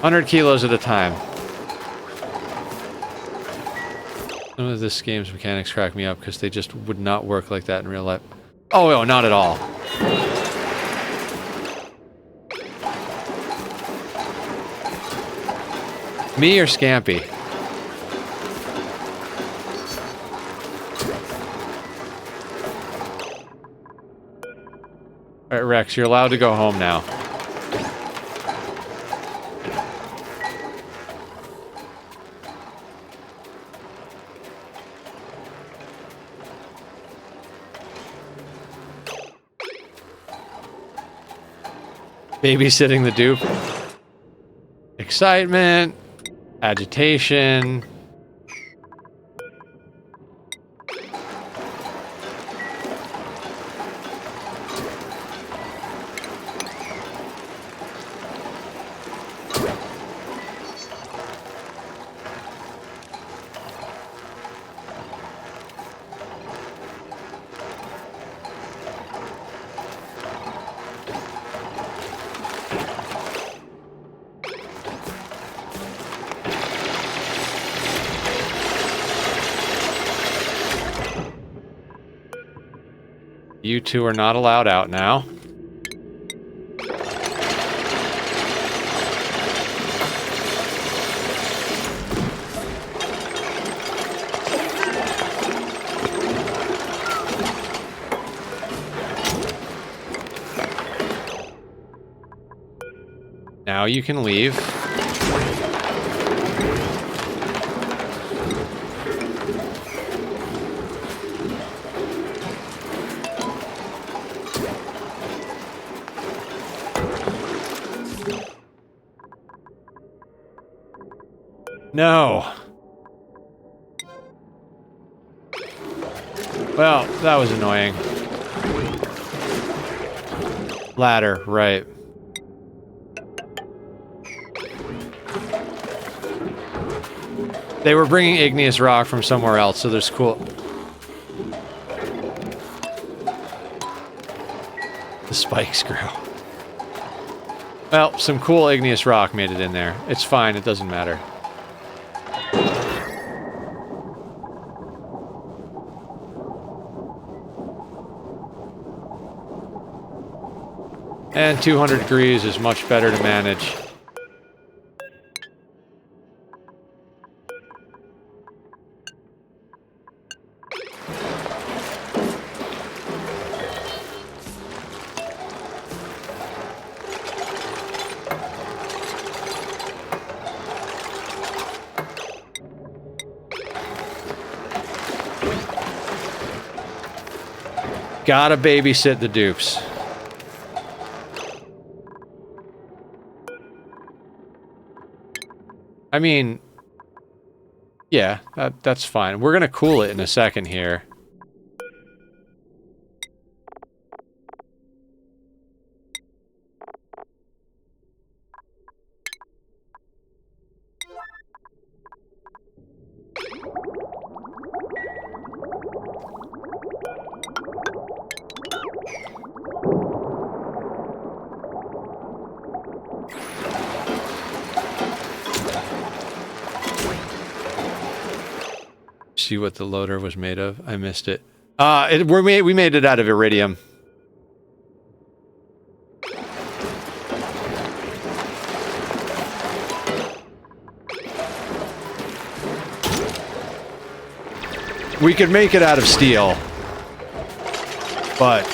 $100 kilos at a time. Some of this game's mechanics crack me up because they just would not work like that in real life. Oh, no, not at all. Me or Scampy? Alright, Rex, you're allowed to go home now. Babysitting the dupe. Excitement. Agitation. You two are not allowed out now. Now you can leave. No. Well, that was annoying. Ladder, right. They were bringing igneous rock from somewhere else, so there's cool... The spikes grew. Well, some cool igneous rock made it in there. It's fine, it doesn't matter. And 200 degrees is much better to manage. Gotta babysit the dupes. I mean, yeah, that's fine. We're gonna cool it in a second here. See what the loader was made of? I missed it. We made it out of iridium. We could make it out of steel, but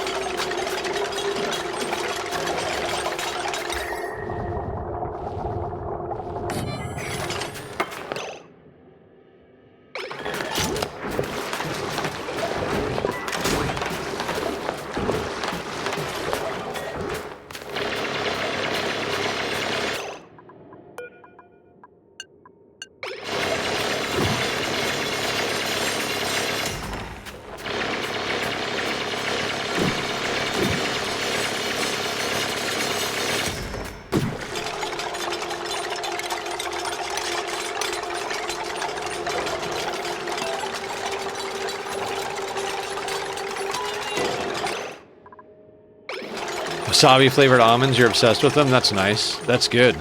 wasabi flavored almonds, you're obsessed with them? That's nice. That's good.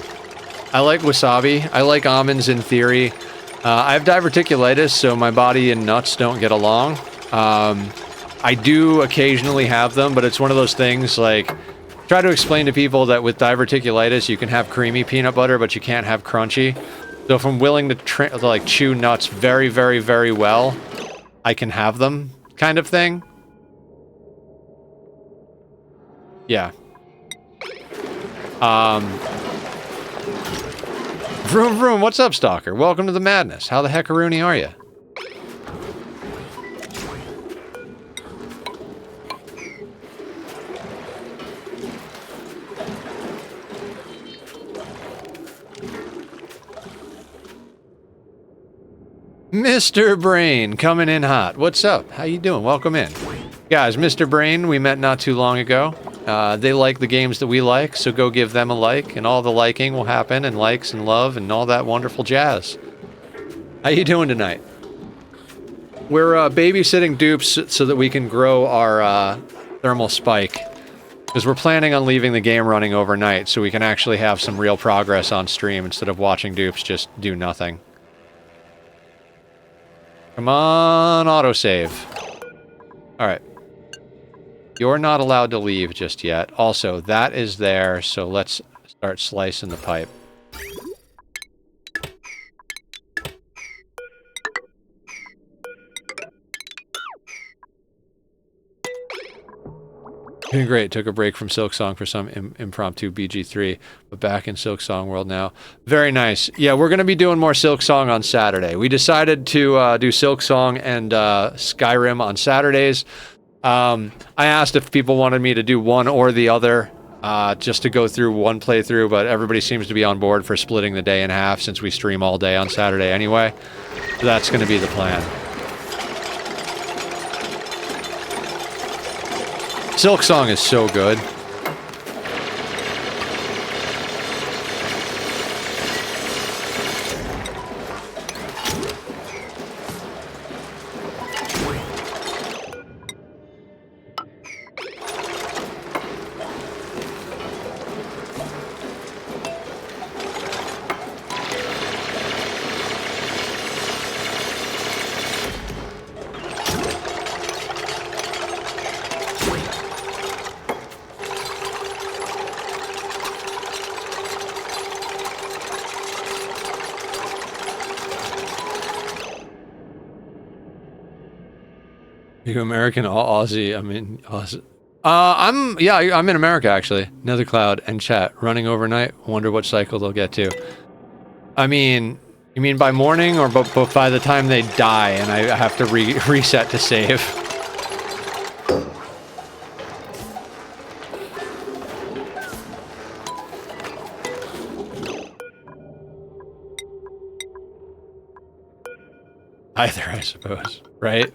I like wasabi. I like almonds in theory. I have diverticulitis, so my body and nuts don't get along. I do occasionally have them, but it's one of those things, like, try to explain to people that with diverticulitis you can have creamy peanut butter, but you can't have crunchy. So if I'm willing to like chew nuts very, very, very well, I can have them, kind of thing. Yeah. Vroom vroom, what's up, Stalker? Welcome to the madness. How the heckaroony are you? Mr. Brain coming in hot. What's up? How you doing? Welcome in. Guys, Mr. Brain, we met not too long ago. They like the games that we like, so go give them a like, and all the liking will happen, and likes and love and all that wonderful jazz. How you doing tonight? We're babysitting dupes so that we can grow our thermal spike, because we're planning on leaving the game running overnight so we can actually have some real progress on stream instead of watching dupes just do nothing. Come on, autosave. Alright. You're not allowed to leave just yet. Also, that is there, so let's start slicing the pipe. Doing great. Took a break from Silksong for some impromptu BG3, but back in Silksong world now. Very nice. Yeah, we're going to be doing more Silksong on Saturday. We decided to do Silksong and Skyrim on Saturdays. I asked if people wanted me to do one or the other, just to go through one playthrough, but everybody seems to be on board for splitting the day in half since we stream all day on Saturday anyway. So that's going to be the plan. Silksong is so good. You American, all Aussie. I mean, Aussie. I'm in America actually. Nether Cloud and chat running overnight. Wonder what cycle they'll get to. I mean, you mean by morning or by the time they die and I have to reset to save? Either, I suppose, right?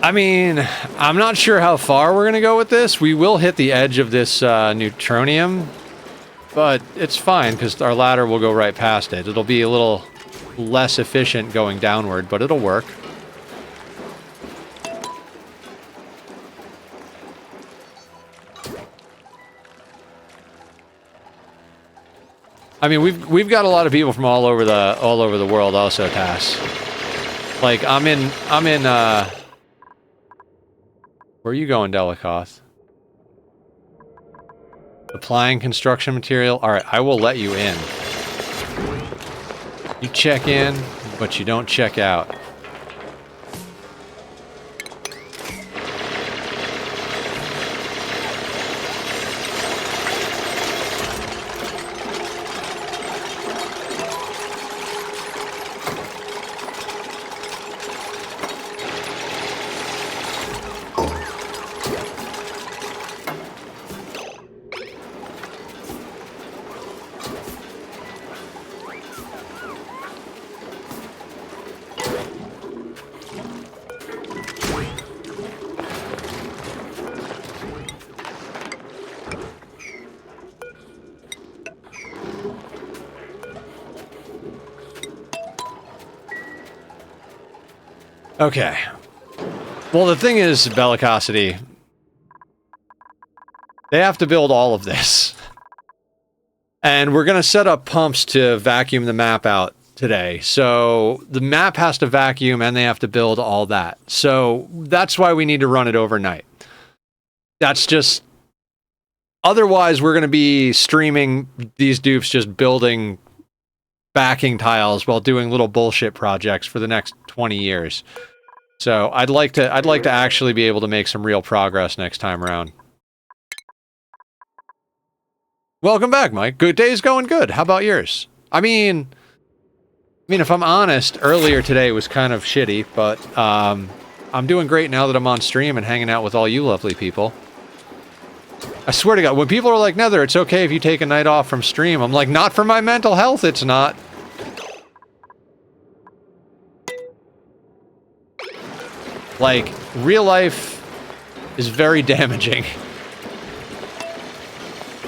I mean, I'm not sure how far we're going to go with this. We will hit the edge of this neutronium, but it's fine because our ladder will go right past it. It'll be a little less efficient going downward, but it'll work. I mean, we've got a lot of people from all over the world also, Tass. Like I'm in where are you going, Delikoth? Applying construction material? Alright, I will let you in. You check in, but you don't check out. Okay. Well, the thing is, Bellicosity, they have to build all of this. And we're going to set up pumps to vacuum the map out today. So the map has to vacuum and they have to build all that. So that's why we need to run it overnight. That's just... Otherwise, we're going to be streaming these dupes just building backing tiles while doing little bullshit projects for the next 20 years. So I'd like to actually be able to make some real progress next time around. Welcome back, Mike. Good day's going good. How about yours? I mean, if I'm honest, earlier today was kind of shitty, but I'm doing great now that I'm on stream and hanging out with all you lovely people. I swear to God, when people are like, Nether, it's okay if you take a night off from stream, I'm like, not for my mental health, it's not. Like, real life is very damaging.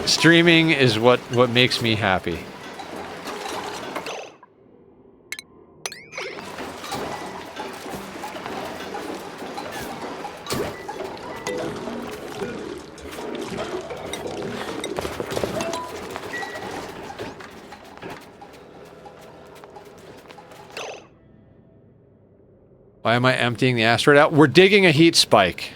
Streaming is what makes me happy. Why am I emptying the asteroid out? We're digging a heat spike.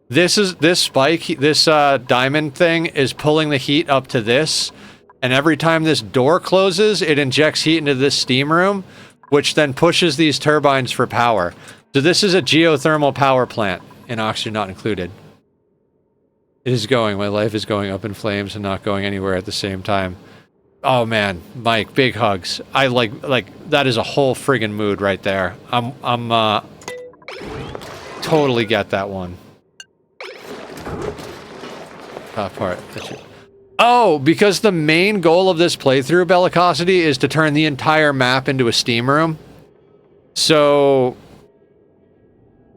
This spike, this diamond thing is pulling the heat up to this, and every time this door closes, it injects heat into this steam room, which then pushes these turbines for power. So this is a geothermal power plant, and oxygen not included. It is going. My life is going up in flames and not going anywhere at the same time. Oh man, Mike, big hugs. I like that is a whole friggin' mood right there. I'm totally get that one. Top part. Oh, because the main goal of this playthrough, Bellicosity, is to turn the entire map into a steam room. So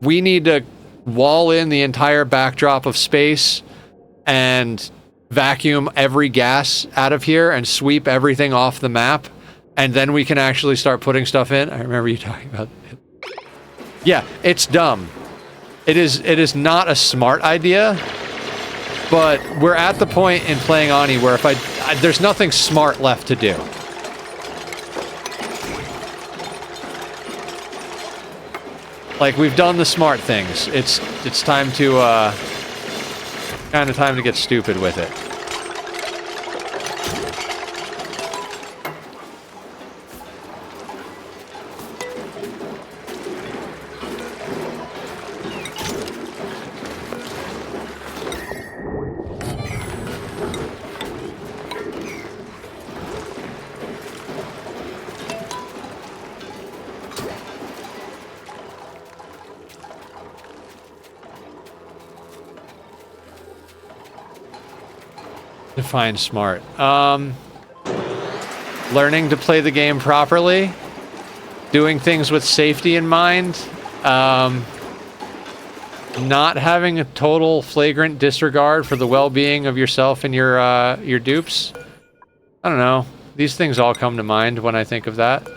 we need to wall in the entire backdrop of space and vacuum every gas out of here and sweep everything off the map, and then we can actually start putting stuff in. I remember you talking about it. Yeah, it's dumb. It is not a smart idea, but we're at the point in playing Ani where if there's nothing smart left to do. Like, we've done the smart things. It's time to kind of time to get stupid with it. Define smart. Learning to play the game properly, doing things with safety in mind, not having a total flagrant disregard for the well-being of yourself and your dupes. I don't know. These things all come to mind when I think of that.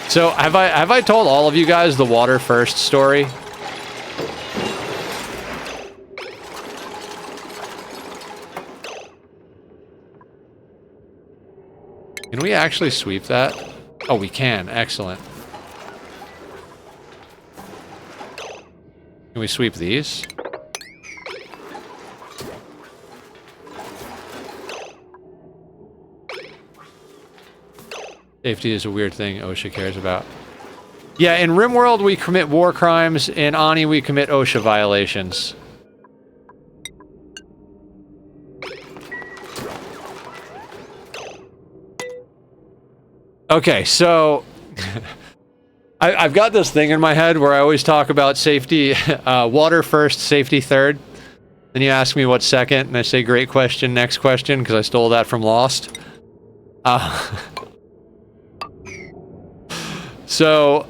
So have I told all of you guys the water first story? Can we actually sweep that? Oh, we can. Excellent. Can we sweep these? Safety is a weird thing OSHA cares about. Yeah, in RimWorld we commit war crimes, in Ani we commit OSHA violations. Okay, so I've got this thing in my head where I always talk about safety, water first, safety third. Then you ask me what's second, and I say great question, next question, because I stole that from Lost. So,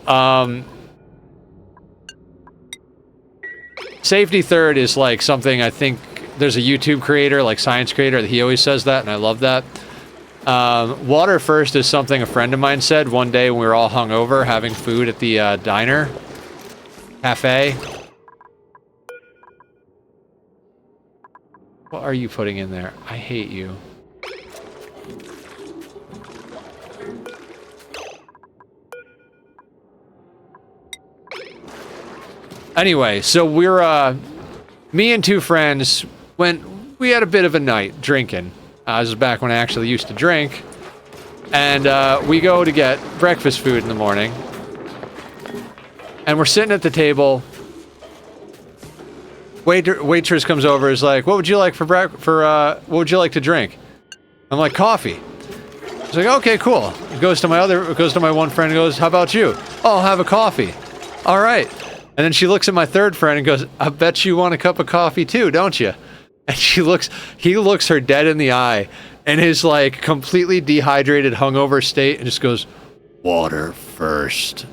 safety third is like something I think there's a YouTube creator, like Science Creator, that he always says that, and I love that. Water first is something a friend of mine said one day when we were all hungover having food at the diner, cafe. What are you putting in there? I hate you. Anyway, so we're, me and two friends we had a bit of a night drinking. This is back when I actually used to drink. And, we go to get breakfast food in the morning. And we're sitting at the table. Waitress comes over, is like, what would you like what would you like to drink? I'm like, coffee. She's like, okay, cool. Goes to my one friend and goes, how about you? Oh, I'll have a coffee. All right. And then she looks at my third friend and goes, I bet you want a cup of coffee too, don't you? And he looks her dead in the eye in his like completely dehydrated hungover state and just goes, water first.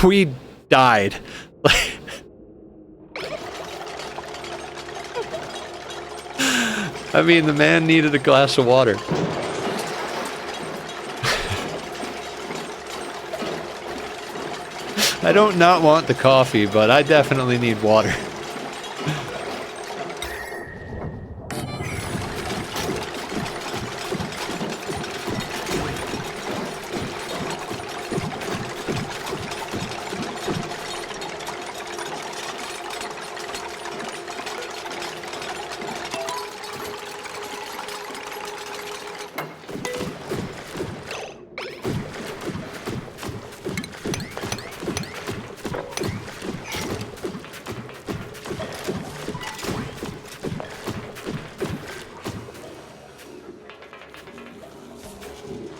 We died. I mean, the man needed a glass of water. I don't not want the coffee, but I definitely need water.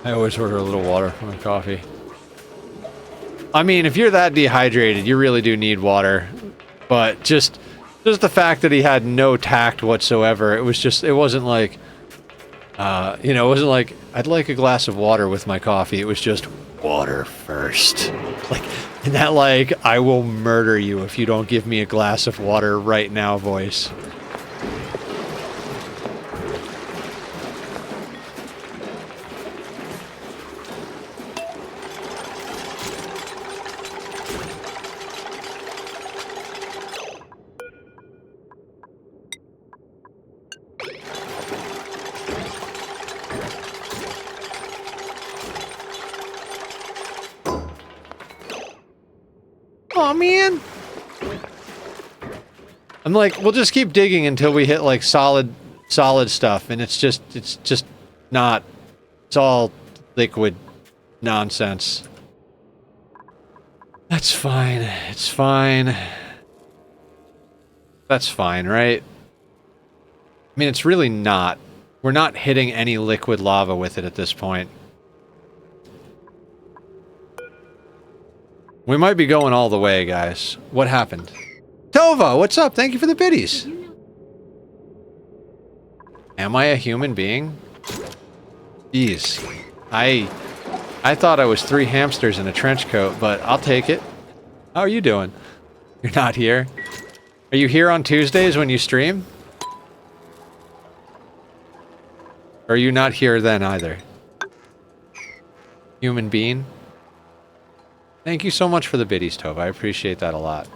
I always order a little water for my coffee. I mean, if you're that dehydrated, you really do need water. But just the fact that he had no tact whatsoever, it wasn't like, you know, it wasn't like, I'd like a glass of water with my coffee. It was just water first. Like, and that like, I will murder you if you don't give me a glass of water right now voice. Aw, man. I'm like, we'll just keep digging until we hit like solid stuff, and it's just not, it's all liquid nonsense. That's fine. It's fine. That's fine, right? I mean, it's really not. We're not hitting any liquid lava with it at this point. We might be going all the way, guys. What happened? Tova, what's up? Thank you for the biddies. Am I a human being? Jeez. I thought I was 3 hamsters in a trench coat, but I'll take it. How are you doing? You're not here? Are you here on Tuesdays when you stream? Or are you not here then either? Human being? Thank you so much for the biddies, Tova. I appreciate that a lot.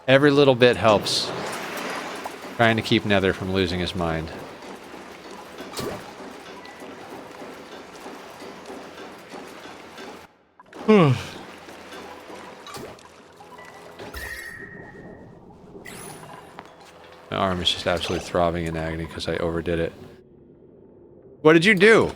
Every little bit helps. Trying to keep Nether from losing his mind. My arm is just absolutely throbbing in agony because I overdid it. What did you do?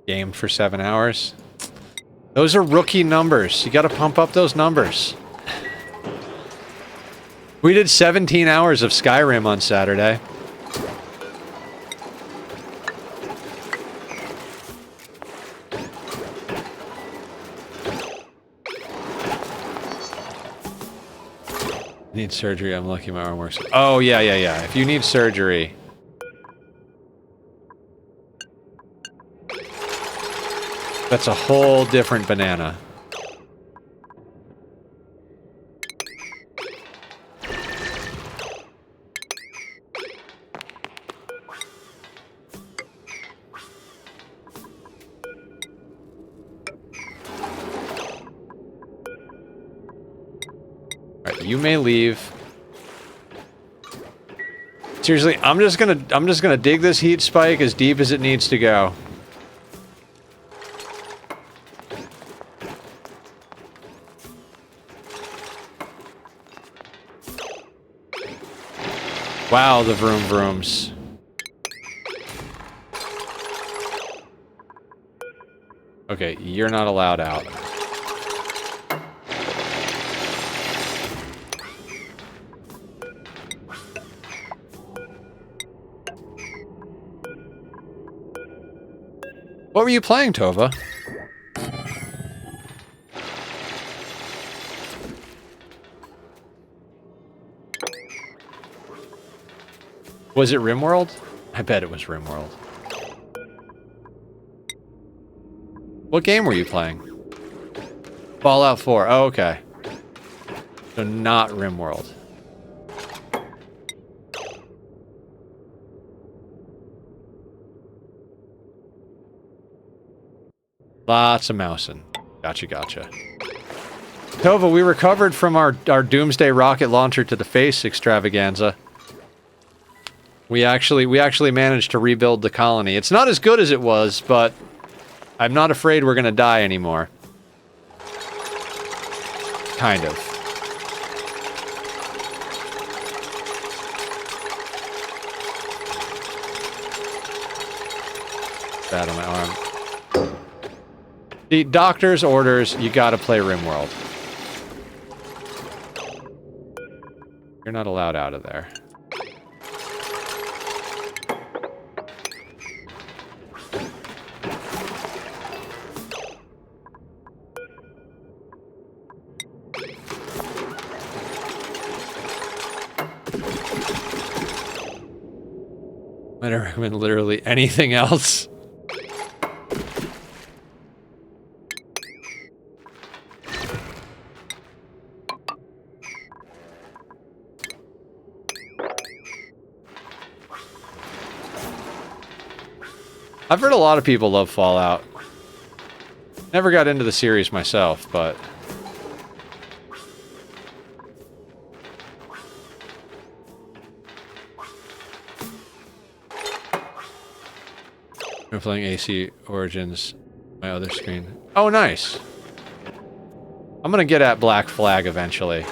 Gamed for 7 hours. Those are rookie numbers. You gotta pump up those numbers. We did 17 hours of Skyrim on Saturday. I need surgery. I'm lucky my arm works. Oh, yeah. If you need surgery... That's a whole different banana. Alright, you may leave. Seriously, I'm just gonna dig this heat spike as deep as it needs to go. Wow, the vroom vrooms. Okay, you're not allowed out. What were you playing, Tova? Was it RimWorld? I bet it was RimWorld. What game were you playing? Fallout 4. Oh, okay. So not RimWorld. Lots of mousing. Gotcha, gotcha. Tova, we recovered from our Doomsday rocket launcher to the face extravaganza. We actually managed to rebuild the colony. It's not as good as it was, but I'm not afraid we're gonna die anymore. Kind of. Bad on my arm. The doctor's orders, you gotta play RimWorld. You're not allowed out of there. I don't recommend literally anything else. I've heard a lot of people love Fallout. Never got into the series myself, but... I'm playing AC Origins, my other screen. Oh, nice! I'm gonna get at Black Flag eventually.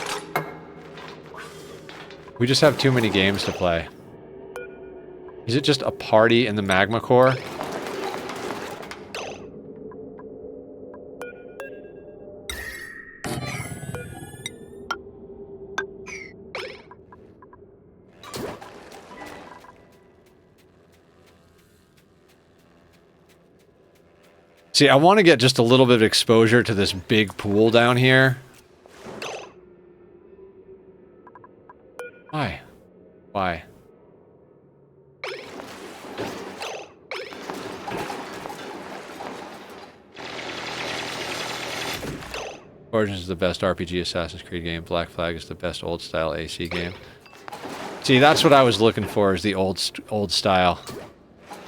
We just have too many games to play. Is it just a party in the magma core? See, I want to get just a little bit of exposure to this big pool down here. Why? Why? Origins is the best RPG Assassin's Creed game. Black Flag is the best old-style AC game. See, that's what I was looking for, is the old style.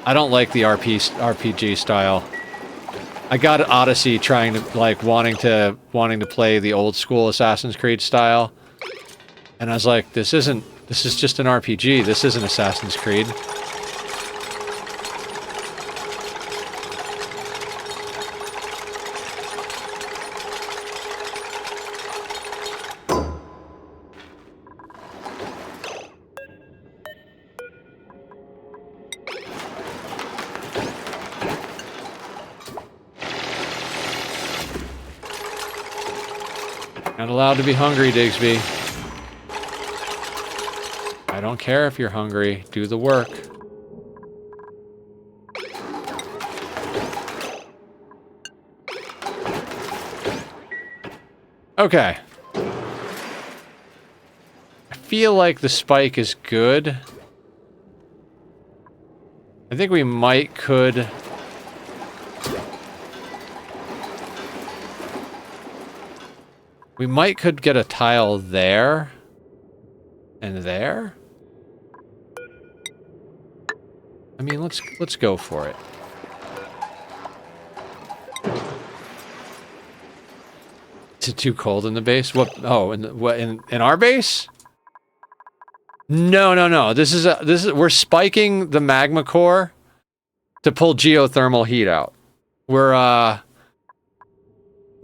I don't like the RPG style. I got Odyssey trying to, like, wanting to play the old school Assassin's Creed style. And I was like, this is just an RPG. This isn't Assassin's Creed. Not allowed to be hungry, Digsby. I don't care if you're hungry. Do the work. Okay. I feel like the spike is good. I think we could... We could get a tile there. And there. I mean, let's go for it. Is it too cold in the base? What? Oh, in our base? No. This is we're spiking the magma core to pull geothermal heat out.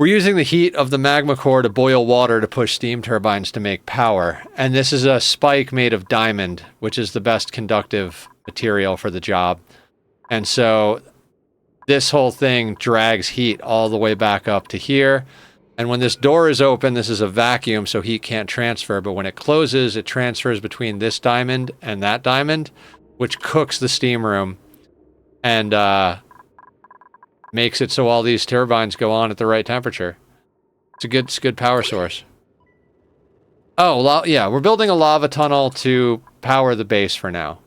We're using the heat of the magma core to boil water to push steam turbines to make power. And this is a spike made of diamond, which is the best conductive material for the job. And so this whole thing drags heat all the way back up to here. And when this door is open, this is a vacuum, so heat can't transfer. But when it closes, it transfers between this diamond and that diamond, which cooks the steam room. And, makes it so all these turbines go on at the right temperature. It's a good power source. Oh, yeah, we're building a lava tunnel to power the base for now.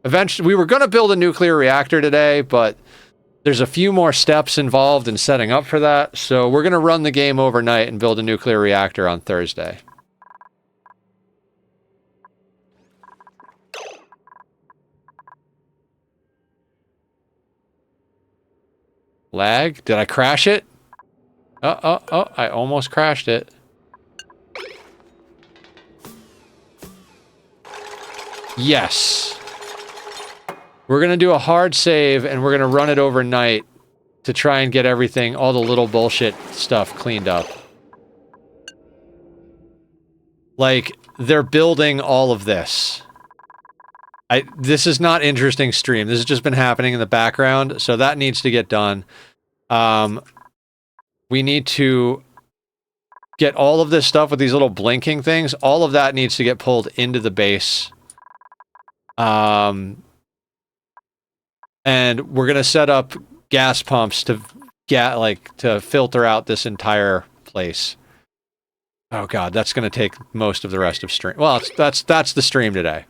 Eventually, we were going to build a nuclear reactor today, but there's a few more steps involved in setting up for that. So we're going to run the game overnight and build a nuclear reactor on Thursday. Lag? Did I crash it? Oh, I almost crashed it. Yes. We're going to do a hard save, and we're going to run it overnight to try and get everything, all the little bullshit stuff cleaned up. Like, they're building all of this. This is not interesting stream. This has just been happening in the background, so that needs to get done. We need to get all of this stuff with these little blinking things. All of that needs to get pulled into the base. And we're gonna set up gas pumps to to filter out this entire place. Oh god, that's gonna take most of the rest of stream. Well, that's the stream today.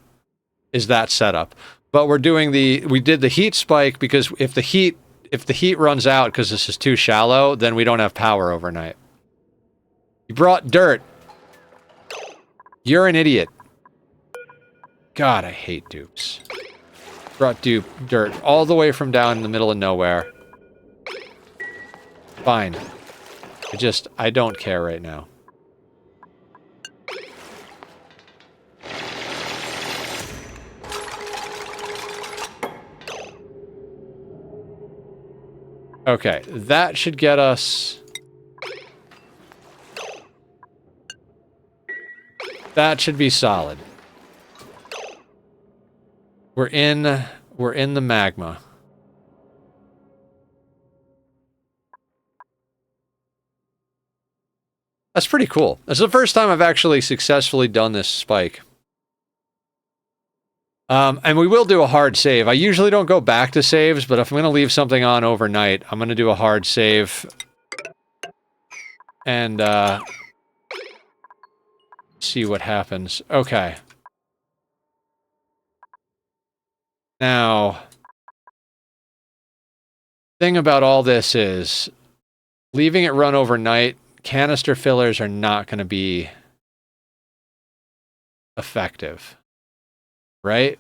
Is that setup? But we did the heat spike because if the heat runs out because this is too shallow, then we don't have power overnight. You brought dirt. You're an idiot. God, I hate dupes. Brought dirt all the way from down in the middle of nowhere. Fine. I don't care right now. Okay, that should get us... That should be solid. We're in the magma. That's pretty cool. That's the first time I've actually successfully done this spike. And we will do a hard save. I usually don't go back to saves, but if I'm going to leave something on overnight, I'm going to do a hard save. And, see what happens. Okay. Now, thing about all this is, leaving it run overnight, canister fillers are not going to be effective. Right?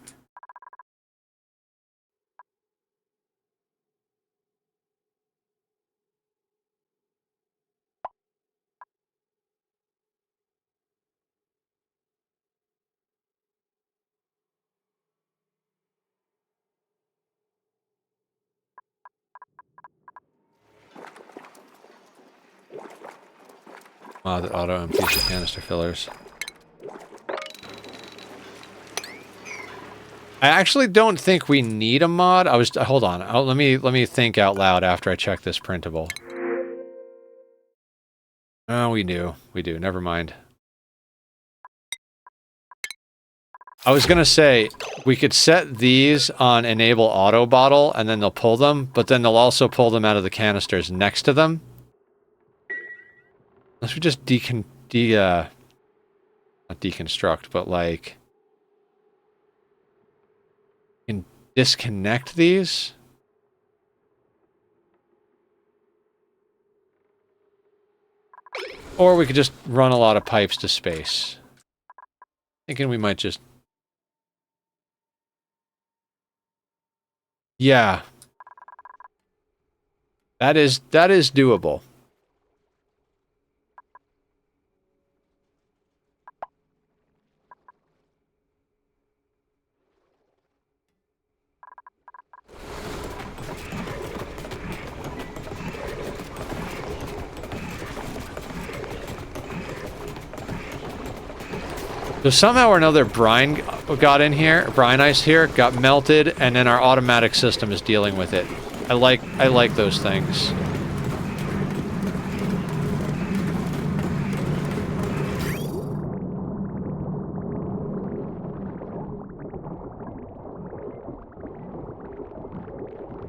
The auto empties the canister fillers. I actually don't think we need a mod. Hold on. Let me think out loud after I check this printable. Oh, we do. We do. Never mind. I was gonna say, we could set these on enable auto bottle, and then they'll pull them, but then they'll also pull them out of the canisters next to them. Unless we just not deconstruct, but like... can disconnect these? Or we could just run a lot of pipes to space. Thinking we might just... Yeah. That is doable. So somehow or another, brine got in here, brine ice here, got melted, and then our automatic system is dealing with it. I like those things.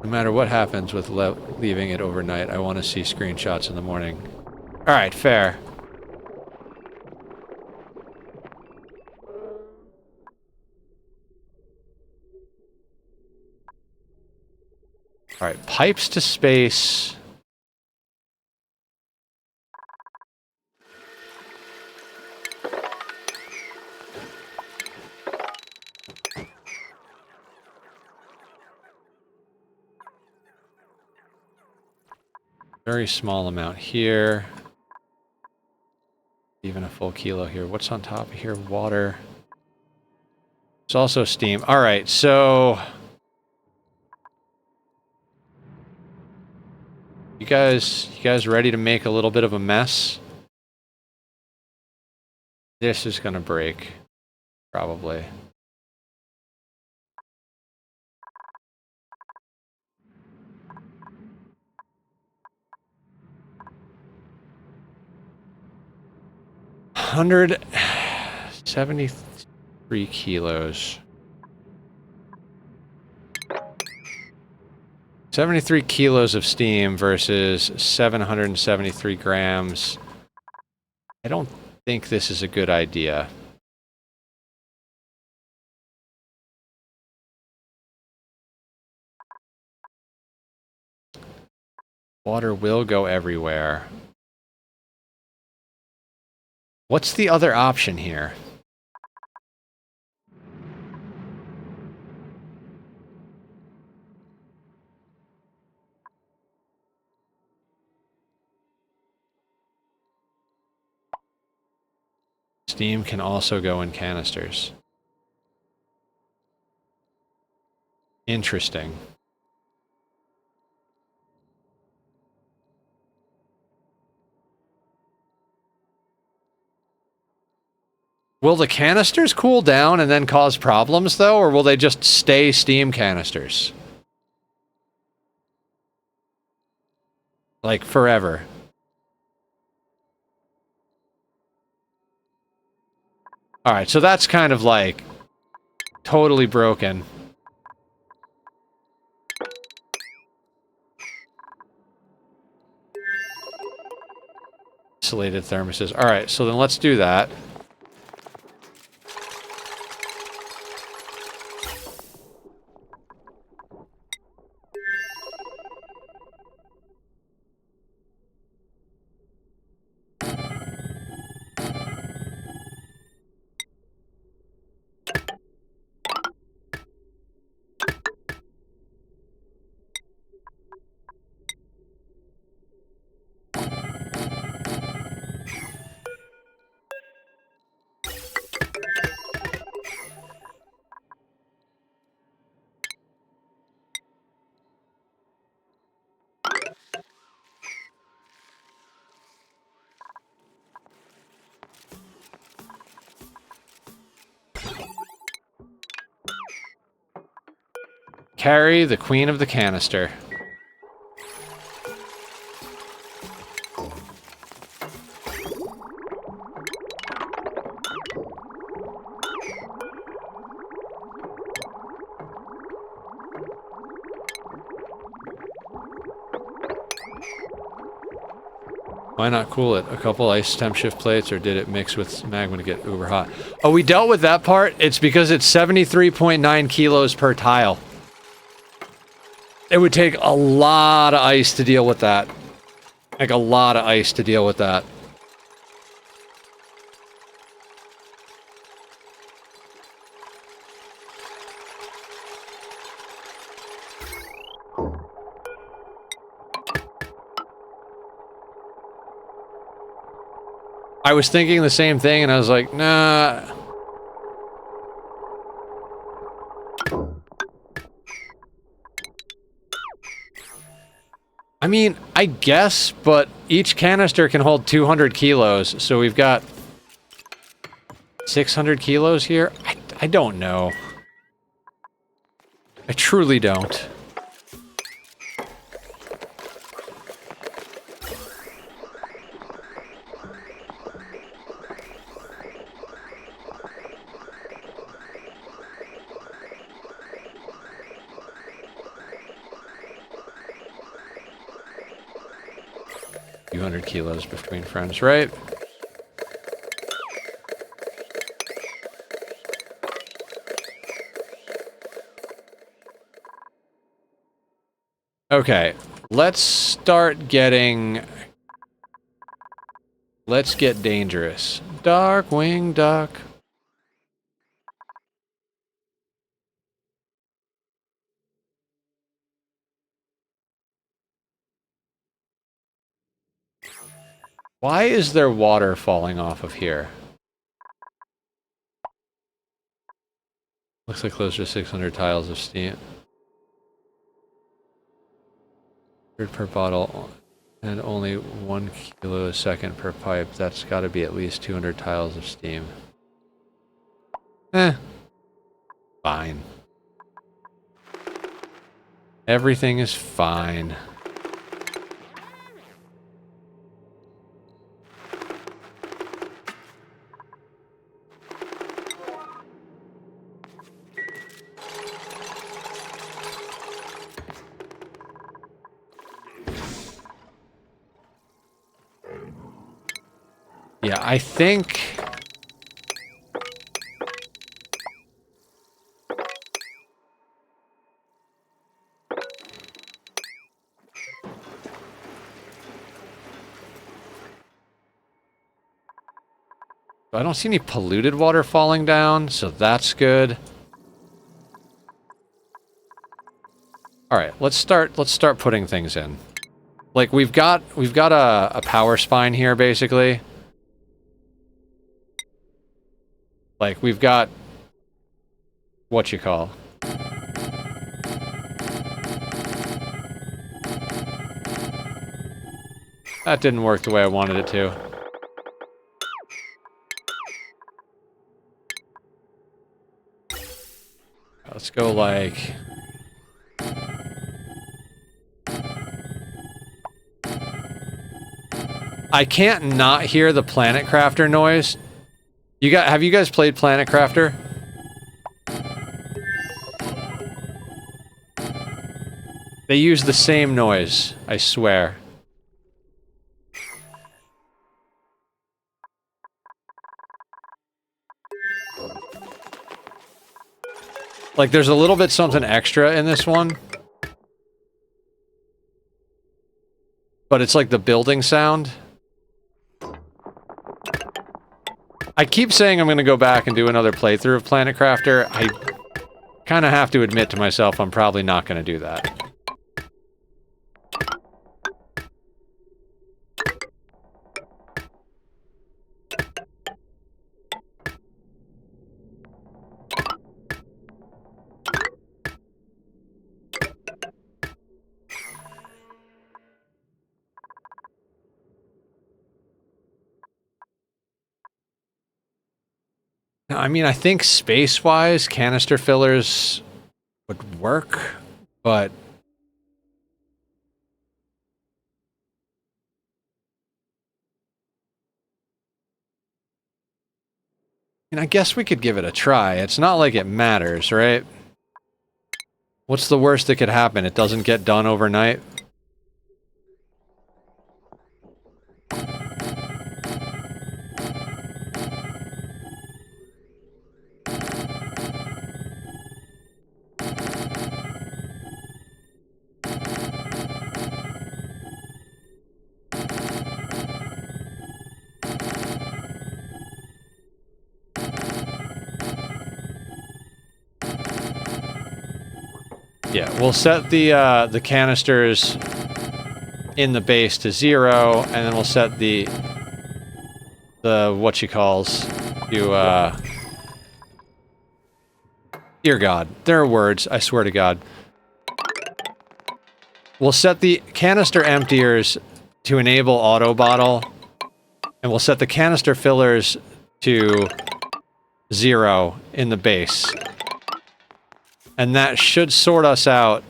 No matter what happens with leaving it overnight, I want to see screenshots in the morning. All right, fair. All right, pipes to space. Very small amount here. Even a full kilo here. What's on top of here? Water. It's also steam. All right, so you guys ready to make a little bit of a mess? This is gonna break, probably. $173 kilos. 73 kilos of steam versus 773 grams. I don't think this is a good idea. Water will go everywhere. What's the other option here? Steam can also go in canisters. Interesting. Will the canisters cool down and then cause problems, though, or will they just stay steam canisters? Like, forever. Alright, so that's kind of like totally broken. Insulated thermoses. Alright, so then let's do that. Carry the queen of the canister. Why not cool it? A couple ice temp shift plates, or did it mix with magma to get uber hot? Oh, we dealt with that part. It's because it's 73.9 kilos per tile. It would take a lot of ice to deal with that. Like, a lot of ice to deal with that. I was thinking the same thing, and I was like, nah. I mean, I guess, but each canister can hold 200 kilos, so we've got 600 kilos here? I don't know. I truly don't. Few hundred kilos between friends, right? Okay, let's start getting... Let's get dangerous. Darkwing Duck. Why is there water falling off of here? Looks like closer to 600 tiles of steam. Per bottle, and only 1 kilo a second per pipe. That's got to be at least 200 tiles of steam. Fine. Everything is fine. Yeah, I think... I don't see any polluted water falling down, so that's good. All right, let's start putting things in. Like we've got a power spine here basically. Like we've got what you call. That didn't work the way I wanted it to. Let's go like... I can't not hear the Planet Crafter noise. Have you guys played Planet Crafter? They use the same noise, I swear. Like, there's a little bit something extra in this one. But it's like the building sound. I keep saying I'm going to go back and do another playthrough of Planet Crafter. I kind of have to admit to myself I'm probably not going to do that. I mean, I think space-wise, canister fillers would work, but... I mean, I guess we could give it a try. It's not like it matters, right? What's the worst that could happen? It doesn't get done overnight? Yeah, we'll set the canisters in the base to 0, and then we'll set the what-you-calls to, dear God, there are words, I swear to God. We'll set the canister emptiers to enable auto bottle, and we'll set the canister fillers to 0 in the base. And that should sort us out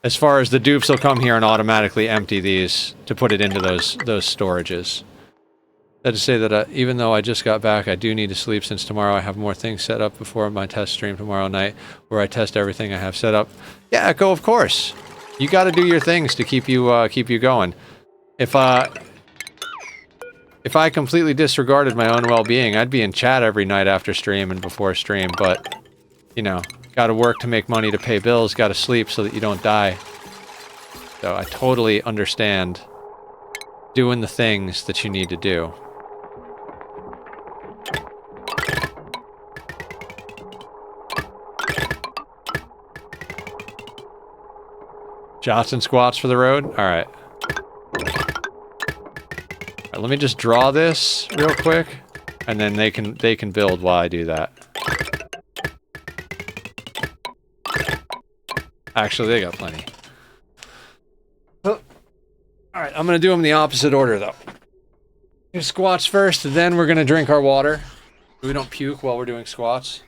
as far as the dupes will come here and automatically empty these to put it into those storages. That to say that even though I just got back, I do need to sleep since tomorrow I have more things set up before my test stream tomorrow night where I test everything I have set up. Yeah, Echo, of course. You got to do your things to keep you going. If I completely disregarded my own well-being, I'd be in chat every night after stream and before stream, but... You know, Gotta work to make money to pay bills, gotta sleep so that you don't die. So I totally understand doing the things that you need to do. Shots and squats for the road? Alright. Let me just draw this real quick, and then they can build while I do that. Actually, they got plenty. Oh. Alright, I'm gonna do them in the opposite order, though. Do squats first, then we're gonna drink our water. We don't puke while we're doing squats.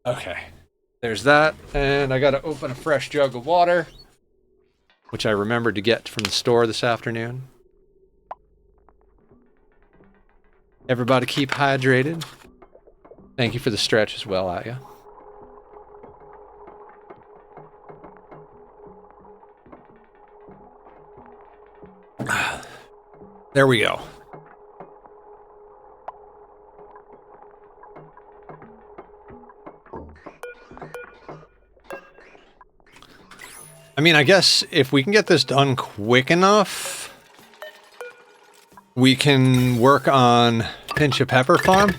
Okay, there's that, and I gotta open a fresh jug of water, which I remembered to get from the store this afternoon. Everybody keep hydrated. Thank you for the stretch as well, Aya. There we go. I mean, I guess if we can get this done quick enough, we can work on Pinch a Pepper Farm.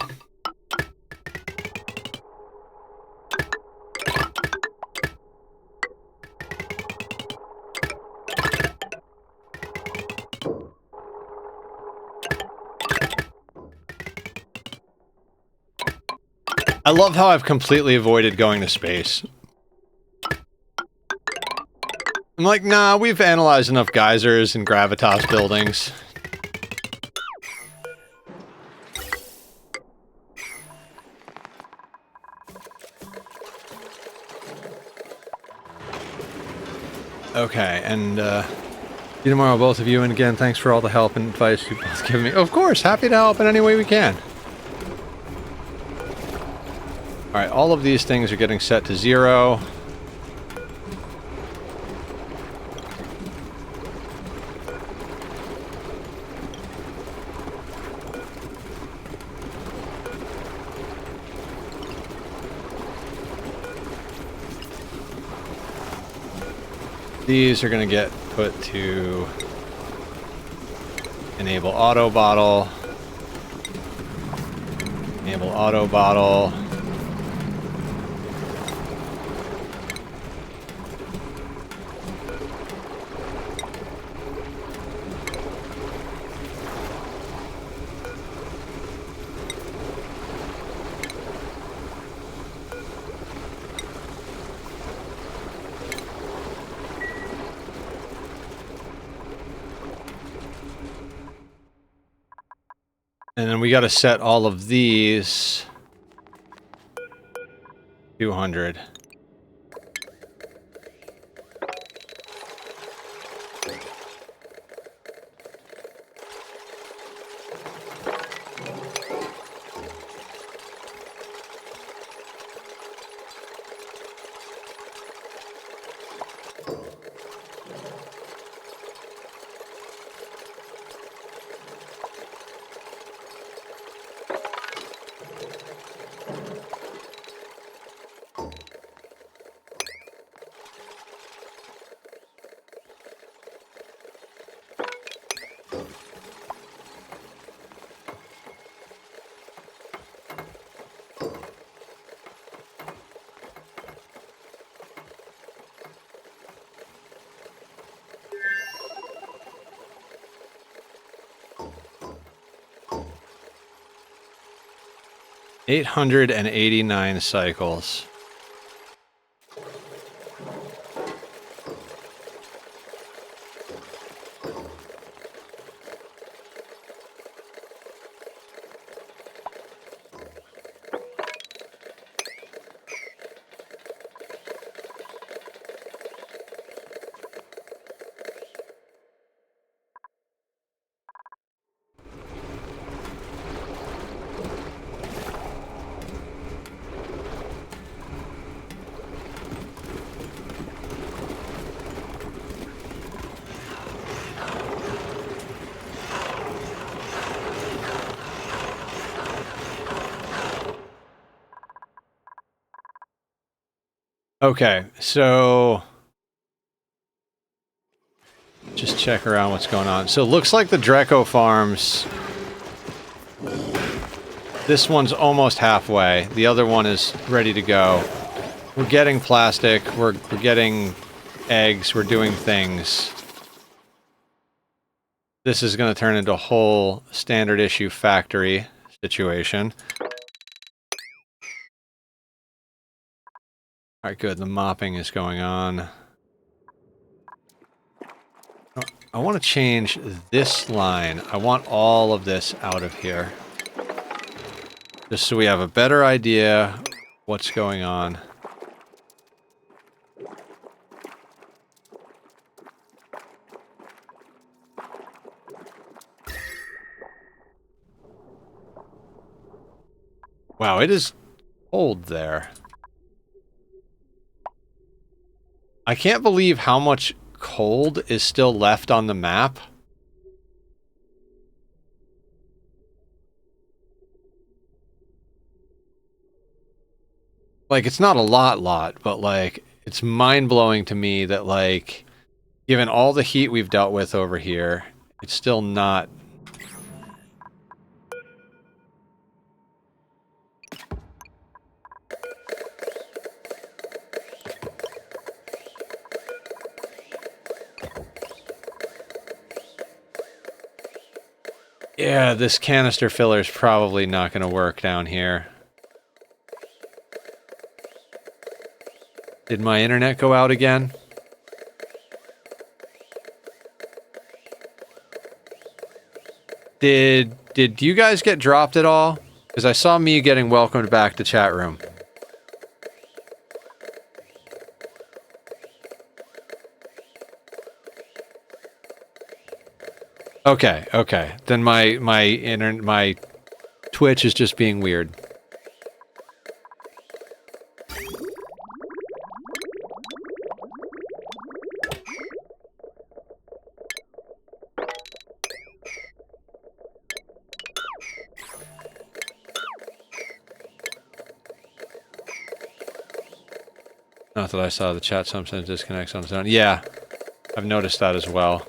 I love how I've completely avoided going to space. I'm like, nah, we've analyzed enough geysers and gravitas buildings. Okay, and see you tomorrow, both of you, and again, thanks for all the help and advice you've both given me. Of course, happy to help in any way we can. Alright, all of these things are getting set to 0. These are going to get put to enable auto bottle, enable auto bottle. And then we got to set all of these 200. $889 cycles. Okay, so just check around what's going on. So it looks like the Dreco farms, this one's almost halfway. The other one is ready to go. We're getting plastic, we're getting eggs, we're doing things. This is going to turn into a whole standard issue factory situation. Alright, good. The mopping is going on. I want to change this line. I want all of this out of here. Just so we have a better idea what's going on. Wow, it is cold there. I can't believe how much cold is still left on the map. Like, it's not a lot, but, like, it's mind-blowing to me that, like, given all the heat we've dealt with over here, it's still not... Yeah, this canister filler is probably not going to work down here. Did my internet go out again? Did you guys get dropped at all? Because I saw me getting welcomed back to chat room. Okay, okay. Then my Twitch is just being weird. Not that I saw the chat sometimes disconnects on its own. Yeah, I've noticed that as well.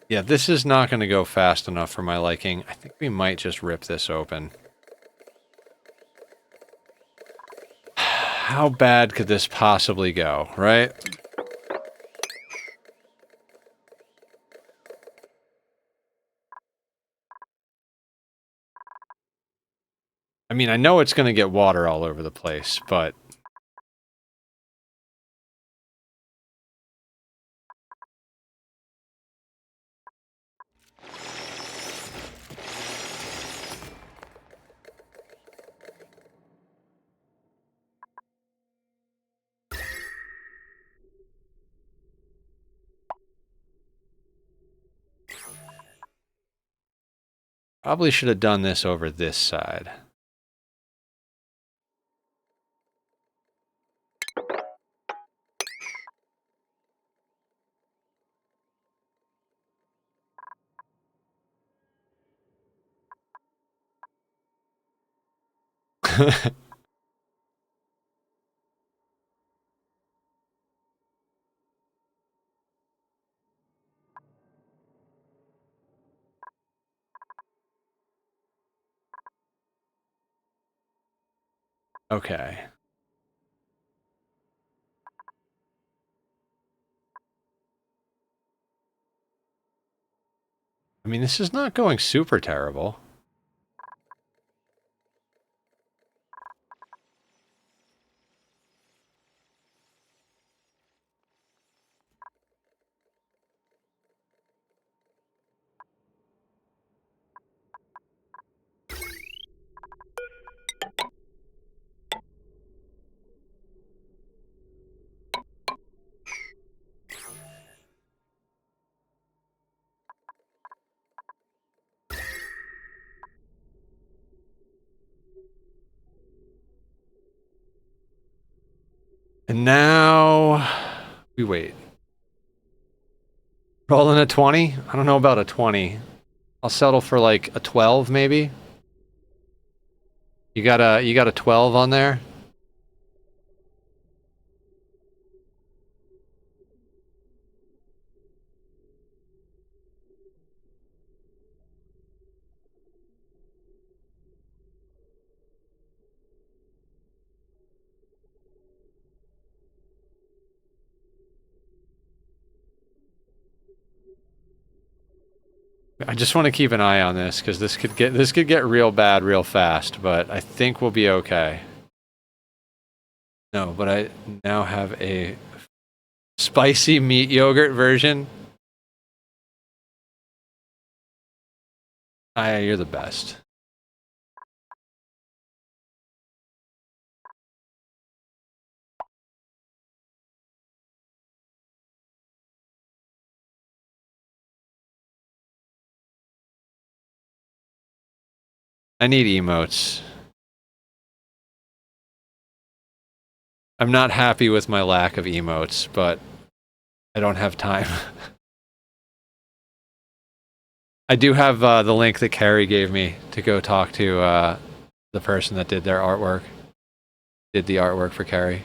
Yeah, this is not going to go fast enough for my liking. I think we might just rip this open. How bad could this possibly go, right? I mean, I know it's going to get water all over the place, but... Probably should have done this over this side. Okay. I mean, this is not going super terrible. And now we wait. Rolling a 20? I don't know about a 20. I'll settle for like a 12 maybe. You got a 12 on there? I just want to keep an eye on this because this could get real bad real fast, but I think we'll be okay. No, but I now have a spicy meat yogurt version. You're the best. I need emotes. I'm not happy with my lack of emotes, but I don't have time. I do have the link that Carrie gave me to go talk to the person that did their artwork. Did the artwork for Carrie.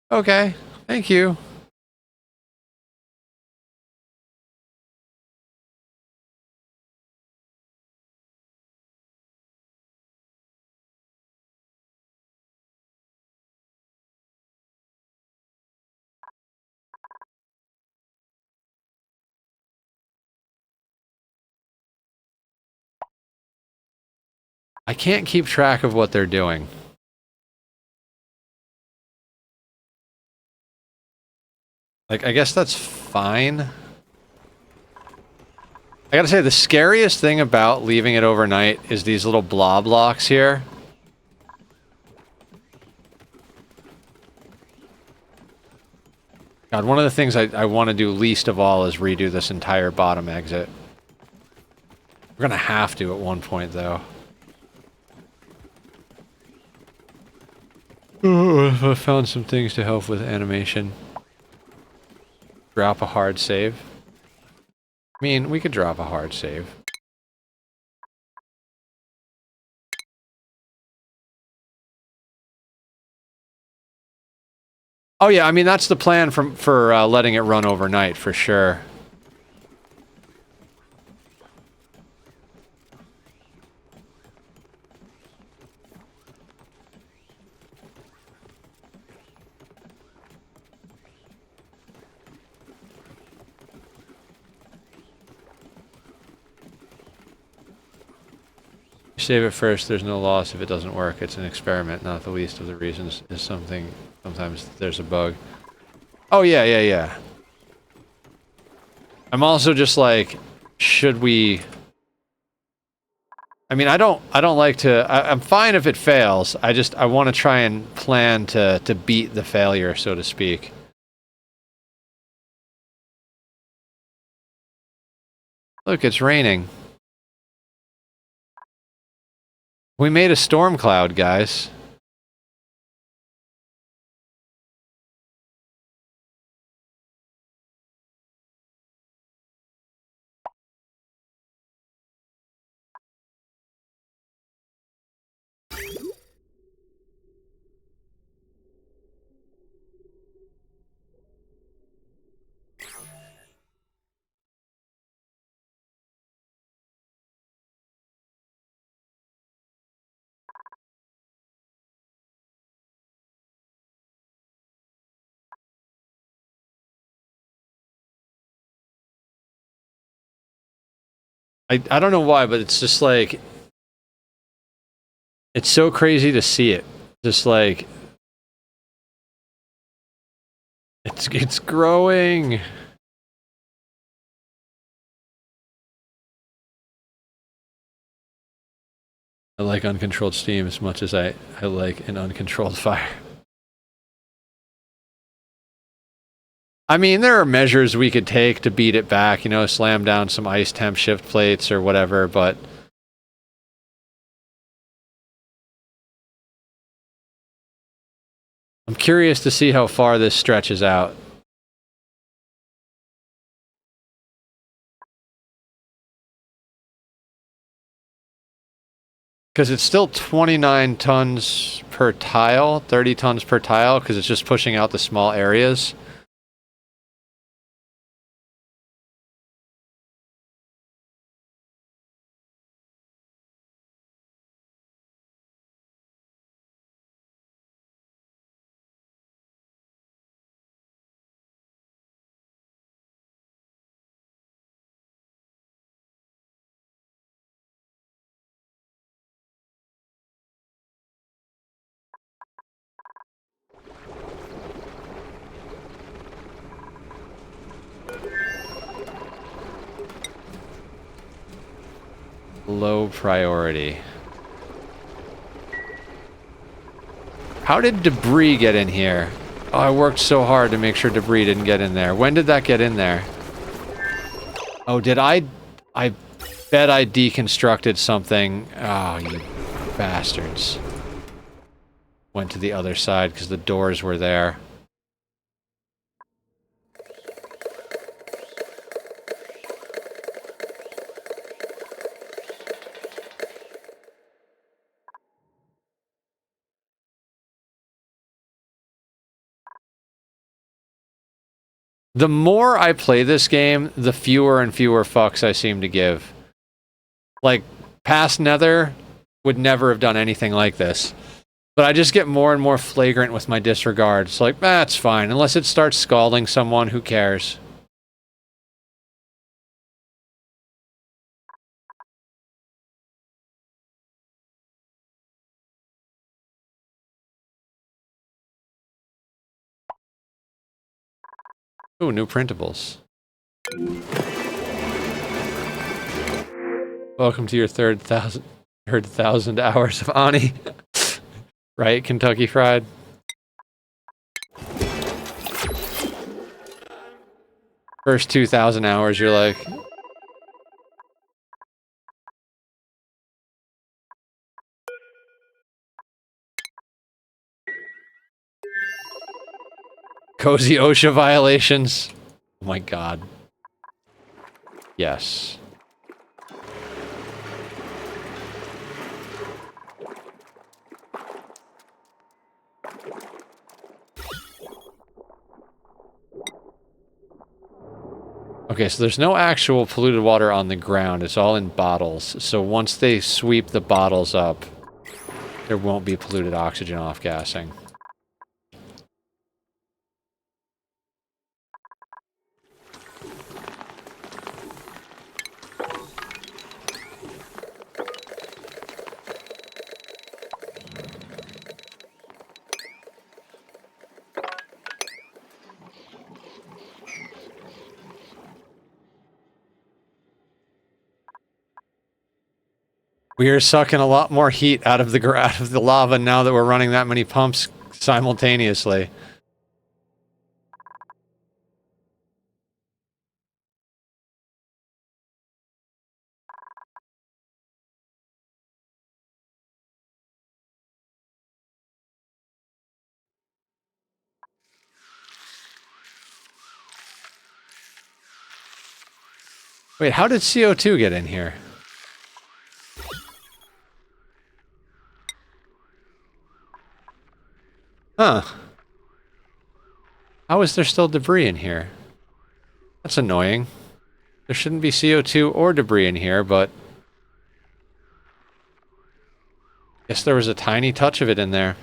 Okay, thank you. I can't keep track of what they're doing. Like, I guess that's fine. I gotta say, the scariest thing about leaving it overnight is these little blob blocks here. God, one of the things I want to do least of all is redo this entire bottom exit. We're gonna have to at one point, though. Oh, I found some things to help with animation. Drop a hard save. I mean, we could drop a hard save. Oh yeah, I mean that's the plan for letting it run overnight for sure. Save it first, there's no loss if it doesn't work. It's an experiment, not the least of the reasons is sometimes there's a bug. Oh yeah, yeah, yeah. I'm also just like, should we... I mean, I don't like to... I'm fine if it fails. I want to try and plan to beat the failure, so to speak. Look, it's raining. We made a storm cloud, guys. I don't know why, but it's just like... It's so crazy to see it. Just like... It's growing! I like uncontrolled steam as much as I like an uncontrolled fire. I mean, there are measures we could take to beat it back, you know, slam down some ice temp shift plates or whatever, but... curious to see how far this stretches out. Because it's still 29 tons per tile, 30 tons per tile, because it's just pushing out the small areas. Low priority. How did debris get in here? Oh, I worked so hard to make sure debris didn't get in there. When did that get in there? Oh, did I bet I deconstructed something. Oh, you bastards. Went to the other side because the doors were there. The more I play this game, the fewer and fewer fucks I seem to give. Like, past Nether would never have done anything like this. But I just get more and more flagrant with my disregard. It's like, it's fine. Unless it starts scalding someone, who cares? Ooh, new printables. Welcome to your third thousand hours of Ani. Right, Kentucky Fried? First 2,000 hours, you're like... Cozy OSHA violations. Oh my god. Yes. Okay, so there's no actual polluted water on the ground. It's all in bottles. So once they sweep the bottles up, there won't be polluted oxygen off-gassing. We are sucking a lot more heat out of the lava now that we're running that many pumps simultaneously. Wait, how did CO2 get in here? Huh. How is there still debris in here? That's annoying. There shouldn't be CO2 or debris in here, but... guess there was a tiny touch of it in there.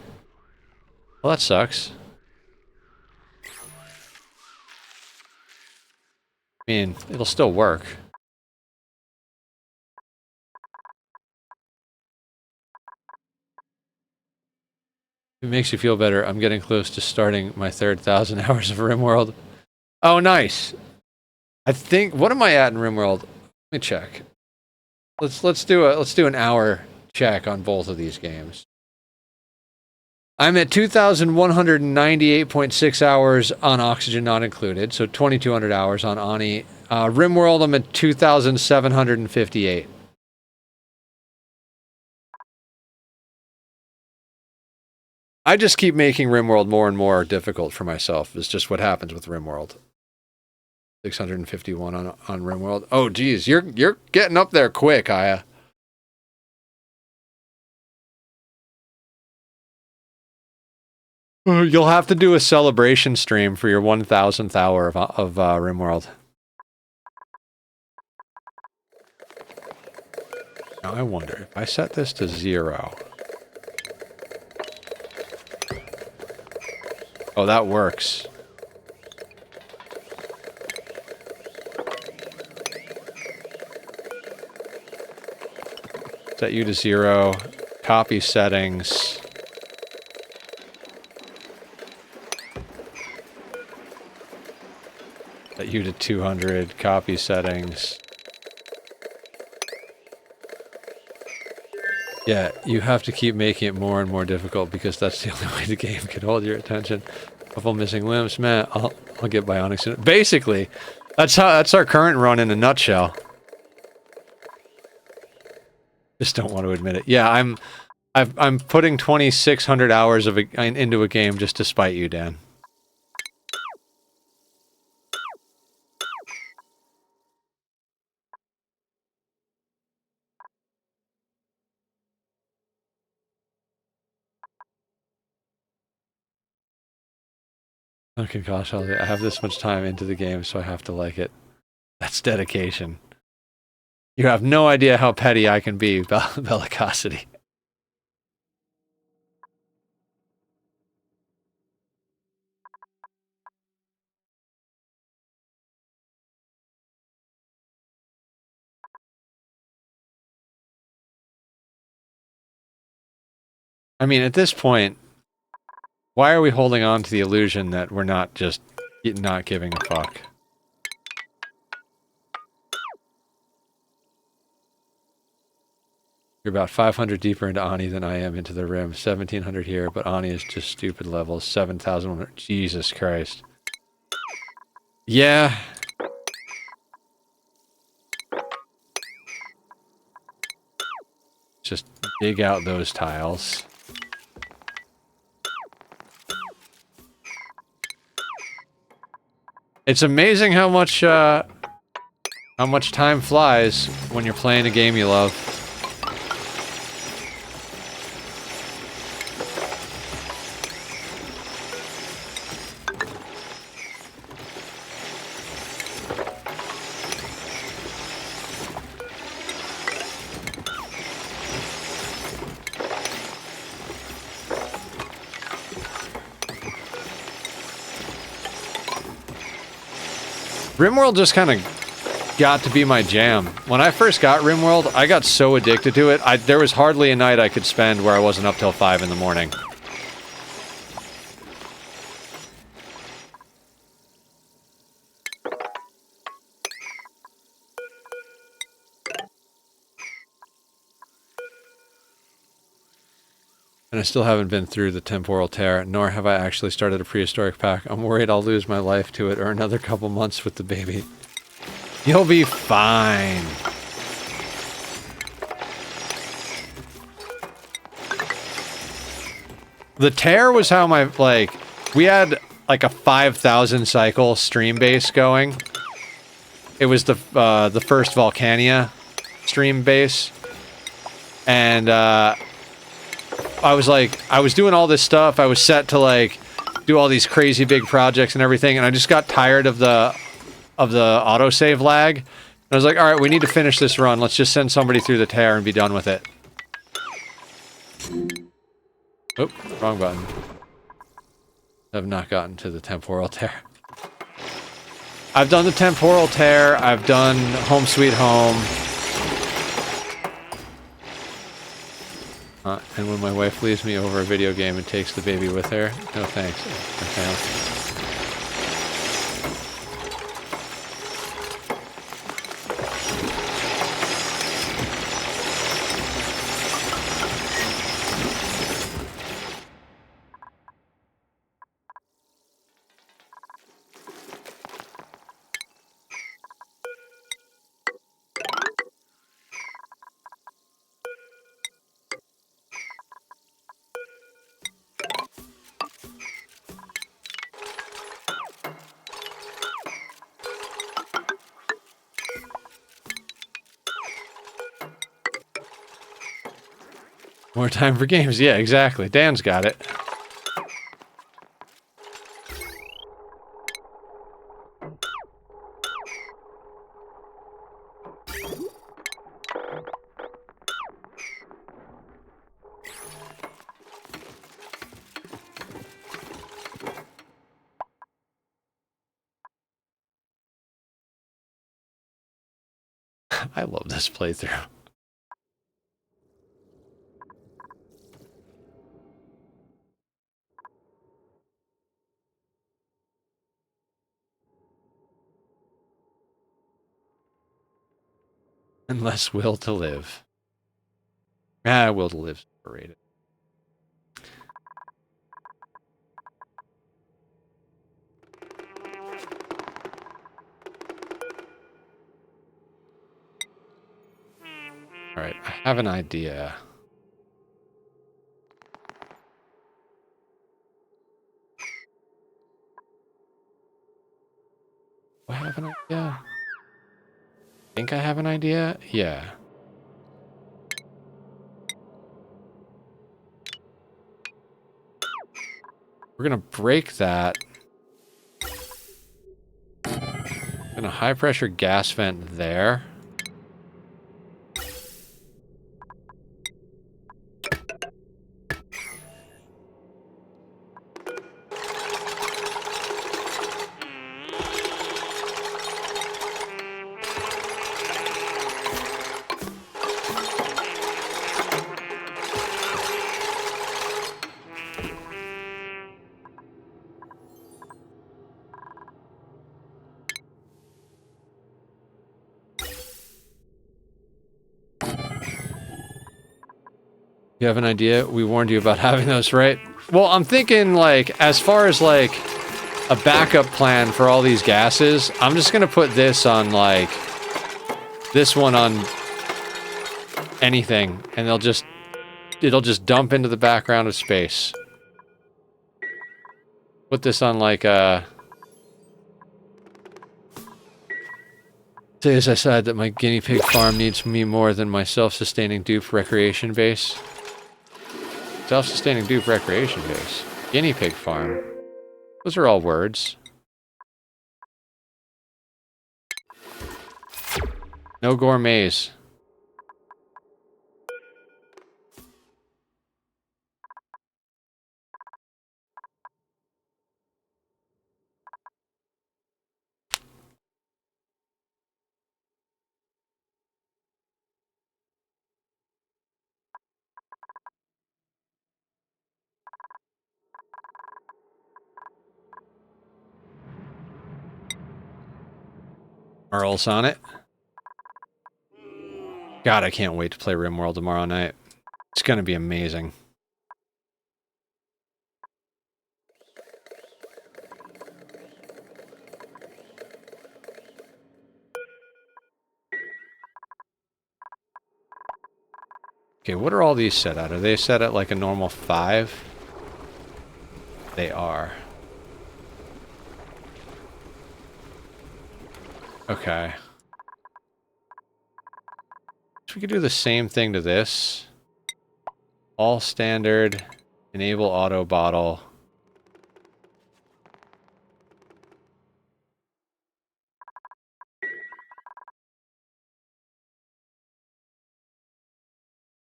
Well, that sucks. I mean, it'll still work. If it makes you feel better, I'm getting close to starting my third 1,000 hours of RimWorld. Oh, nice. I think, what am I at in RimWorld? Let me check. Let's do an hour check on both of these games. I'm at 2,198.6 hours on Oxygen not included, so 2,200 hours on Ani. RimWorld, I'm at 2,758. I just keep making RimWorld more and more difficult for myself. It's just what happens with RimWorld. 651 on RimWorld. Oh, geez, you're getting up there quick, Aya. You'll have to do a celebration stream for your 1000th hour of RimWorld. Now I wonder if I set this to 0. Oh, that works. Set you to 0. Copy settings. Set you to 200. Copy settings. Yeah, you have to keep making it more and more difficult because that's the only way the game can hold your attention. Couple missing limbs, man. I'll get Bionic soon. Basically, that's our current run in a nutshell. Just don't want to admit it. Yeah, I'm putting 2,600 hours into a game just to spite you, Dan. Okay, gosh, I have this much time into the game, so I have to like it. That's dedication. You have no idea how petty I can be, bellicosity. I mean, at this point, why are we holding on to the illusion that we're not just not giving a fuck? You're about 500 deeper into Ani than I am into the Rim. 1,700 here, but Ani is just stupid levels. 7,100. Jesus Christ. Yeah. Just dig out those tiles. It's amazing how much time flies when you're playing a game you love. RimWorld just kind of got to be my jam. When I first got RimWorld, I got so addicted to it, there was hardly a night I could spend where I wasn't up till 5 in the morning. And I still haven't been through the temporal tear, nor have I actually started a prehistoric pack. I'm worried I'll lose my life to it or another couple months with the baby. You'll be fine. The tear was how my, like, we had like a 5,000 cycle stream base going. It was the first Volcania stream base. And, I was doing all this stuff. I was set to like do all these crazy big projects and everything, and I just got tired of the autosave lag. And I was like, all right, we need to finish this run. Let's just send somebody through the tear and be done with it. Oh, wrong button. I've not gotten to the temporal tear. I've done the temporal tear. I've done Home Sweet Home. And when my wife leaves me over a video game and takes the baby with her, no thanks. Okay. More time for games. Yeah, exactly. Dan's got it. I love this playthrough. And less will to live. Ah, will to live's overrated. Alright, I have an idea. Do I have an idea? I think I have an idea? Yeah. We're gonna break that. Gonna high pressure gas vent there. You have an idea? We warned you about having those, right? Well, I'm thinking, like, as far as, like, a backup plan for all these gases, I'm just gonna put this on, like, this one on anything, and it'll just dump into the background of space. Put this on, like, say as I said that my guinea pig farm needs me more than my self-sustaining dupe recreation base. Self-sustaining dupe recreation base. Guinea pig farm. Those are all words. No gourmets. Earls on it. God, I can't wait to play RimWorld tomorrow night. It's gonna be amazing. Okay, what are all these set at? Are they set at like a normal 5? They are. Okay. So we could do the same thing to this. All standard. Enable auto bottle.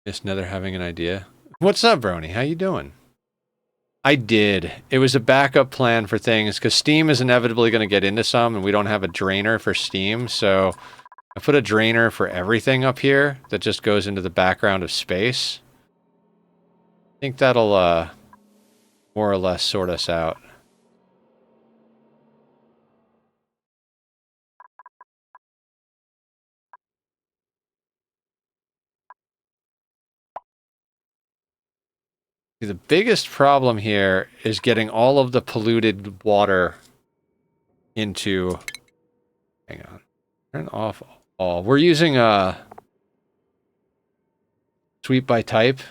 Just Nether having an idea. What's up, Brony? How you doing? I did. It was a backup plan for things, because Steam is inevitably going to get into some, and we don't have a drainer for Steam, so I put a drainer for everything up here that just goes into the background of space. I think that'll, more or less sort us out. The biggest problem here is getting all of the polluted water into... Hang on. Turn off all. We're using sweep by type.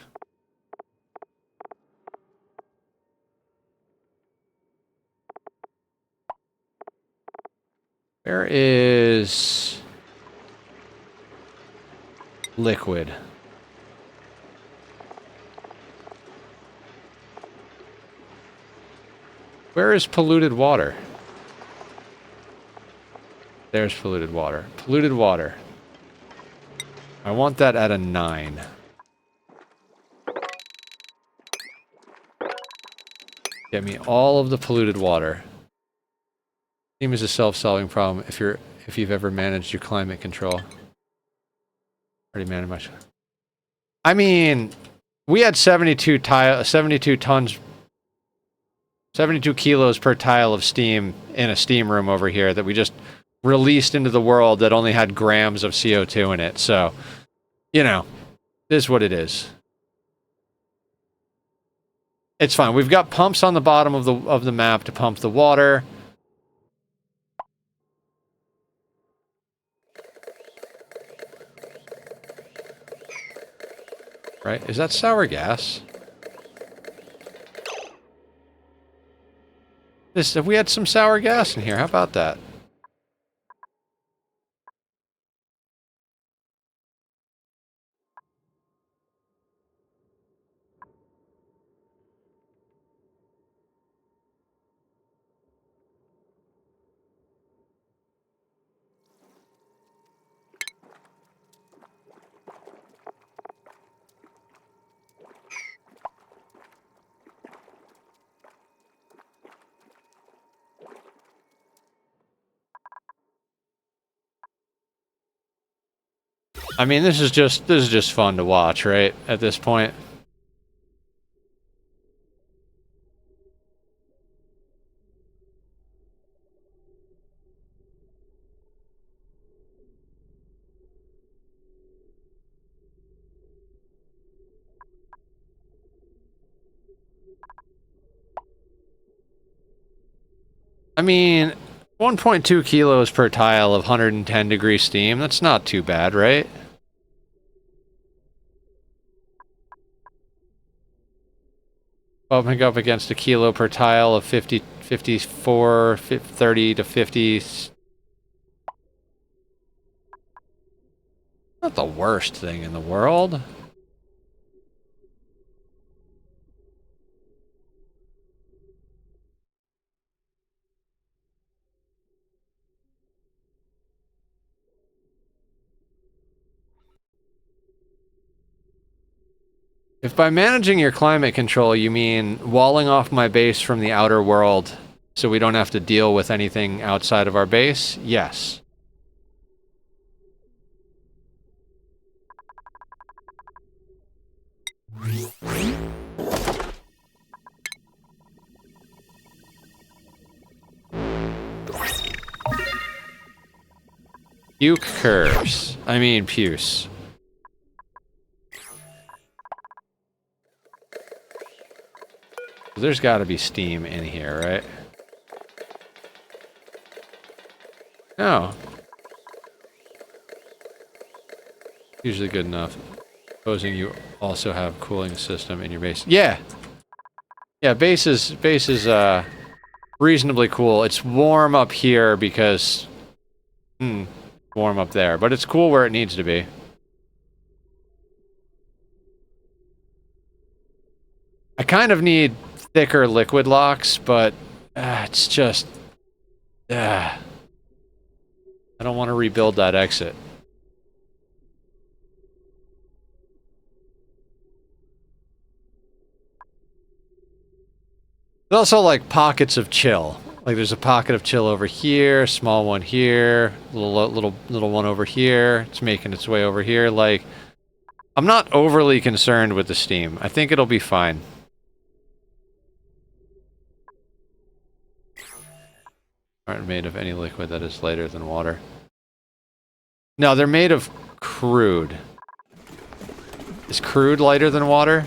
Where is liquid? Where is polluted water? There's polluted water. Polluted water. I want that at a 9. Get me all of the polluted water. Steam is a self-solving problem if you've ever managed your climate control. Already managed much. I mean, we had 72 tons, 72 kilos per tile of steam in a steam room over here that we just released into the world that only had grams of CO2 in it. So, you know, it is what it is. It's fine. We've got pumps on the bottom of the map to pump the water. Right? Is that sour gas? If we had some sour gas in here, how about that? I mean, this is just fun to watch, right? At this point. I mean, 1.2 kilos per tile of 110 degree steam. That's not too bad, right? Bumping up against a kilo per tile of 50, 54, 30 to 50. Not the worst thing in the world. If by managing your climate control you mean walling off my base from the outer world so we don't have to deal with anything outside of our base, yes. Puke curves. I mean puce. There's got to be steam in here, right? No. Usually good enough. Supposing you also have cooling system in your base. Yeah! Yeah, base is reasonably cool. It's warm up here because... warm up there. But it's cool where it needs to be. I kind of need thicker liquid locks, but it's just... I don't want to rebuild that exit. There's also like pockets of chill. Like there's a pocket of chill over here, small one here, little one over here. It's making its way over here. Like, I'm not overly concerned with the steam. I think it'll be fine. Aren't made of any liquid that is lighter than water. No, they're made of crude. Is crude lighter than water?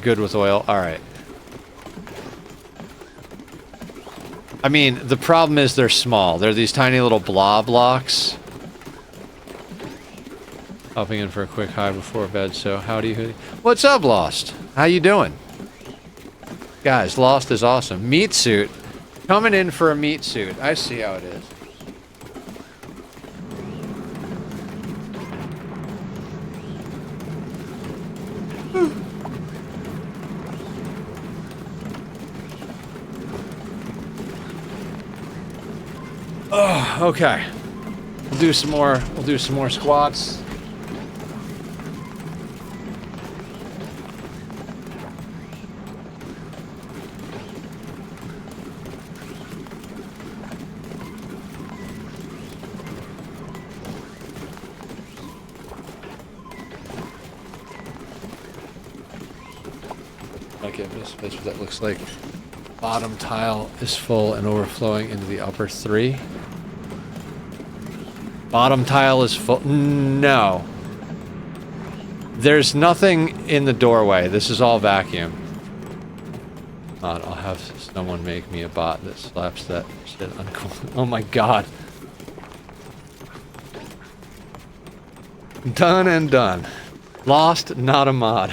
Good with oil? Alright. I mean, the problem is they're small. They're these tiny little blob blocks. Hopping in for a quick hide before bed, so howdy hoodie. What's up, Lost? How you doing? Guys, Lost is awesome. Meat suit. Coming in for a meat suit. I see how it is. Oh, okay. We'll do some more. We'll do some more squats. Okay, that's what that looks like. Bottom tile is full and overflowing into the upper 3. Bottom tile is full. No. There's nothing in the doorway. This is all vacuum. I'll have someone make me a bot that slaps that shit uncool. Oh my god. Done and done. Lost, not a mod.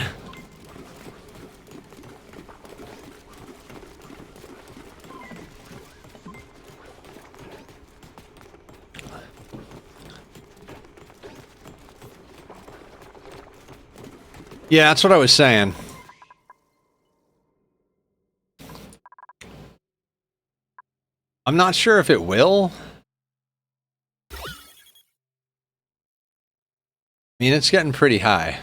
Yeah, that's what I was saying. I'm not sure if it will. I mean, it's getting pretty high.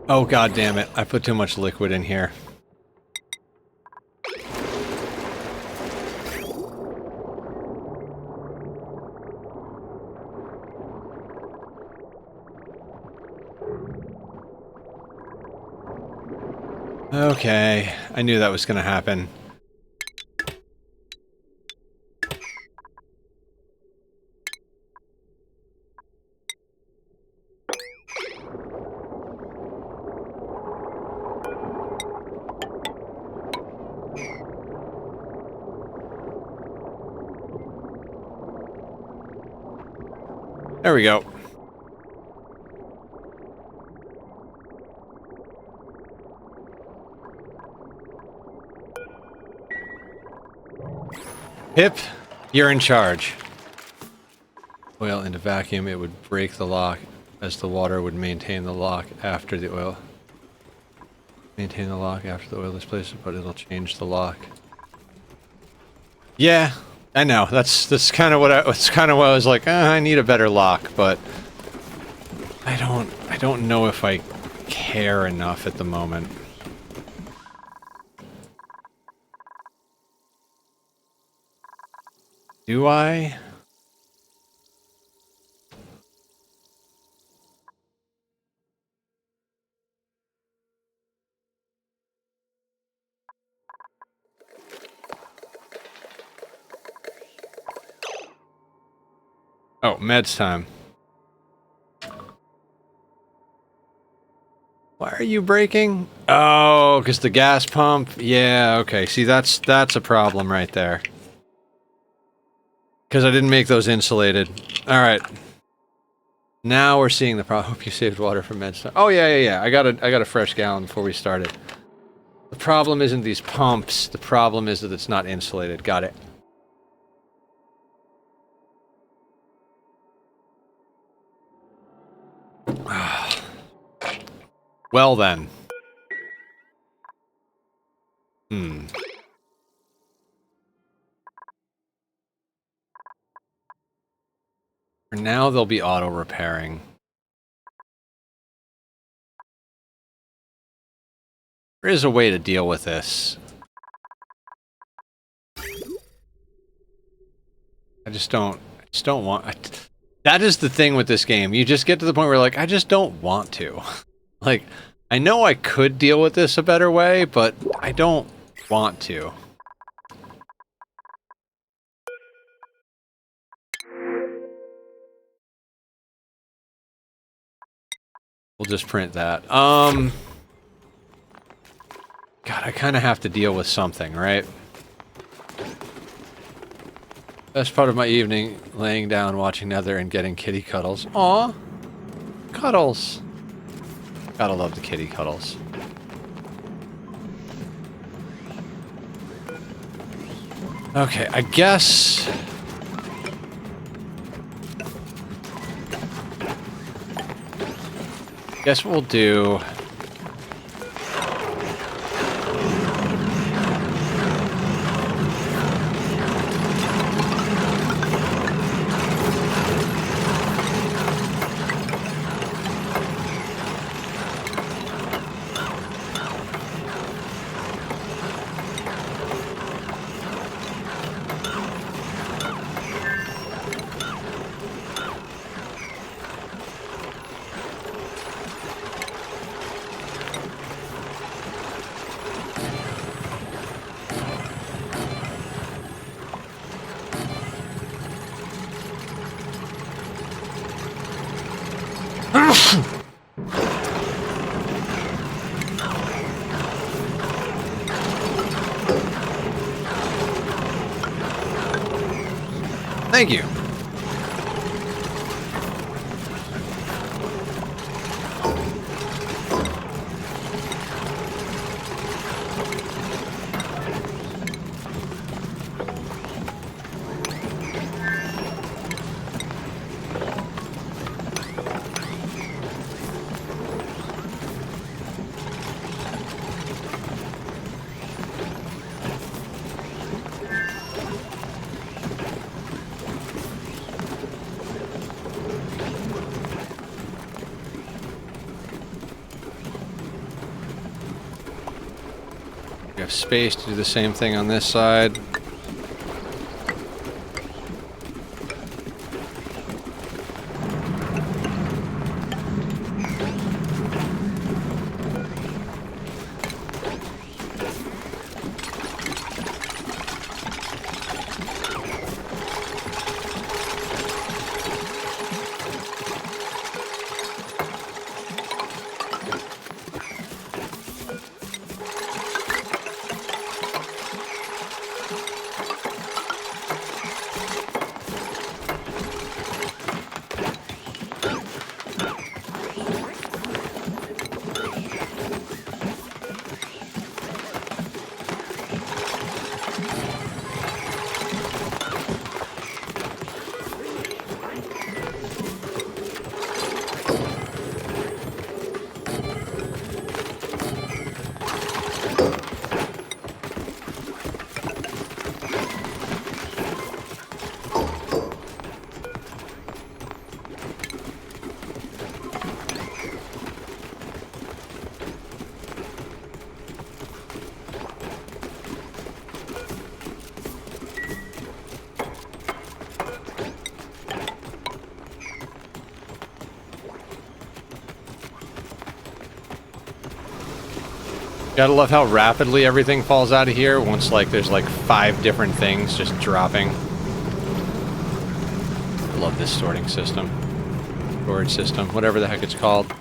Oh, god damn it. I put too much liquid in here. Okay, I knew that was gonna happen. There we go. Pip, you're in charge. Oil into vacuum, it would break the lock, as the water would maintain the lock after the oil. Maintain the lock after the oil is placed, but it'll change the lock. Yeah, I know. That's kind of what I was like. I need a better lock, but I don't know if I care enough at the moment. Do I? Oh, meds time. Why are you breaking? Oh, because the gas pump? Yeah, okay. See, that's a problem right there. Because I didn't make those insulated. Alright. Now we're seeing the problem. Hope you saved water from meds time. Oh, yeah. I got a fresh gallon before we started. The problem isn't these pumps. The problem is that it's not insulated. Got it. Well then. For now, they'll be auto-repairing. There is a way to deal with this. I just don't want... that is the thing with this game. You just get to the point where, like, I just don't want to. Like, I know I could deal with this a better way, but I don't want to. We'll just print that. God, I kind of have to deal with something, right? Best part of my evening, laying down, watching Nether, and getting kitty cuddles. Aw! Cuddles! Gotta love the kitty cuddles. Okay, I guess... Guess what we'll do... Thank you. We have space to do the same thing on this side. Gotta love how rapidly everything falls out of here once, like, there's like 5 different things just dropping. Love this sorting system. Storage system, whatever the heck it's called.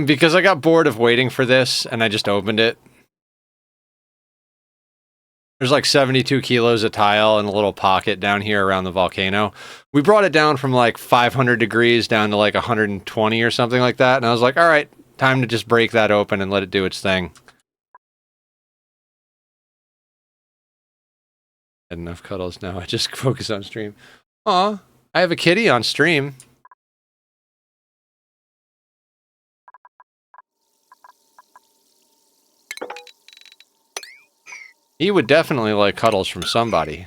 Because I got bored of waiting for this, and I just opened it. There's like 72 kilos of tile in a little pocket down here around the volcano. We brought it down from like 500 degrees down to like 120 or something like that, and I was like, all right, time to just break that open and let it do its thing. Had enough cuddles now. I just focus on stream. Aw, I have a kitty on stream. He would definitely like cuddles from somebody.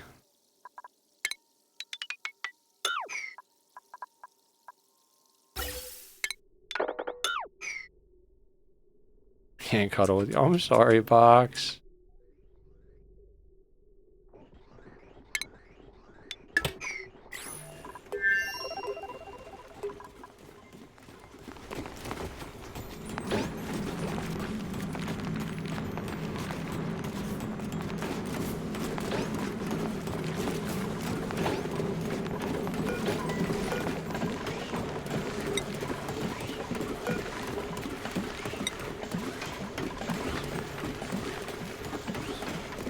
Can't cuddle with you. Oh, I'm sorry, Box.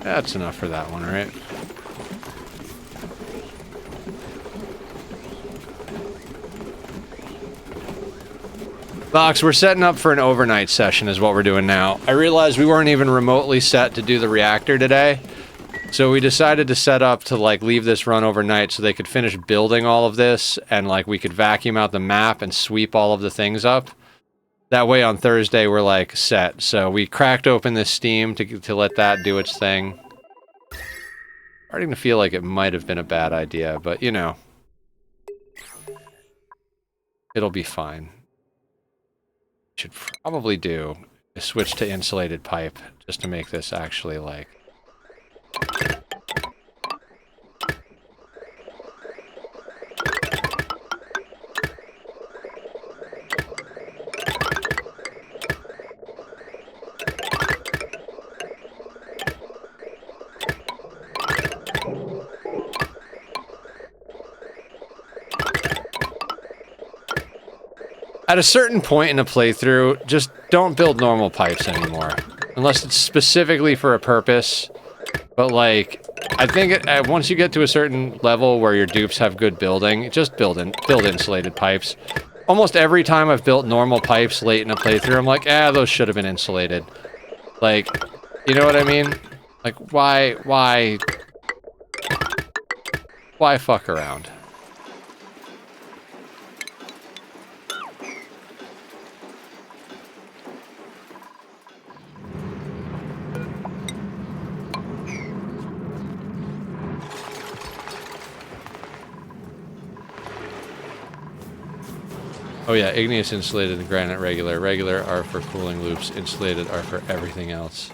That's enough for that one, right? Box, we're setting up for an overnight session is what we're doing now. I realized we weren't even remotely set to do the reactor today. So we decided to set up to, like, leave this run overnight so they could finish building all of this and, like, we could vacuum out the map and sweep all of the things up. That way on Thursday we're, like, set. So we cracked open this Steam to let that do its thing. Starting to feel like it might have been a bad idea, but, you know. It'll be fine. Should probably do is switch to insulated pipe just to make this actually, like... At a certain point in a playthrough, just don't build normal pipes anymore. Unless it's specifically for a purpose. But, like, I think once you get to a certain level where your dupes have good building, just build insulated pipes. Almost every time I've built normal pipes late in a playthrough, I'm like, those should have been insulated. Like, you know what I mean? Like, why fuck around? Oh yeah, igneous insulated and granite regular. Regular are for cooling loops, insulated are for everything else.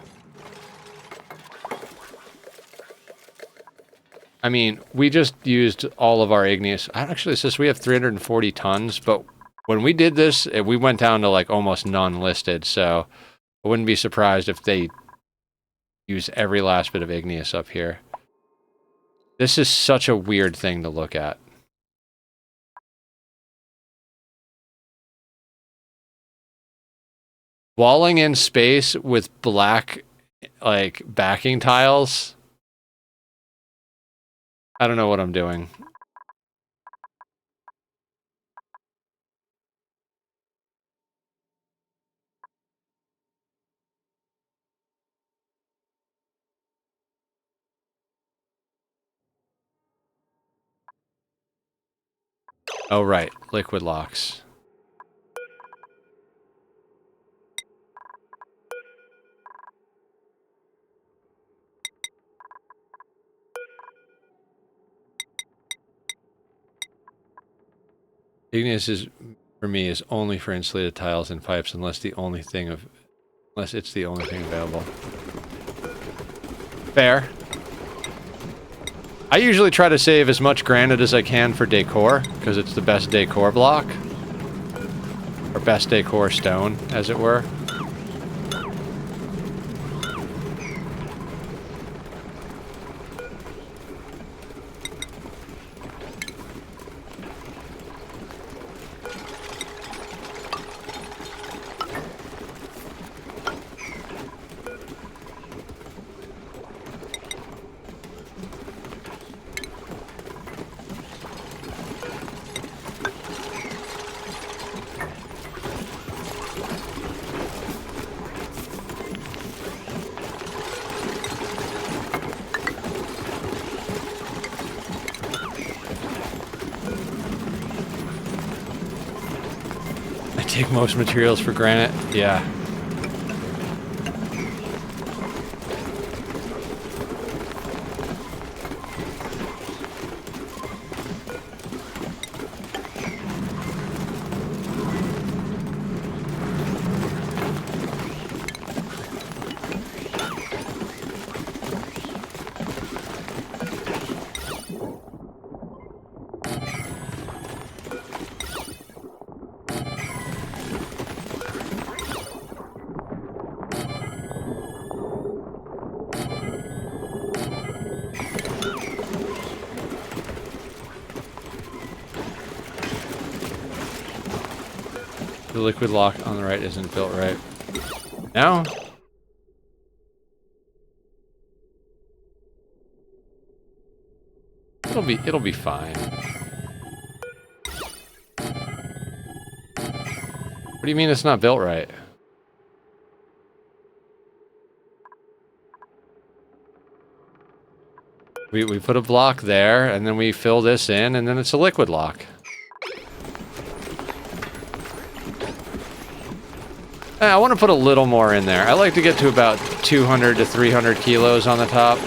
I mean, we just used all of our igneous. Actually, it says we have 340 tons, but when we did this, we went down to like almost none listed, so I wouldn't be surprised if they use every last bit of igneous up here. This is such a weird thing to look at. Walling in space with black, like, backing tiles. I don't know what I'm doing. Oh, right. Liquid locks. Igneous is, for me, is only for insulated tiles and pipes unless it's the only thing available. Fair. I usually try to save as much granite as I can for decor, because it's the best decor block. Or best decor stone, as it were. Take most materials for granite, yeah. The liquid lock on the right isn't built right. Now? It'll be fine. What do you mean it's not built right? We put a block there, and then we fill this in, and then it's a liquid lock. I want to put a little more in there. I like to get to about 200 to 300 kilos on the top.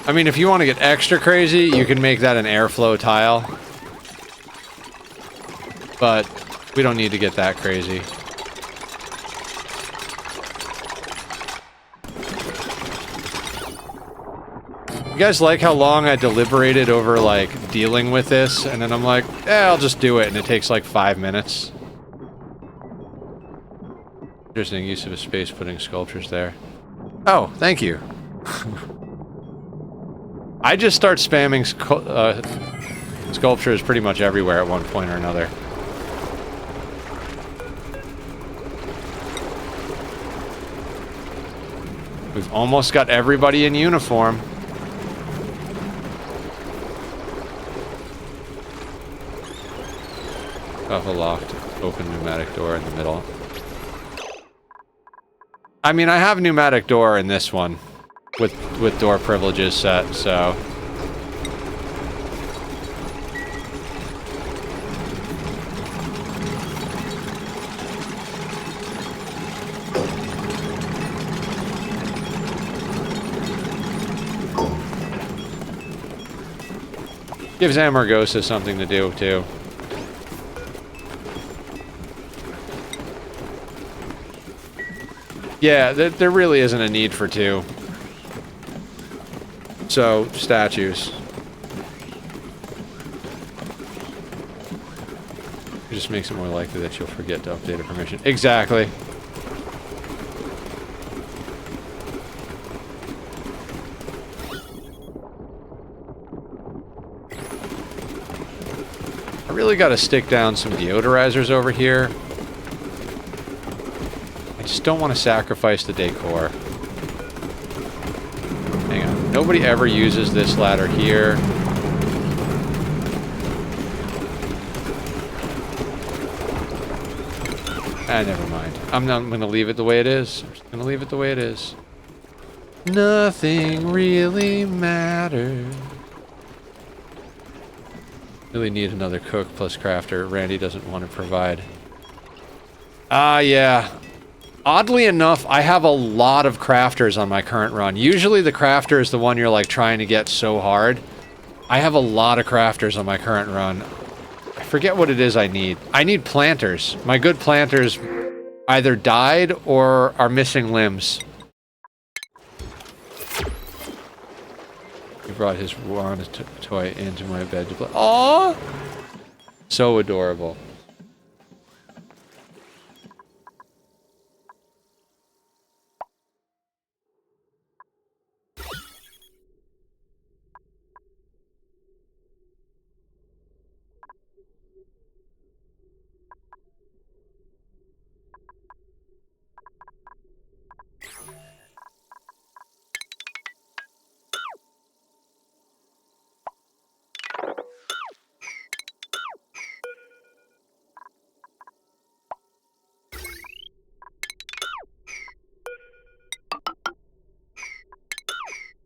I mean, if you want to get extra crazy, you can make that an airflow tile. But we don't need to get that crazy. You guys like how long I deliberated over, like, dealing with this? And then I'm like, I'll just do it, and it takes like 5 minutes. Interesting use of a space putting sculptures there. Oh, thank you. I just start spamming sculptures pretty much everywhere at one point or another. We've almost got everybody in uniform. Off a locked, open pneumatic door in the middle. I mean, I have pneumatic door in this one. With door privileges set, so... Gives Amargosa something to do, too. Yeah, there really isn't a need for two. So, statues. It just makes it more likely that you'll forget to update a permission. Exactly. I really gotta stick down some deodorizers over here. I just don't want to sacrifice the decor. Hang on. Nobody ever uses this ladder here. Never mind. I'm gonna leave it the way it is. I'm just gonna leave it the way it is. Nothing really matters. Really need another cook plus crafter. Randy doesn't want to provide. Yeah. Oddly enough, I have a lot of crafters on my current run. Usually the crafter is the one you're like trying to get so hard. I have a lot of crafters on my current run. I forget what it is I need. I need planters. My good planters either died or are missing limbs. He brought his wand toy into my bed to play. Aww! So adorable.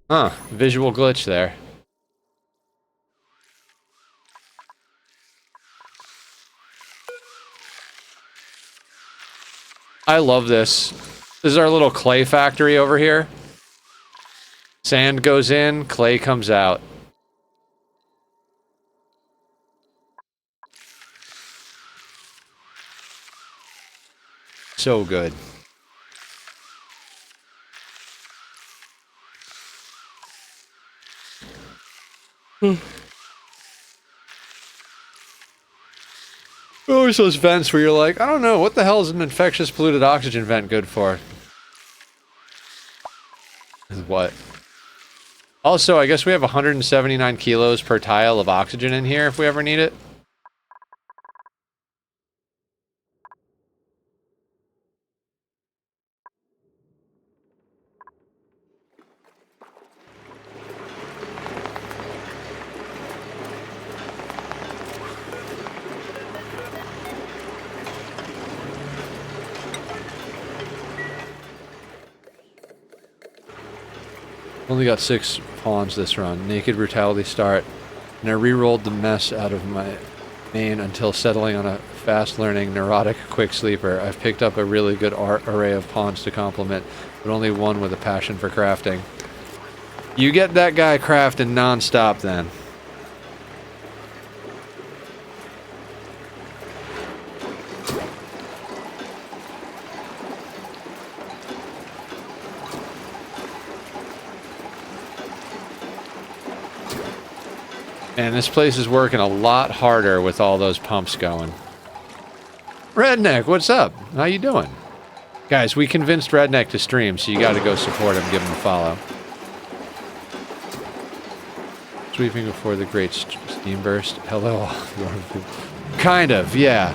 Huh, visual glitch there. I love this. This is our little clay factory over here. Sand goes in, clay comes out. So good. Always those vents where you're like, I don't know, what the hell is an infectious polluted oxygen vent good for? What? Also, I guess we have 179 kilos per tile of oxygen in here if we ever need it. Only got 6 pawns this run. Naked brutality start. And I re-rolled the mess out of my main until settling on a fast-learning, neurotic quick sleeper. I've picked up a really good array of pawns to complement, but only one with a passion for crafting. You get that guy crafting non-stop then. And this place is working a lot harder with all those pumps going. Redneck, what's up? How you doing? Guys, we convinced Redneck to stream, so you gotta go support him, give him a follow. Sweeping before the great steam burst. Hello. Kind of, yeah.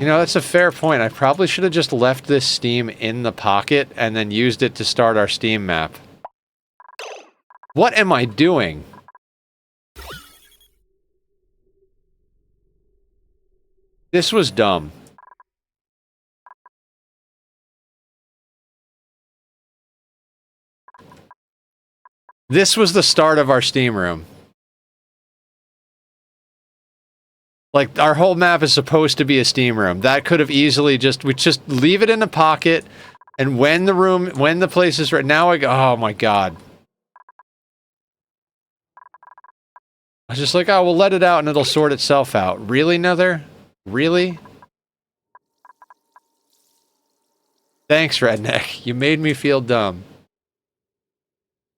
You know, that's a fair point. I probably should have just left this steam in the pocket and then used it to start our steam map. What am I doing? This was dumb. This was the start of our steam room. Like, our whole map is supposed to be a steam room. That could have easily we just leave it in the pocket, and when the place is right, now I go, oh my god. I was just like, oh, we'll let it out and it'll sort itself out. Really, Nether? Really? Thanks, Redneck. You made me feel dumb.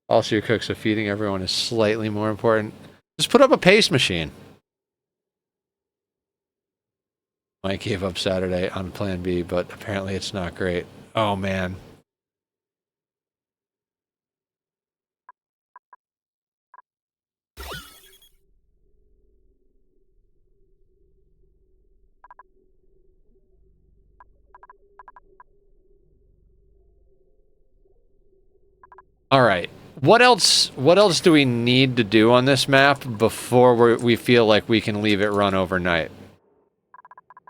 Also, your cook, so feeding everyone is slightly more important. Just put up a paste machine. Mike gave up Saturday on Plan B, but apparently it's not great. Oh, man. All right. What else do we need to do on this map before we feel like we can leave it run overnight?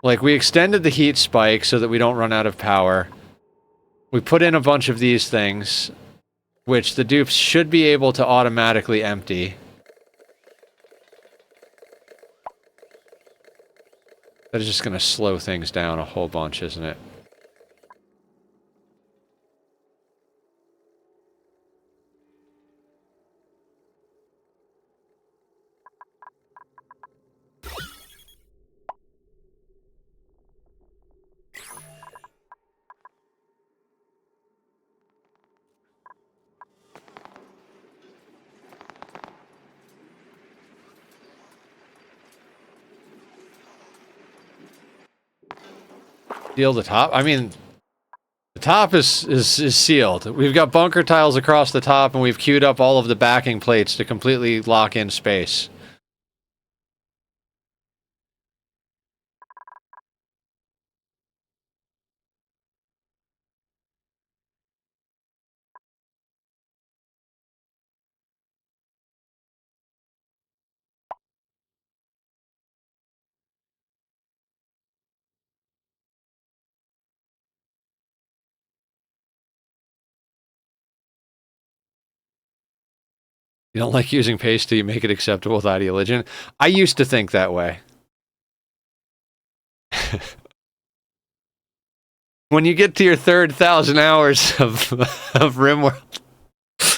Like, we extended the heat spike so that we don't run out of power. We put in a bunch of these things, which the dupes should be able to automatically empty. That is just going to slow things down a whole bunch, isn't it? Seal the top? I mean, the top is sealed. We've got bunker tiles across the top, and we've queued up all of the backing plates to completely lock in space. You don't like using paste till you make it acceptable with ideologian? I used to think that way. When you get to your third 1,000 hours of RimWorld,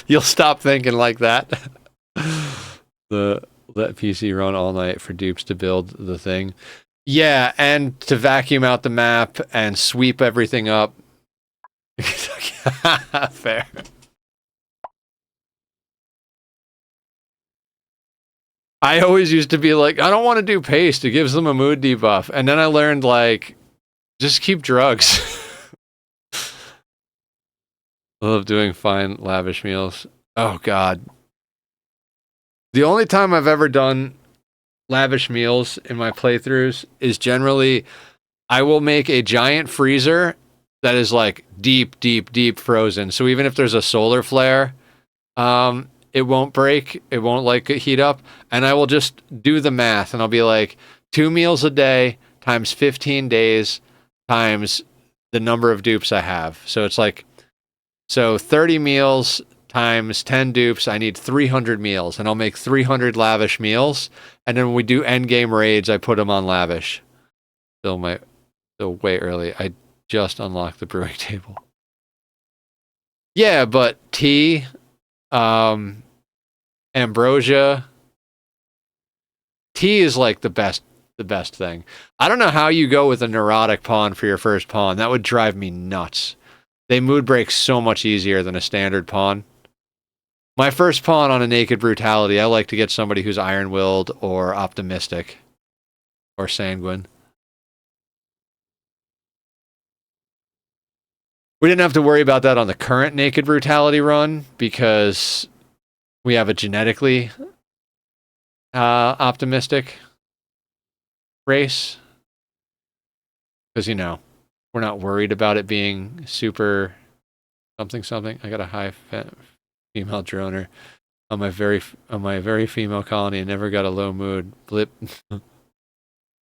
you'll stop thinking like that. Let PC run all night for dupes to build the thing. Yeah, and to vacuum out the map and sweep everything up. Fair. I always used to be like, I don't want to do paste. It gives them a mood debuff. And then I learned, like, just keep drugs. I love doing fine, lavish meals. Oh, God. The only time I've ever done lavish meals in my playthroughs is generally I will make a giant freezer that is like deep, deep, deep frozen. So even if there's a solar flare, it won't break. It won't like heat up. And I will just do the math and I'll be like 2 meals a day times 15 days times the number of dupes I have. So it's like, so 30 meals times 10 dupes, I need 300 meals, and I'll make 300 lavish meals, and then when we do end game raids, I put them on lavish. Still way early. I just unlocked the brewing table. Yeah, but tea, ambrosia, tea is like the best thing. I don't know how you go with a neurotic pawn for your first pawn. That would drive me nuts. They mood break so much easier than a standard pawn. My first pawn on a Naked Brutality, I like to get somebody who's iron-willed or optimistic or sanguine. We didn't have to worry about that on the current Naked Brutality run because we have a genetically optimistic race. Because, you know, we're not worried about it being super something. I got a high female droner on my very female colony and never got a low mood. Blip.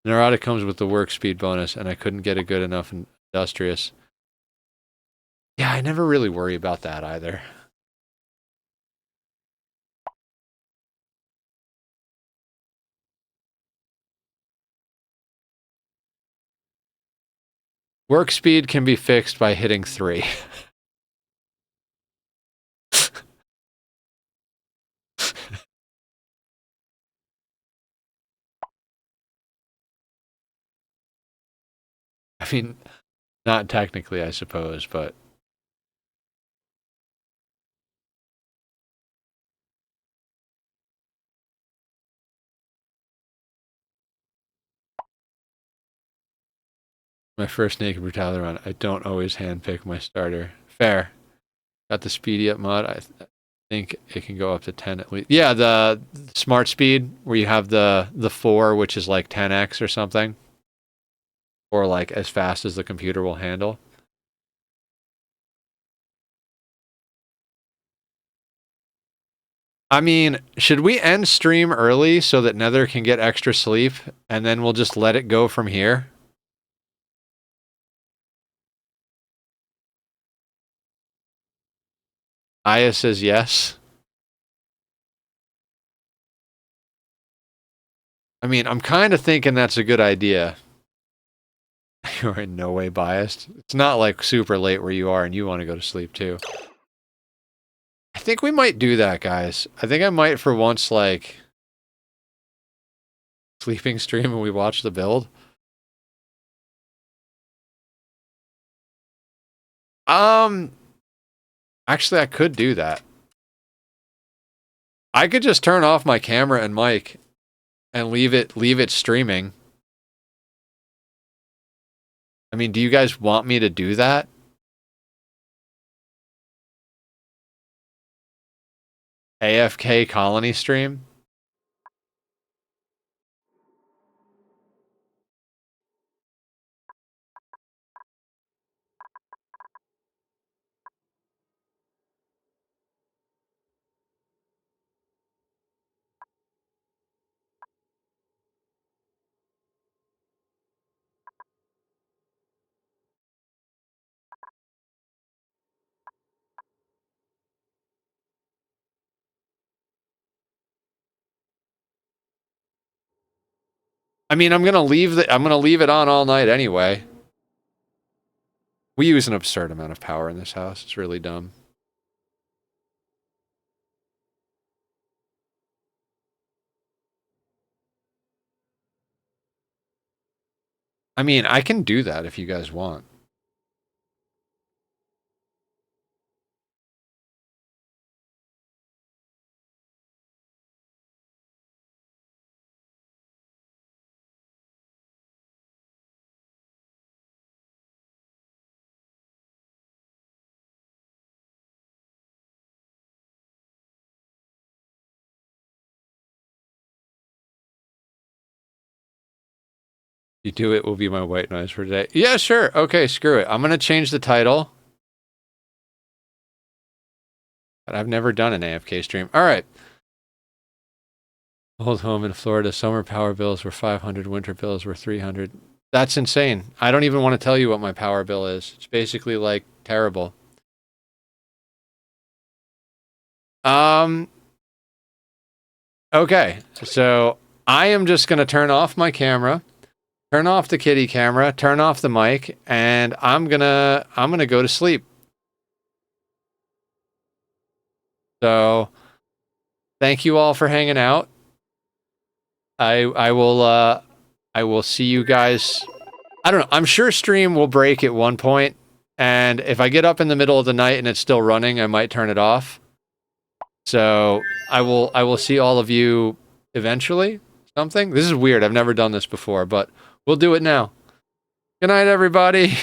Neurotic comes with the work speed bonus, and I couldn't get it good enough industrious. Yeah, I never really worry about that either. Work speed can be fixed by hitting 3. I mean, not technically, I suppose, but my first Naked Brutality run, I don't always handpick my starter. Fair. Got the speedy up mod. I think it can go up to 10 at least. Yeah, the smart speed where you have the 4, which is like 10x or something. Or like as fast as the computer will handle. I mean, should we end stream early so that Nether can get extra sleep and then we'll just let it go from here? Aya says yes. I mean, I'm kind of thinking that's a good idea. You're in no way biased. It's not like super late where you are and you want to go to sleep too. I think we might do that, guys. I think I might for once, like, sleeping stream and we watch the build. Actually, I could do that. I could just turn off my camera and mic and leave it streaming. I mean, do you guys want me to do that? AFK colony stream? I mean, I'm gonna leave it on all night anyway. We use an absurd amount of power in this house. It's really dumb. I mean, I can do that if you guys want. You do it will be my white noise for today. Yeah, sure. Okay, screw it. I'm gonna change the title. But I've never done an AFK stream. All right. Old home in Florida. Summer power bills were 500. Winter bills were 300. That's insane. I don't even want to tell you what my power bill is. It's basically like terrible. Um. Okay. So I am just gonna turn off my camera, turn off the kitty camera, turn off the mic, and I'm gonna go to sleep. So thank you all for hanging out. I will see you guys. I don't know. I'm sure stream will break at one point, and if I get up in the middle of the night and it's still running, I might turn it off. So I will see all of you eventually. Something. This is weird. I've never done this before, but we'll do it now. Good night, everybody.